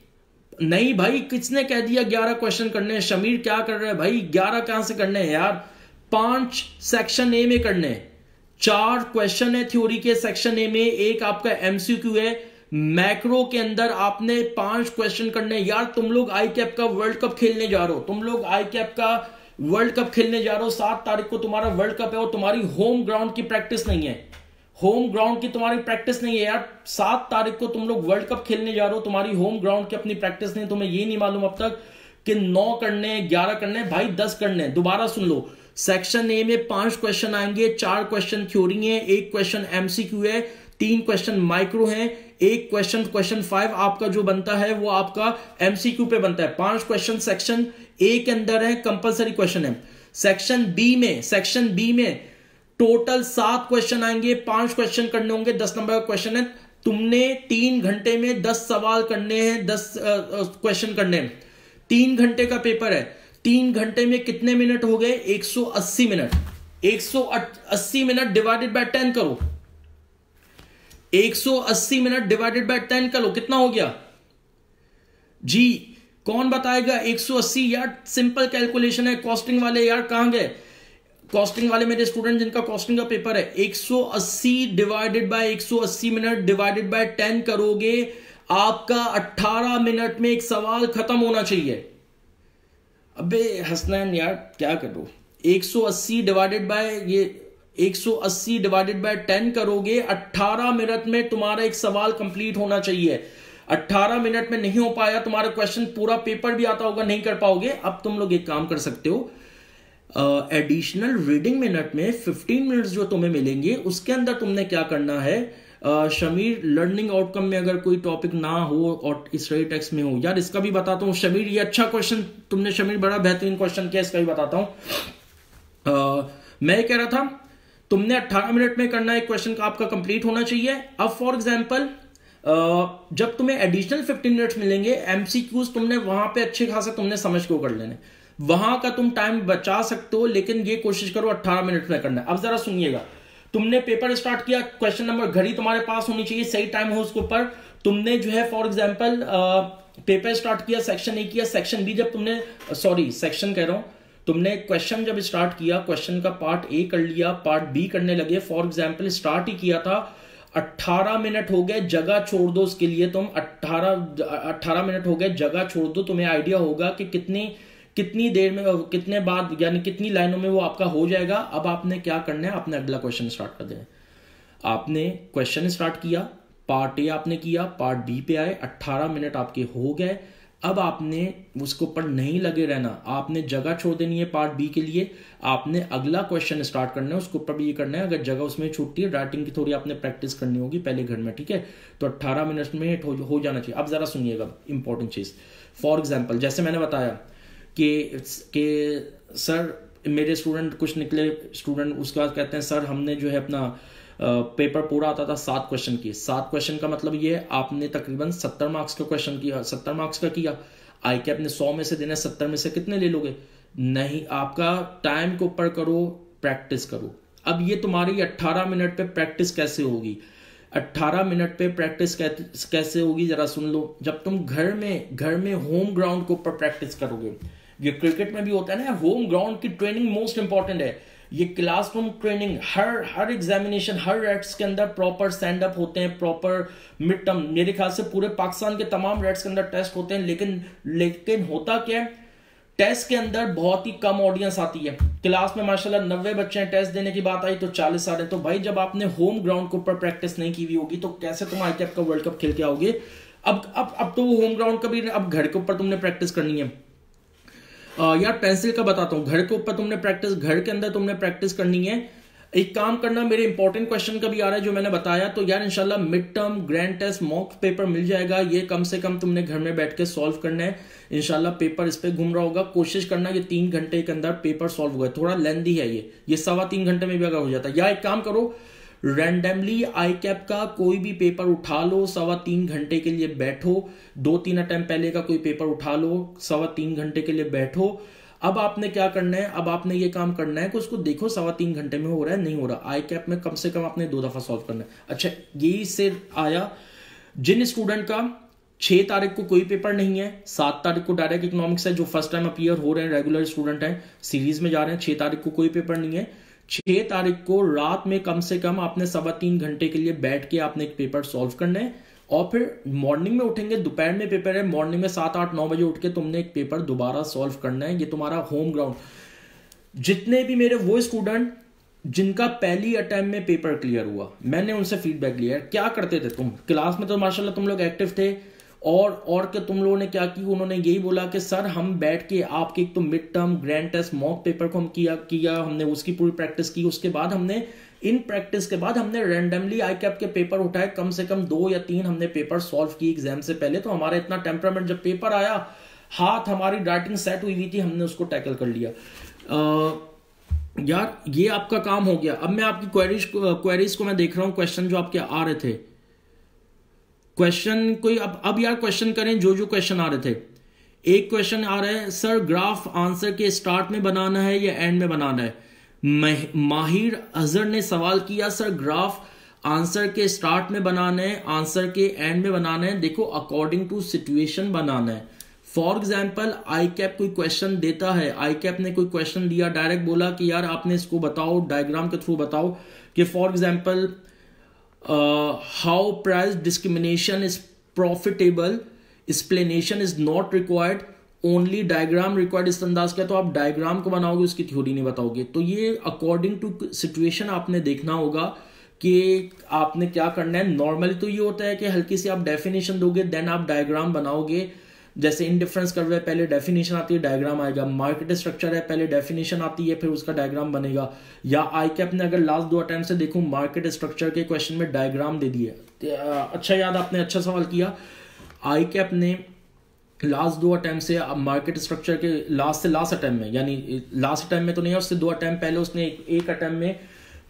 Speaker 1: नहीं भाई, किसने कह दिया 11 क्वेश्चन करने हैं? शमीर क्या कर रहा है भाई, 11 कहां से करने हैं यार, 5 सेक्शन ए में करने हैं, 4 क्वेश्चन है थ्योरी के सेक्शन ए में, एक आपका एमसीक्यू है। मैक्रो के अंदर आपने 5 क्वेश्चन करने। यार तुम लोग आई कैप का वर्ल्ड कप खेलने जा रहे हो, तुम लोग आई कैप का वर्ल्ड कप खेलने जा रहे हो, 7 तारीख को तुम्हारा वर्ल्ड कप है और तुम्हारी होम ग्राउंड की प्रैक्टिस नहीं है, होम ग्राउंड की तुम्हारी प्रैक्टिस नहीं है यार। 7 तारीख को तुम लोग वर्ल्ड कप खेलने जा रहे हो, तुम्हारी होम ग्राउंड की अपनी प्रैक्टिस नहीं। तुम्हें ये नहीं मालूम अब तक कि 9 करने 11 करने भाई, 10 करने। दोबारा सुन लो, सेक्शन ए में 5 क्वेश्चन आएंगे, 4 क्वेश्चन थ्योरी है, 1 क्वेश्चन एमसीक्यू है, 3 क्वेश्चन माइक्रो है, 1 क्वेश्चन 5 आपका जो बनता है वो आपका एमसीक्यू पे बनता है। 5 क्वेश्चन सेक्शन ए के अंदर है, कंपलसरी क्वेश्चन है। सेक्शन बी में टोटल 7 क्वेश्चन आएंगे, 5 क्वेश्चन करने होंगे, 10 नंबर का क्वेश्चन है। तुमने 3 घंटे में 10 सवाल करने हैं, 10 क्वेश्चन करने हैं। 3 घंटे का पेपर है, 3 घंटे में कितने मिनट हो गए? 180 मिनट। 180 मिनट डिवाइडेड बाय 10 करो, 180 मिनट डिवाइडेड बाय 10 करो, कितना हो गया जी? कौन बताएगा 180? यार सिंपल कैलकुलेशन है। कॉस्टिंग वाले यार कहां गए? कॉस्टिंग वाले मेरे स्टूडेंट जिनका कॉस्टिंग का पेपर है, 180 divided by 180 minute divided by 10 करोगे, आपका 18 मिनट में एक सवाल खत्म होना चाहिए। अबे हसनैन यार क्या करो, 180 डिवाइडेड बाय 10 करोगे, 18 मिनट में तुम्हारा एक सवाल कंप्लीट होना चाहिए। 18 मिनट में नहीं हो पाया, तुम्हारा क्वेश्चन पूरा पेपर भी आता होगा, नहीं कर पाओगे। अब तुम लोग एक काम कर सकते हो, एडिशनल रीडिंग मिनट में 15 मिनट्स जो तुम्हें मिलेंगे उसके अंदर तुमने क्या करना है, शमीर लर्निंग आउटकम में अगर कोई टॉपिक ना हो और स्टडी टेक्स्ट में हो, यार इसका भी बताता हूं शमीर, ये अच्छा क्वेश्चन तुमने शमीर बड़ा बेहतरीन क्वेश्चन किया, इसका भी बताता हूं। मैं कह रहा था तुमने 18 मिनट में करना है, क्वेश्चन का आपका कंप्लीट होना चाहिए। अब फॉर एग्जांपल जब तुम्हें एडिशनल 15 मिनट्स मिलेंगे, एमसीक्यूज तुमने वहां पे अच्छे खासे तुमने समझ को कर लेने, वहां का तुम टाइम बचा सकते हो, लेकिन ये कोशिश करो 18 मिनट में करना है। अब जरा सुनिएगा, तुमने पेपर स्टार्ट किया, क्वेश्चन नंबर, घड़ी तुम्हारे पास होनी चाहिए, सही टाइम हो उसके ऊपर। तुमने जो है फॉर एग्जांपल पेपर स्टार्ट किया, सेक्शन ए किया, सेक्शन बी जब तुमने, सॉरी सेक्शन कह रहा हूं, तुमने क्वेश्चन जब स्टार्ट किया, क्वेश्चन का पार्ट ए कर लिया, पार्ट बी करने लगे, फॉर एग्जांपल स्टार्ट ही किया था, 18 मिनट हो गए, जगह छोड़ दो उसके लिए, तुम 18 मिनट हो गए, जगह छोड़ दो, तुम्हें आइडिया होगा कि कितनी देर में, कितने बाद, यानी कितनी लाइनों में वो आपका हो जाएगा। अब आपने क्या करना है, आपने अगला क्वेश्चन स्टार्ट कर देना। आपने क्वेश्चन स्टार्ट किया, पार्ट ए आपने किया, पार्ट बी पे आए, 18 मिनट आपके हो गए। अब आपने उसके ऊपर नहीं लगे रहना, आपने जगह छोड़ देनी है पार्ट बी के लिए, आपने अगला क्वेश्चन स्टार्ट करना है, उसके ऊपर भी ये करना है। अगर जगह उसमें छूटती है, राइटिंग की थोड़ी आपने प्रैक्टिस करनी होगी पहले घर में, ठीक है। तो 18 मिनट में हो जाना चाहिए। अब जरा सुनिएगा इंपॉर्टेंट चीज। फॉर एग्जाम्पल जैसे मैंने बताया कि सर मेरे स्टूडेंट कुछ निकले स्टूडेंट, उसके बाद कहते हैं सर हमने जो है अपना पेपर पूरा आता था 7 क्वेश्चन की। 7 क्वेश्चन का मतलब ये है आपने तकरीबन 70 मार्क्स का क्वेश्चन किया, 70 मार्क्स का किया। आई कैप ने 100 में से देना, 70 में से कितने ले लोगे? नहीं, आपका टाइम के ऊपर करो, प्रैक्टिस करो। अब ये तुम्हारी 18 मिनट पे प्रैक्टिस कैसे होगी? 18 मिनट पे प्रैक्टिस कैसे होगी जरा सुन लो। जब तुम घर में होम ग्राउंड के ऊपर प्रैक्टिस करोगे, ये क्रिकेट में भी होता है ना, होम ग्राउंड की ट्रेनिंग मोस्ट इंपॉर्टेंट है। ये क्लासरूम ट्रेनिंग, हर एग्जामिनेशन, हर रेट्स के अंदर प्रॉपर स्टैंड अप होते हैं, प्रॉपर मिड टर्म, मेरे ख्याल से पूरे पाकिस्तान के तमाम रेट्स के अंदर टेस्ट होते हैं। लेकिन होता क्या है, टेस्ट के अंदर बहुत ही कम ऑडियंस आती है। क्लास में माशाल्लाह 90 बच्चे हैं, टेस्ट देने की बात आई तो 40 आ रहे हैं। तो भाई जब आपने होम ग्राउंड के ऊपर प्रैक्टिस नहीं की हुई होगी तो कैसे तुम आईकैप का वर्ल्ड कप खेल के आओगे? अब तो वो होम ग्राउंड का भी, अब घर के ऊपर तुमने प्रैक्टिस करनी है। यार पेंसिल का बताता हूं, घर के ऊपर तुमने प्रैक्टिस, घर के अंदर तुमने प्रैक्टिस करनी है। एक काम करना, मेरे इंपॉर्टेंट क्वेश्चन का भी आ रहा है जो मैंने बताया, तो यार इंशाल्लाह mid term, grand test, mock paper मिल जाएगा। ये कम से कम तुमने घर में बैठ के सॉल्व करना है। इंशाल्लाह पेपर इस पे घूम रहा होगा, कोशिश करना ये 3 घंटे के अंदर पेपर सॉल्व होगा। थोड़ा लेंथी है ये 3.25 घंटे में भी अगर हो जाता है। या एक काम करो, रैंडमली आई कैप का कोई भी पेपर उठा लो, 3.25 घंटे के लिए बैठो। 2-3 अटेम्प्ट पहले का कोई पेपर उठा लो, 3.25 घंटे के लिए बैठो। अब आपने क्या करना है, अब आपने ये काम करना है कि उसको देखो 3.25 घंटे में हो रहा है नहीं हो रहा। आई कैप में कम से कम आपने 2 दफा सॉल्व करना है। अच्छा, यही से आया जिन स्टूडेंट का 6 तारीख को कोई पेपर नहीं है, 7 तारीख को डायरेक्ट इकोनॉमिक्स है, जो फर्स्ट टाइम अपीयर हो रहे हैं, रेगुलर स्टूडेंट हैं, सीरीज में जा रहे हैं, 6 तारीख को कोई पेपर नहीं है। 6 तारीख को रात में कम से कम आपने 3.25 घंटे के लिए बैठ के आपने एक पेपर सॉल्व करना है। और फिर मॉर्निंग में उठेंगे, दोपहर में पेपर है, मॉर्निंग में 7, 8, 9 बजे उठ के तुमने एक पेपर दोबारा सॉल्व करना है। ये तुम्हारा होम ग्राउंड। जितने भी मेरे वो स्टूडेंट जिनका पहली अटेम्प्ट में पेपर क्लियर हुआ, मैंने उनसे फीडबैक लिया। क्या करते थे तुम क्लास में? तो माशाल्लाह तुम लोग एक्टिव थे। और के तुम लोगों ने क्या की, उन्होंने यही बोला कि सर हम बैठ के आपके एक तो mid term, grand test, mock paper को हम किया हमने उसकी पूरी प्रैक्टिस की। उसके बाद हमने इन प्रैक्टिस के बाद हमने रैंडमली आई कैप के पेपर उठाए, कम से कम 2 या 3 हमने पेपर सॉल्व किए एग्जाम से पहले। तो हमारा इतना टेम्परामेंट, जब पेपर आया हाथ हमारी राइटिंग सेट हुई थी, हमने उसको टैकल कर लिया। यार ये आपका काम हो गया। अब मैं आपकी क्वेरीज को मैं देख रहा हूं, क्वेश्चन जो आपके आ रहे थे, क्वेश्चन कोई अब यार क्वेश्चन करें जो क्वेश्चन आ रहे थे। एक क्वेश्चन आ रहा है, सर ग्राफ आंसर के स्टार्ट में बनाना है या एंड में बनाना है? माहिर अजहर ने सवाल किया, सर ग्राफ आंसर के स्टार्ट में बनाना है, आंसर के एंड में बनाना है? देखो अकॉर्डिंग टू सिचुएशन बनाना है। फॉर एग्जाम्पल आई कैप कोई क्वेश्चन देता है, आई कैप ने कोई क्वेश्चन दिया, डायरेक्ट बोला कि यार आपने इसको बताओ, डायग्राम के थ्रू बताओ कि for example how price discrimination is profitable, explanation is not required, only diagram required. इस अंदाज का तो आप डायग्राम को बनाओगे, उसकी थ्योरी नहीं बताओगे। तो ये अकॉर्डिंग टू सिचुएशन आपने देखना होगा कि आपने क्या करना है। नॉर्मली तो ये होता है कि हल्की सी आप डेफिनेशन दोगे, देन आप डायग्राम बनाओगे। जैसे इंडिफरेंस कर्व है, पहले डेफिनेशन आती है, डायग्राम आएगा। मार्केट स्ट्रक्चर है, पहले डेफिनेशन आती है, फिर उसका डायग्राम बनेगा। या आई कैप ने अगर लास्ट 2 अटेम्प्ट से देखूं, मार्केट स्ट्रक्चर के क्वेश्चन में डायग्राम दे दिए। अच्छा याद, आपने अच्छा सवाल किया। आई कैप ने लास्ट 2 अटेम्प्ट से मार्केट स्ट्रक्चर के लास्ट से लास्ट अटेम्प्ट में, यानी लास्ट अटेम्प्ट में तो नहीं है, उससे 2 अटेम्प्ट पहले उसने एक अटेम्प्ट में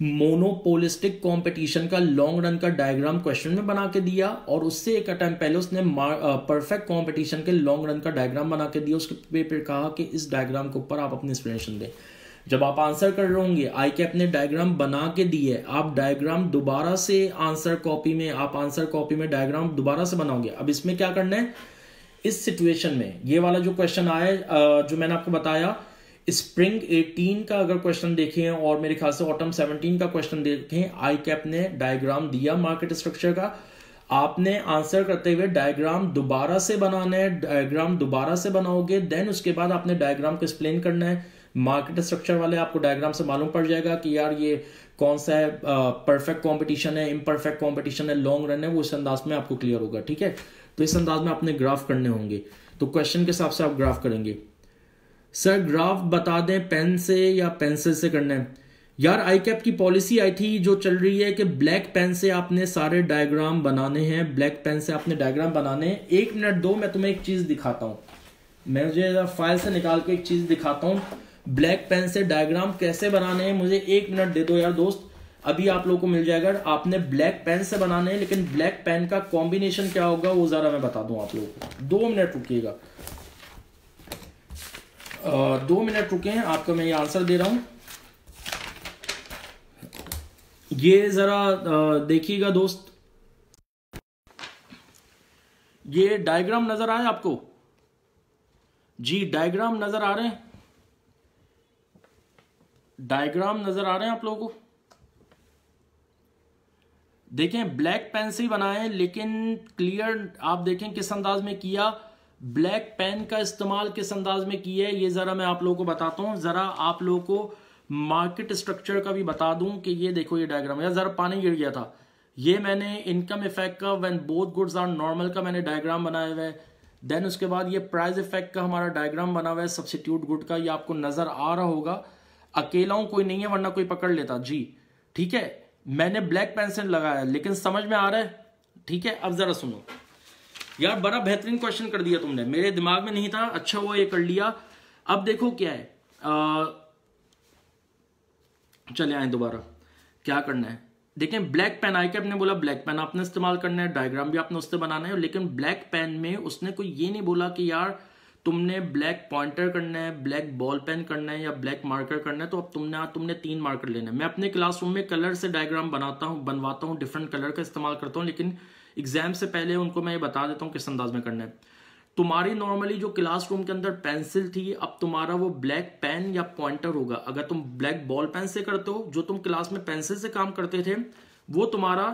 Speaker 1: मोनोपोलिस्टिक कंपटीशन का लॉन्ग रन का डायग्राम क्वेश्चन में बना के दिया, और उससे एक अटेम्प्ट पहले उसने परफेक्ट कंपटीशन के लॉन्ग रन का डायग्राम बना के दिया। उसके पेपर कहा कि इस डायग्राम के ऊपर आप अपनी एक्सप्लेनेशन दें। जब आप आंसर कर रहे होंगे, आई कैप ने डायग्राम बना के दी है, आप डायग्राम दोबारा से आंसर कॉपी में, आप आंसर कॉपी में डायग्राम दोबारा से बनाओगे। अब इसमें क्या करना है, इस सिचुएशन में ये वाला जो क्वेश्चन आया जो मैंने आपको बताया, स्प्रिंग 18 का अगर क्वेश्चन देखें और मेरे ख्याल से ऑटम 17 का क्वेश्चन देखें, आई कैप ने डायग्राम दिया मार्केट स्ट्रक्चर का, आपने आंसर करते हुए डायग्राम दोबारा से बनाना है, डायग्राम दोबारा से बनाओगे, देन उसके बाद आपने डायग्राम को एक्सप्लेन करना है। मार्केट स्ट्रक्चर वाले आपको डायग्राम से मालूम पड़ जाएगा कि यार ये कौन सा है, परफेक्ट कंपटीशन है, इम्परफेक्ट कंपटीशन है, लॉन्ग रन है, वो इस अंदाज में आपको क्लियर होगा। ठीक है, तो इस अंदाज में आपने ग्राफ करने होंगे, तो क्वेश्चन के हिसाब से आप ग्राफ करेंगे। सर ग्राफ बता दें पेन से या पेंसिल से करना है? यार आई कैप की पॉलिसी आई थी जो चल रही है कि ब्लैक पेन से आपने सारे डायग्राम बनाने हैं, ब्लैक पेन से आपने डायग्राम बनाने हैं। 1 मिनट दो, मैं तुम्हें एक चीज दिखाता हूं, मैं मुझे फाइल से निकाल के एक चीज दिखाता हूं, ब्लैक पेन से डायग्राम कैसे बनाने हैं। मुझे 1 मिनट दे दो यार दोस्त, अभी आप लोगों को मिल जाएगा। आपने ब्लैक पेन से बनाने हैं, लेकिन ब्लैक पेन का कॉम्बिनेशन क्या होगा वो जरा मैं बता दूं आप लोगों को। 2 मिनट रुकिएगा, 2 मिनट रुके हैं, आपको मैं ये आंसर दे रहा हूं। ये जरा देखिएगा दोस्त, ये डायग्राम नजर आए आपको? जी डायग्राम नजर आ रहे हैं, डायग्राम नजर आ रहे हैं आप लोगों को? देखें ब्लैक पेन से ही बनाए, लेकिन क्लियर आप देखें किस अंदाज में किया, ब्लैक पेन का इस्तेमाल किस अंदाज में किया है, ये जरा मैं आप लोगों को बताता हूं। जरा आप लोगों को मार्केट स्ट्रक्चर का भी बता दूं कि ये देखो ये डायग्राम, यार जरा पानी गिर गया था, ये मैंने इनकम इफेक्ट का when both goods are normal का मैंने डायग्राम बनाया हुआ है। देन उसके बाद ये प्राइस इफेक्ट का हमारा डायग्राम बना हुआ है, सब्स्टिट्यूट गुड का, ये आपको नजर आ रहा होगा। अकेला हूं, कोई नहीं है, वरना कोई पकड़ लेता जी। ठीक है, मैंने ब्लैक पेन से लगाया, लेकिन समझ में आ रहा है? ठीक है, अब जरा सुनो यार, बड़ा बेहतरीन क्वेश्चन कर दिया तुमने, मेरे दिमाग में नहीं था, अच्छा हुआ ये कर लिया। अब देखो क्या है, चले आए दोबारा, क्या करना है देखें। ब्लैक पेन, आई कैप ने बोला ब्लैक पेन आपने इस्तेमाल करना है, डायग्राम भी आपने उससे बनाना है, लेकिन ब्लैक पेन में उसने कोई ये नहीं बोला कि यार तुमने ब्लैक पॉइंटर करना है, ब्लैक बॉल पेन करना है या ब्लैक मार्कर करना है। तो अब तुमने 3 मार्कर लेना है। मैं अपने क्लासरूम में कलर से डायग्राम बनवाता हूँ, डिफरेंट कलर का इस्तेमाल करता हूँ, लेकिन एग्जाम से पहले उनको मैं ये बता देता हूँ किस अंदाज में करना है। तुम्हारी नॉर्मली जो क्लासरूम के अंदर पेंसिल थी, अब तुम्हारा वो ब्लैक पेन या पॉइंटर होगा। अगर तुम ब्लैक बॉल पेन से करते हो, जो तुम क्लास में पेंसिल से काम करते थे, वो तुम्हारा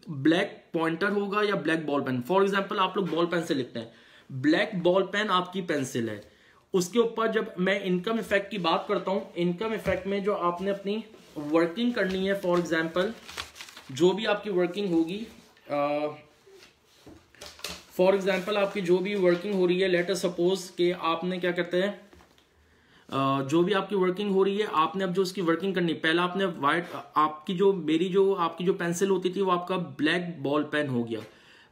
Speaker 1: ब्लैक पॉइंटर होगा या black ball pen. For example आप लोग बॉल पेन से लिखते हैं, ब्लैक बॉल पेन आपकी पेंसिल है। उसके ऊपर जब मैं इनकम इफेक्ट की बात करता हूं, इनकम इफेक्ट में जो आपने अपनी वर्किंग करनी है, फॉर एग्जाम्पल जो भी आपकी वर्किंग होगी, फॉर एग्जाम्पल आपकी जो भी वर्किंग हो रही है, लेट अस सपोज कि आपने क्या करते हैं, जो भी आपकी वर्किंग हो रही है, आपने अब जो उसकी वर्किंग करनी, पहला आपने व्हाइट, आपकी जो पेंसिल होती थी वो आपका ब्लैक बॉल पेन हो गया।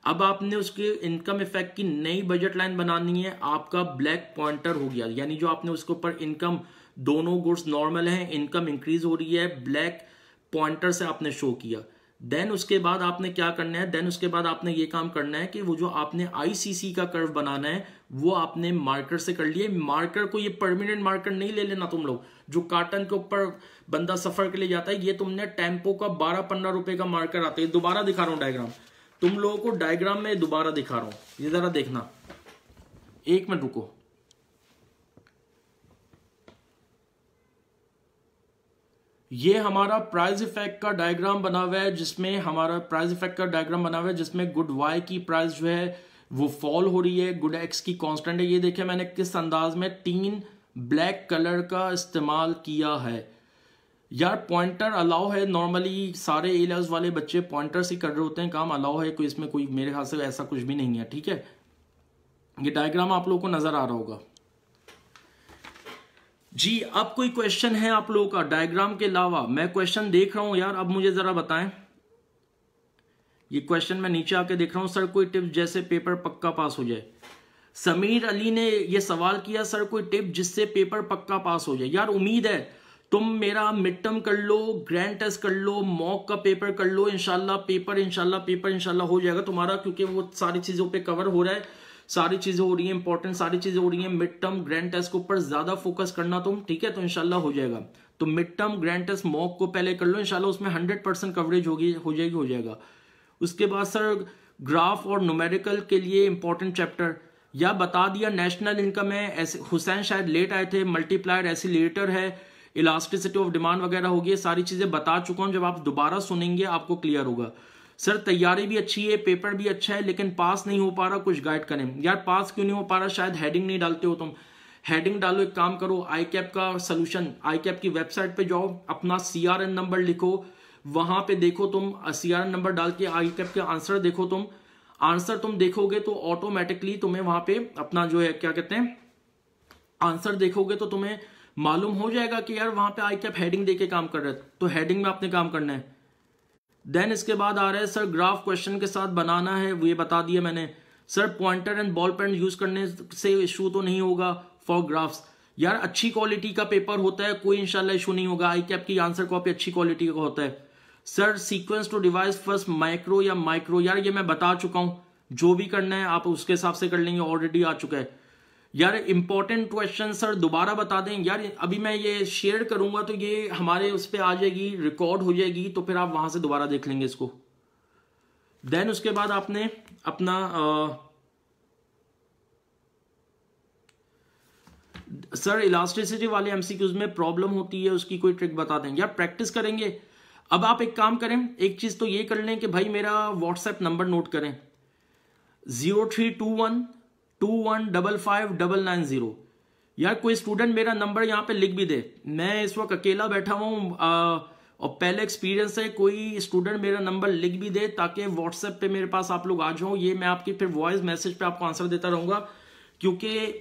Speaker 1: अब आपने उसके इनकम इफेक्ट की नई बजट लाइन बनानी है, आपका ब्लैक पॉइंटर हो गया, यानी जो आपने उसके ऊपर इनकम, दोनों गुड्स नॉर्मल हैं, इनकम इंक्रीज हो रही है, ब्लैक पॉइंटर से आपने शो किया। देन उसके बाद आपने क्या करना है, देन उसके बाद आपने ये काम करना है कि वो जो आपने आईसीसी का कर्व बनाना है वो आपने मार्कर से कर लिए। मार्कर को ये परमानेंट मार्कर नहीं ले लेना तुम लोग, जो कार्टन के ऊपर बंदा सफर के लिए जाता है, ये तुमने टेम्पो का 12-15 रुपए का मार्कर आता है। दोबारा दिखा रहा हूं डायग्राम, तुम लोगों को डायग्राम में दोबारा दिखा रहा हूं, ये जरा देखना, 1 मिनट रुको। ये हमारा प्राइस इफेक्ट का डायग्राम बना हुआ है, जिसमें गुड वाई की प्राइस जो है वो फॉल हो रही है, गुड एक्स की कांस्टेंट है। ये देखिए मैंने किस अंदाज में 3 ब्लैक कलर का इस्तेमाल किया है। यार पॉइंटर अलाउ है, नॉर्मली सारे ए लेवल्स वाले बच्चे पॉइंटर से कर रहे होते हैं काम, अलाउ है, कोई इसमें कोई मेरे ख्याल से ऐसा कुछ भी नहीं है। ठीक है, ये डायग्राम आप लोगों को नजर आ रहा होगा जी। अब कोई क्वेश्चन है आप लोगों का डायग्राम के अलावा? मैं क्वेश्चन देख रहा हूं यार, अब मुझे जरा बताएं। ये क्वेश्चन मैं नीचे आके देख रहा हूं, सर कोई टिप्स जैसे पेपर पक्का पास हो जाए। समीर अली ने ये सवाल किया, सर कोई टिप जिससे पेपर पक्का पास हो जाए। यार उम्मीद है तुम मेरा मिड टर्म कर लो, ग्रैंड टेस्ट कर लो, मॉक का पेपर कर लो, इंशाल्लाह पेपर हो जाएगा तुम्हारा, क्योंकि वो सारी चीजों पे कवर हो रहा है। सारी चीजें हो रही है, इंपॉर्टेंट सारी चीजें हो रही है। मिड टर्म ग्रैंड टेस्ट के ऊपर ज्यादा फोकस करना तुम, ठीक है, तो इंशाल्लाह हो जाएगा। तो mid term grand test mock को पहले कर लो, इंशाल्लाह उसमें 100% कवरेज होगी, हो जाएगा। उसके बाद सर ग्राफ और न्यूमेरिकल के लिए इंपॉर्टेंट चैप्टर या बता दिया। नेशनल इनकम है, ऐसे हुसैन शायद लेट आए थे, मल्टीप्लायर एसिलेटर है, इलास्टिसिटी ऑफ डिमांड वगैरह होगी, सारी चीजें बता चुका हूं। जब आप दोबारा सुनेंगे आपको क्लियर होगा। सर तैयारी भी अच्छी है, पेपर भी अच्छा है, लेकिन पास नहीं हो पा रहा, कुछ गाइड करें। यार पास क्यों नहीं हो पा रहा? शायद हेडिंग नहीं डालते हो तुम। हेडिंग डालो, एक काम करो, आई कैप का सोल्यूशन, आई कैप की वेबसाइट पे जाओ, अपना CRN नंबर लिखो, वहां पे देखो तुम, CRN नंबर डाल के आई कैप के आंसर देखो तुम, आंसर तुम देखोगे तो ऑटोमेटिकली तुम्हें वहां पे अपना जो है क्या कहते हैं आंसर देखोगे तो तुम्हें मालूम हो जाएगा कि यार वहां पे आई कैप हेडिंग देके काम कर रहे हैं, तो हेडिंग में आपने काम करना है। देन इसके बाद आ रहा है सर ग्राफ क्वेश्चन के साथ बनाना है, वो ये बता दिया मैंने। Sir pointer and ball pen use करने से इशू तो नहीं होगा फॉर ग्राफ्स? यार अच्छी क्वालिटी का पेपर होता है, कोई इंशाल्लाह इशू नहीं होगा। आई कैप की आंसर कॉपी अच्छी क्वालिटी का होता है। Sir sequence to device first micro या माइक्रो, यार ये मैं बता चुका हूं, जो भी करना है आप उसके हिसाब से कर लेंगे, ऑलरेडी आ चुका है। यार इंपॉर्टेंट क्वेश्चन सर दोबारा बता दें यार, अभी मैं ये शेयर करूंगा तो ये हमारे उस पर आ जाएगी, रिकॉर्ड हो जाएगी, तो फिर आप वहां से दोबारा देख लेंगे इसको। देन उसके बाद आपने अपना सर इलास्टिसिटी वाले MCQs में प्रॉब्लम होती है, उसकी कोई ट्रिक बता दें? यार प्रैक्टिस करेंगे। अब आप एक काम करें, एक चीज तो ये कर लें कि भाई मेरा व्हाट्सएप नंबर नोट करें, 0321215590। यार कोई स्टूडेंट मेरा नंबर यहां पे लिख भी दे, मैं इस वक्त अकेला बैठा हुआ हूं और पहले एक्सपीरियंस है, कोई स्टूडेंट मेरा नंबर लिख भी दे ताकि व्हाट्सएप पे मेरे पास आप लोग आ जाओ, ये मैं आपकी फिर वॉइस मैसेज पे आपको आंसर देता रहूंगा। क्योंकि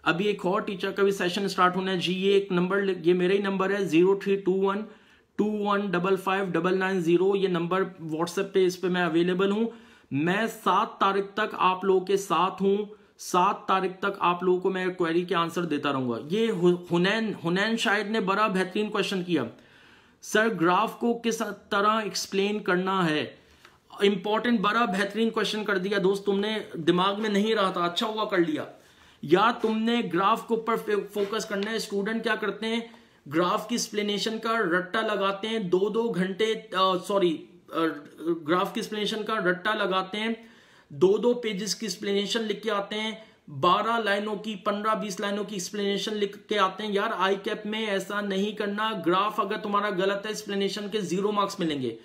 Speaker 1: अभी एक और टीचर का भी सेशन स्टार्ट होना है जी, ये एक नंबर, ये मेरा ही नंबर है 0321215590, ये नंबर व्हाट्सएप पे, इस पे मैं अवेलेबल हूं। मैं 7 तारीख तक आप लोगों के साथ हूं, 7 तारीख तक आप लोगों को मैं क्वेरी के आंसर देता रहूंगा। ये हुनैन शायद ने बड़ा बेहतरीन क्वेश्चन किया, सर ग्राफ को किस तरह एक्सप्लेन करना है? इंपॉर्टेंट बड़ा बेहतरीन क्वेश्चन कर दिया दोस्त, तुमने दिमाग में नहीं रहा था, अच्छा हुआ कर लिया। या तुमने ग्राफ के ऊपर फोकस करना है। स्टूडेंट क्या करते हैं, ग्राफ की एक्सप्लेनेशन का रट्टा लगाते हैं, 2-2 घंटे ग्राफ की एक्सप्लेनेशन का रट्टा लगाते हैं, 2-2 पेजेस की एक्सप्लेनेशन लिख के आते हैं, 12 लाइनों की 15-20 लाइनों की एक्सप्लेनेशन लिख के आते हैं। यार आई कैप में ऐसा नहीं करना। ग्राफ अगर तुम्हारा गलत है, एक्सप्लेनेशन के 0 मार्क्स मिलेंगे।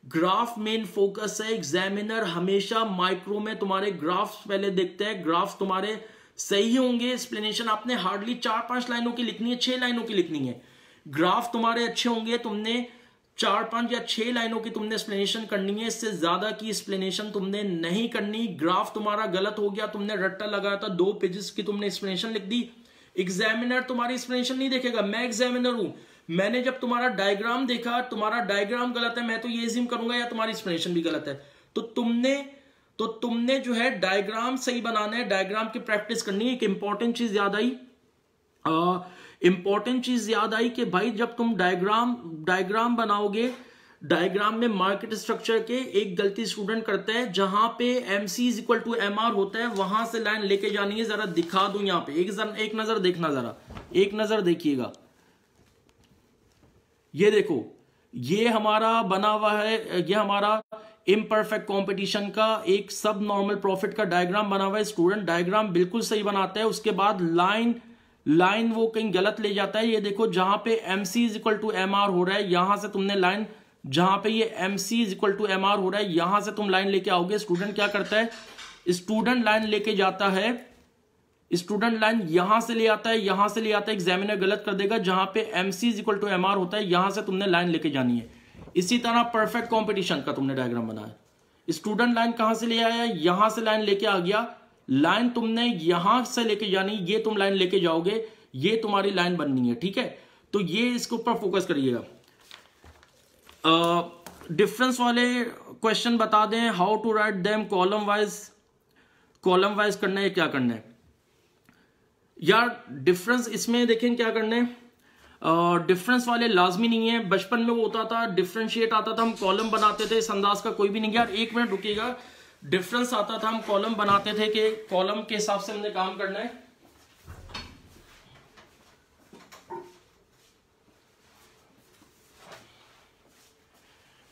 Speaker 1: ग्राफ मेन फोकस है, एग्जामिनर हमेशा माइक्रो में तुम्हारे ग्राफ्स पहले देखते हैं, ग्राफ्स तुम्हारे सही होंगे, एक्सप्लेनेशन आपने हार्डली 4-5 लाइनों की लिखनी है, 6 लाइनों की लिखनी है। ग्राफ तुम्हारे अच्छे होंगे, तुमने 4-5 या 6 लाइनों की तुमने एक्सप्लेनेशन करनी है, इससे ज्यादा की एक्सप्लेनेशन तुमने नहीं करनी। ग्राफ तुम्हारा गलत हो गया, तुमने रट्टा लगाया था, 2 पेजेस की तुमने एक्सप्लेनेशन लिख दी, एग्जामिनर तुम्हारी एक्सप्लेनेशन नहीं देखेगा। मैं एग्जामिनर हूं, मैंने जब तुम्हारा डायग्राम देखा, तुम्हारा डायग्राम गलत है, मैं तो ये अज्यूम करूंगा या तुम्हारी एक्सप्लेनेशन भी गलत है। तो तुमने जो है डायग्राम सही बनाना है, डायग्राम की प्रैक्टिस करनी है। एक इंपॉर्टेंट चीज याद आई कि भाई जब तुम डायग्राम बनाओगे, डायग्राम में मार्केट स्ट्रक्चर के एक गलती स्टूडेंट करता है, जहां पे MC=MR होता है, वहां से लाइन लेके जानी है। जरा दिखा दूं यहां पे, एक नजर देखना, जरा एक नजर देखिएगा। ये देखो, ये हमारा बना हुआ है, ये हमारा इम्परफेक्ट कंपटीशन का एक सब नॉर्मल प्रॉफिट का डायग्राम बना हुआ है। स्टूडेंट डायग्राम बिल्कुल सही बनाता है, उसके बाद लाइन वो कहीं गलत ले जाता है। ये देखो, जहां पे MC=MR हो रहा है, यहां से तुमने लाइन, जहां पे ये MC=MR हो रहा है, यहां से तुम लाइन लेके आओगे। स्टूडेंट क्या करता है, स्टूडेंट लाइन लेके जाता है, स्टूडेंट लाइन यहां से ले आता है, यहां से ले आता है, एग्जामिनर गलत कर देगा। जहां पे MC=MR होता है, यहां से तुमने लाइन लेके जानी है। इसी तरह परफेक्ट कंपटीशन का तुमने डायग्राम बनाया, स्टूडेंट लाइन कहां से ले आया, यहां से लाइन लेके आ गया, लाइन तुमने यहां से लेके जानी, ये तुम लाइन लेके जाओगे, ये तुम्हारी लाइन बननी है, ठीक है। तो ये इसके ऊपर फोकस करिएगा। डिफरेंस वाले क्वेश्चन बता दें, how to write them, column wise करना है, क्या करना है? यार डिफरेंस इसमें देखें क्या करना है, डिफरेंस वाले लाजमी नहीं है। बचपन में वो होता था, डिफरेंशिएट आता था, हम कॉलम बनाते थे, इस अंदाज का कोई भी नहीं। यार 1 मिनट रुकिएगा, डिफरेंस आता था, हम कॉलम बनाते थे कि कॉलम के हिसाब से हमने काम करना है।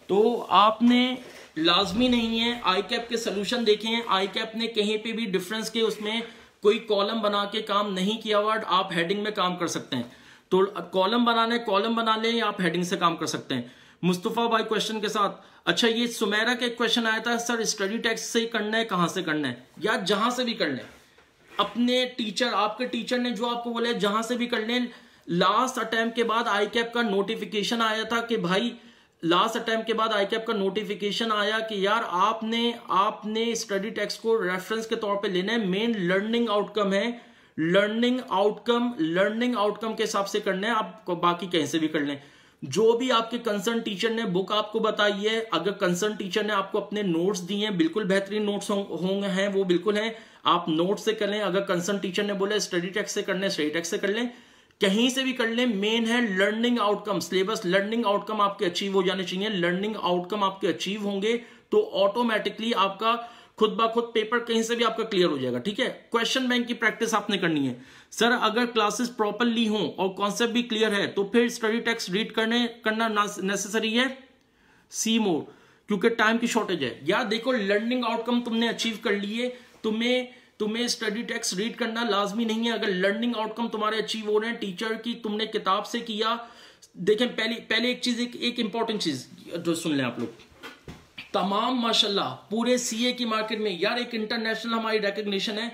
Speaker 1: तो आपने लाजमी नहीं है, आई कैप के सोल्यूशन देखे हैं, आई कैप ने कहीं पे भी डिफरेंस के उसमें कोई कॉलम बना के काम नहीं किया हुआ, आप हेडिंग में काम कर सकते हैं। तो कॉलम बनाने, कॉलम बना लें या आप हेडिंग से काम कर सकते हैं। मुस्तफा भाई क्वेश्चन के साथ, अच्छा ये सुमेरा का एक क्वेश्चन आया था, सर स्टडी टेक्स्ट से करना है, कहां से करना है? या जहां से भी कर लें, अपने टीचर, आपके टीचर ने जो आपको बोले जहां से भी कर लें। लास्ट अटेम्प्ट के बाद आई कैप का नोटिफिकेशन आया था कि भाई, लास्ट अटेम्प्ट के बाद आई कैप का नोटिफिकेशन आया कि यार आपने स्टडी टेक्स्ट को रेफरेंस के तौर पे लेना है। मेन लर्निंग आउटकम है, लर्निंग आउटकम के हिसाब से करना है, आप बाकी कहीं से भी कर लें। जो भी आपके कंसर्न टीचर ने बुक आपको बताई है, अगर कंसर्न टीचर ने आपको अपने नोट्स दिए हैं, बिल्कुल बेहतरीन नोट्स होंगे हैं, वो बिल्कुल हैं, आप नोट्स से कर लें। अगर कंसर्न टीचर ने बोले स्टडी टेक्स्ट से करना है, स्टडी टेक्स्ट से कर लें, कहीं से भी कर लें। मेन है learning outcome, syllabus learning outcome आपके अचीव हो जाने चाहिए। लर्निंग आउटकम आपके अचीव होंगे तो ऑटोमेटिकली आपका खुद ब खुद पेपर कहीं से भी आपका क्लियर हो जाएगा। ठीक है, क्वेश्चन बैंक की प्रैक्टिस आपने करनी है। सर अगर क्लासेस प्रॉपरली हो और कॉन्सेप्ट भी क्लियर है तो फिर स्टडी टेक्स्ट रीड करना नेसेसरी है, सी मोर, क्योंकि टाइम की शॉर्टेज है। यार देखो, लर्निंग आउटकम तुमने अचीव कर लिए, तुम्हें स्टडी टेक्स्ट रीड करना लाजमी नहीं है। अगर लर्निंग आउटकम तुम्हारे अचीव हो रहे हैं, टीचर की तुमने किताब से किया, देखें पहले एक चीज, एक इंपॉर्टेंट चीज जो सुन लें आप लोग, तमाम माशाल्लाह पूरे सीए की मार्केट में यार एक इंटरनेशनल हमारी रिकॉग्निशन है,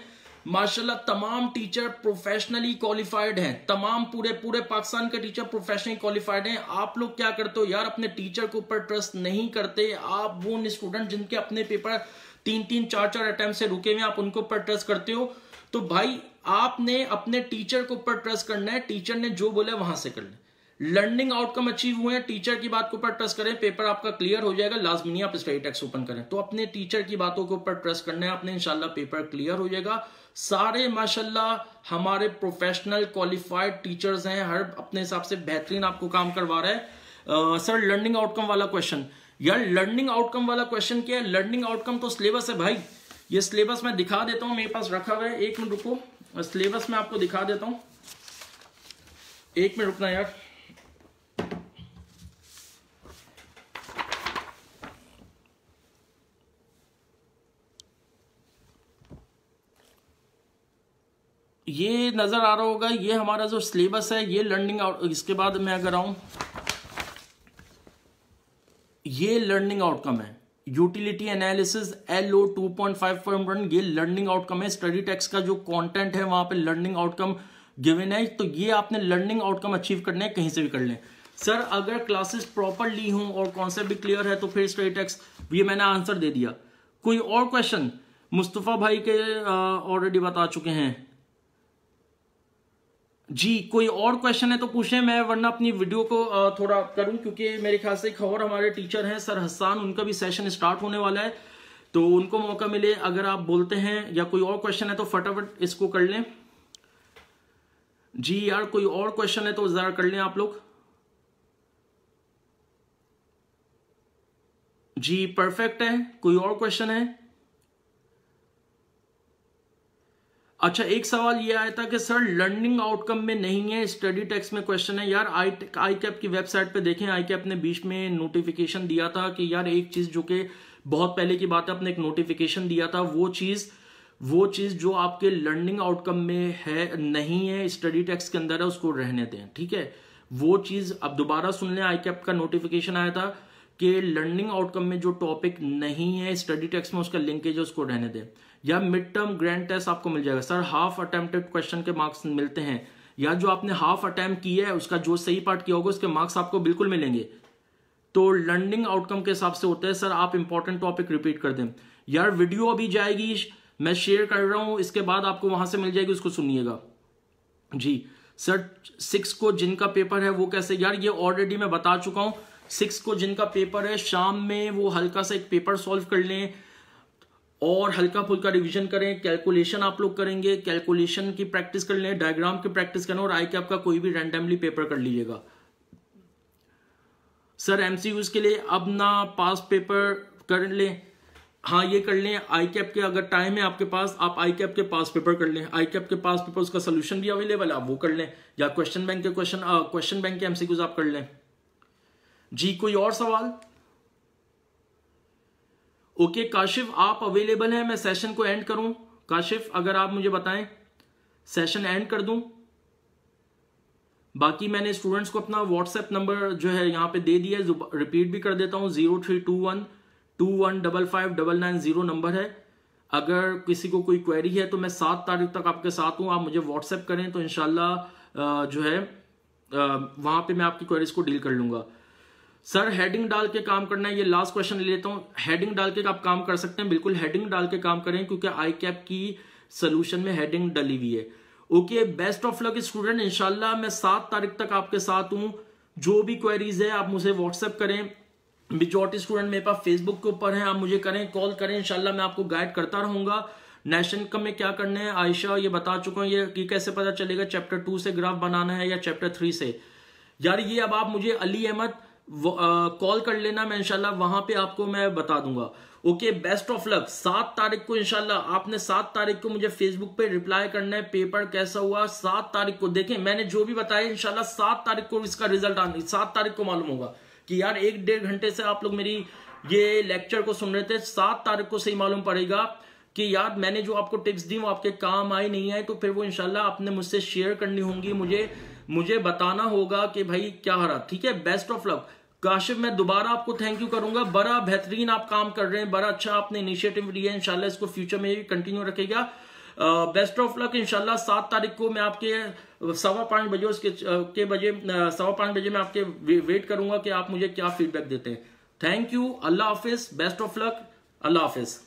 Speaker 1: माशाल्लाह तमाम टीचर प्रोफेशनली क्वालिफाइड हैं, तमाम पूरे पाकिस्तान के टीचर प्रोफेशनली क्वालिफाइड हैं। आप लोग क्या करते हो यार, अपने टीचर के ऊपर ट्रस्ट नहीं करते। आप वो स्टूडेंट जिनके अपने पेपर 3-3, 4-4 अटेम्प्ट से रुके हुए, आप उनके ऊपर ट्रस्ट करते हो। तो भाई आपने अपने टीचर के ऊपर ट्रस्ट करना है, टीचर ने जो बोला वहां से कर ले। लर्निंग आउटकम अचीव हुए हैं, टीचर की बात के ऊपर ट्रस्ट करें, पेपर आपका क्लियर हो जाएगा। लाजमी नहीं आप स्टडी टेक्स्ट ओपन करें, तो अपने टीचर की बातों के ऊपर ट्रस्ट करना है, अपने इंशाल्लाह पेपर क्लियर हो जाएगा। सारे माशाल्लाह हमारे प्रोफेशनल क्वालिफाइड टीचर्स हैं, हर अपने हिसाब से बेहतरीन आपको काम करवा रहा है। सर लर्निंग आउटकम वाला क्वेश्चन, यार लर्निंग आउटकम वाला क्वेश्चन क्या है? लर्निंग आउटकम तो सिलेबस है भाई, ये सिलेबस मैं दिखा देता हूं, मेरे पास रखा हुआ है, एक मिनट रुको, सिलेबस में आपको दिखा देता हूं, एक मिनट रुकना यार। ये नजर आ रहा होगा, ये हमारा जो सिलेबस है, ये लर्निंग आउट, इसके बाद मैं अगर आऊं, ये लर्निंग आउटकम है, यूटिलिटी एनालिसिस LO 2.5.1, ये लर्निंग आउटकम है। स्टडी टेक्स्ट का जो कंटेंट है वहां पे लर्निंग आउटकम गिवन है, तो ये आपने लर्निंग आउटकम अचीव करना है, कहीं से भी कर लें। सर अगर क्लासेस प्रॉपरली हों और कॉन्सेप्ट भी क्लियर है तो फिर स्टडी टेक्स्ट, ये मैंने आंसर दे दिया। कोई और क्वेश्चन? मुस्तफा भाई के ऑलरेडी बता चुके हैं जी। कोई और क्वेश्चन है तो पूछें, मैं वरना अपनी वीडियो को थोड़ा करूं, क्योंकि मेरे ख्याल से एक और हमारे टीचर हैं सर हसन, उनका भी सेशन स्टार्ट होने वाला है, तो उनको मौका मिले। अगर आप बोलते हैं या कोई और क्वेश्चन है तो फटाफट इसको कर लें जी। यार कोई और क्वेश्चन है तो जरा कर लें आप लोग जी। परफेक्ट है, कोई और क्वेश्चन है? अच्छा, एक सवाल ये आया था कि सर लर्निंग आउटकम में नहीं है, स्टडी टेक्स्ट में क्वेश्चन है। यार आई कैप की वेबसाइट पे देखें, आई कैप ने बीच में नोटिफिकेशन दिया था कि यार एक चीज जो कि बहुत पहले की बात है, अपने एक नोटिफिकेशन दिया था, वो चीज जो आपके लर्निंग आउटकम में है नहीं है, स्टडी टेक्स्ट के अंदर है, उसको रहने दें। ठीक है, वो चीज अब दोबारा सुन लें। आई कैप का नोटिफिकेशन आया था कि लर्निंग आउटकम में जो टॉपिक नहीं है स्टडी टेक्स्ट में, उसका लिंकेज है, उसको रहने दें। या मिड टर्म ग्रैंड टेस्ट आपको मिल जाएगा। सर हाफ अटेम्प्टेड क्वेश्चन के मार्क्स मिलते हैं, या जो आपने हाफ अटेम्प्ट किया है उसका जो सही पार्ट किया होगा उसके मार्क्स आपको बिल्कुल मिलेंगे। तो लर्निंग आउटकम के हिसाब से होता है। सर आप इंपॉर्टेंट टॉपिक रिपीट कर दें। यार वीडियो अभी जाएगी, मैं शेयर कर रहा हूं, इसके बाद आपको वहां से मिल जाएगी, उसको सुनिएगा जी। सर 6 को जिनका पेपर है वो कैसे? यार ये ऑलरेडी मैं बता चुका हूं, 6 को जिनका पेपर है शाम में वो हल्का सा एक पेपर सॉल्व कर लें और हल्का फुल्का रिवीजन करें। कैलकुलेशन आप लोग करेंगे, कैलकुलेशन की प्रैक्टिस कर लें, डायग्राम की प्रैक्टिस करें, और आई कैप का कोई भी रैंडमली पेपर कर लीजिएगा। सर एमसीक्यूज के लिए अब ना पास पेपर कर लें, हाँ ये कर लें, आई कैप के अगर टाइम है आपके पास, आप आई कैप के पास पेपर कर लें, आई कैप के पास पेपर उसका सोल्यूशन भी अवेलेबल है, आप वो कर लें, या क्वेश्चन बैंक के एमसीक्यूज आप कर लें। जी कोई और सवाल? ओके काशिफ आप अवेलेबल हैं, मैं सेशन को एंड करूं? काशिफ अगर आप मुझे बताएं, सेशन एंड कर दूं? बाकी मैंने स्टूडेंट्स को अपना व्हाट्सएप नंबर जो है यहाँ पे दे दिया है, रिपीट भी कर देता हूँ, 0321215599 नंबर है। अगर किसी को कोई क्वेरी है तो मैं 7 तारीख तक आपके साथ हूँ, आप मुझे व्हाट्सएप करें तो इंशाल्लाह जो है वहां पे मैं आपकी क्वेरीज को डील कर लूंगा। सर हेडिंग डाल के काम करना है, ये लास्ट क्वेश्चन ले लेता हूँ। हेडिंग डाल के आप काम कर सकते हैं, बिल्कुल हेडिंग डाल के काम करें, क्योंकि आई कैप की सोल्यूशन में हेडिंग डली हुई है। Okay best of luck student, इंशाल्लाह मैं 7 तारीख तक आपके साथ हूं। जो भी क्वेरीज है आप मुझे व्हाट्सएप करें, मेजॉरिटी स्टूडेंट मेरे पास फेसबुक के ऊपर हैं, आप मुझे करें, कॉल करें, इंशाल्लाह मैं आपको गाइड करता रहूंगा। नेशनल इनकम में क्या करना है आयशा ये बता चुका हूं, ये कैसे पता चलेगा चैप्टर 2 से ग्राफ बनाना है या चैप्टर 3 से, यार ये अब आप मुझे अली अहमद कॉल कर लेना, मैं इंशाल्लाह वहां पे आपको मैं बता दूंगा। Okay best of luck. 7 तारीख को इंशाल्लाह आपने 7 तारीख को मुझे फेसबुक पे रिप्लाई करना है, पेपर कैसा हुआ 7 तारीख को। देखें मैंने जो भी बताया इंशाल्लाह 7 तारीख को इसका रिजल्ट आना, 7 तारीख को मालूम होगा कि यार 1-1.5 घंटे से आप लोग मेरी ये लेक्चर को सुन रहे थे, 7 तारीख को सही मालूम पड़ेगा कि यार मैंने जो आपको टिप्स दी वो आपके काम आई नहीं है, तो फिर वो इंशाल्लाह आपने मुझसे शेयर करनी होंगी, मुझे बताना होगा कि भाई क्या रहा। ठीक है बेस्ट ऑफ लक। काशिफ मैं दोबारा आपको थैंक यू करूंगा, बड़ा बेहतरीन आप काम कर रहे हैं, बड़ा अच्छा आपने इनिशिएटिव लिया है, इंशाल्लाह इसको फ्यूचर में भी कंटिन्यू रखेगा। Best of luck. इंशाल्लाह 7 तारीख को मैं आपके 5:15 बजे उसके 5:15 बजे मैं आपके वेट करूंगा कि आप मुझे क्या फीडबैक देते हैं। Thank you, Allah Hafiz, best of luck, Allah Hafiz.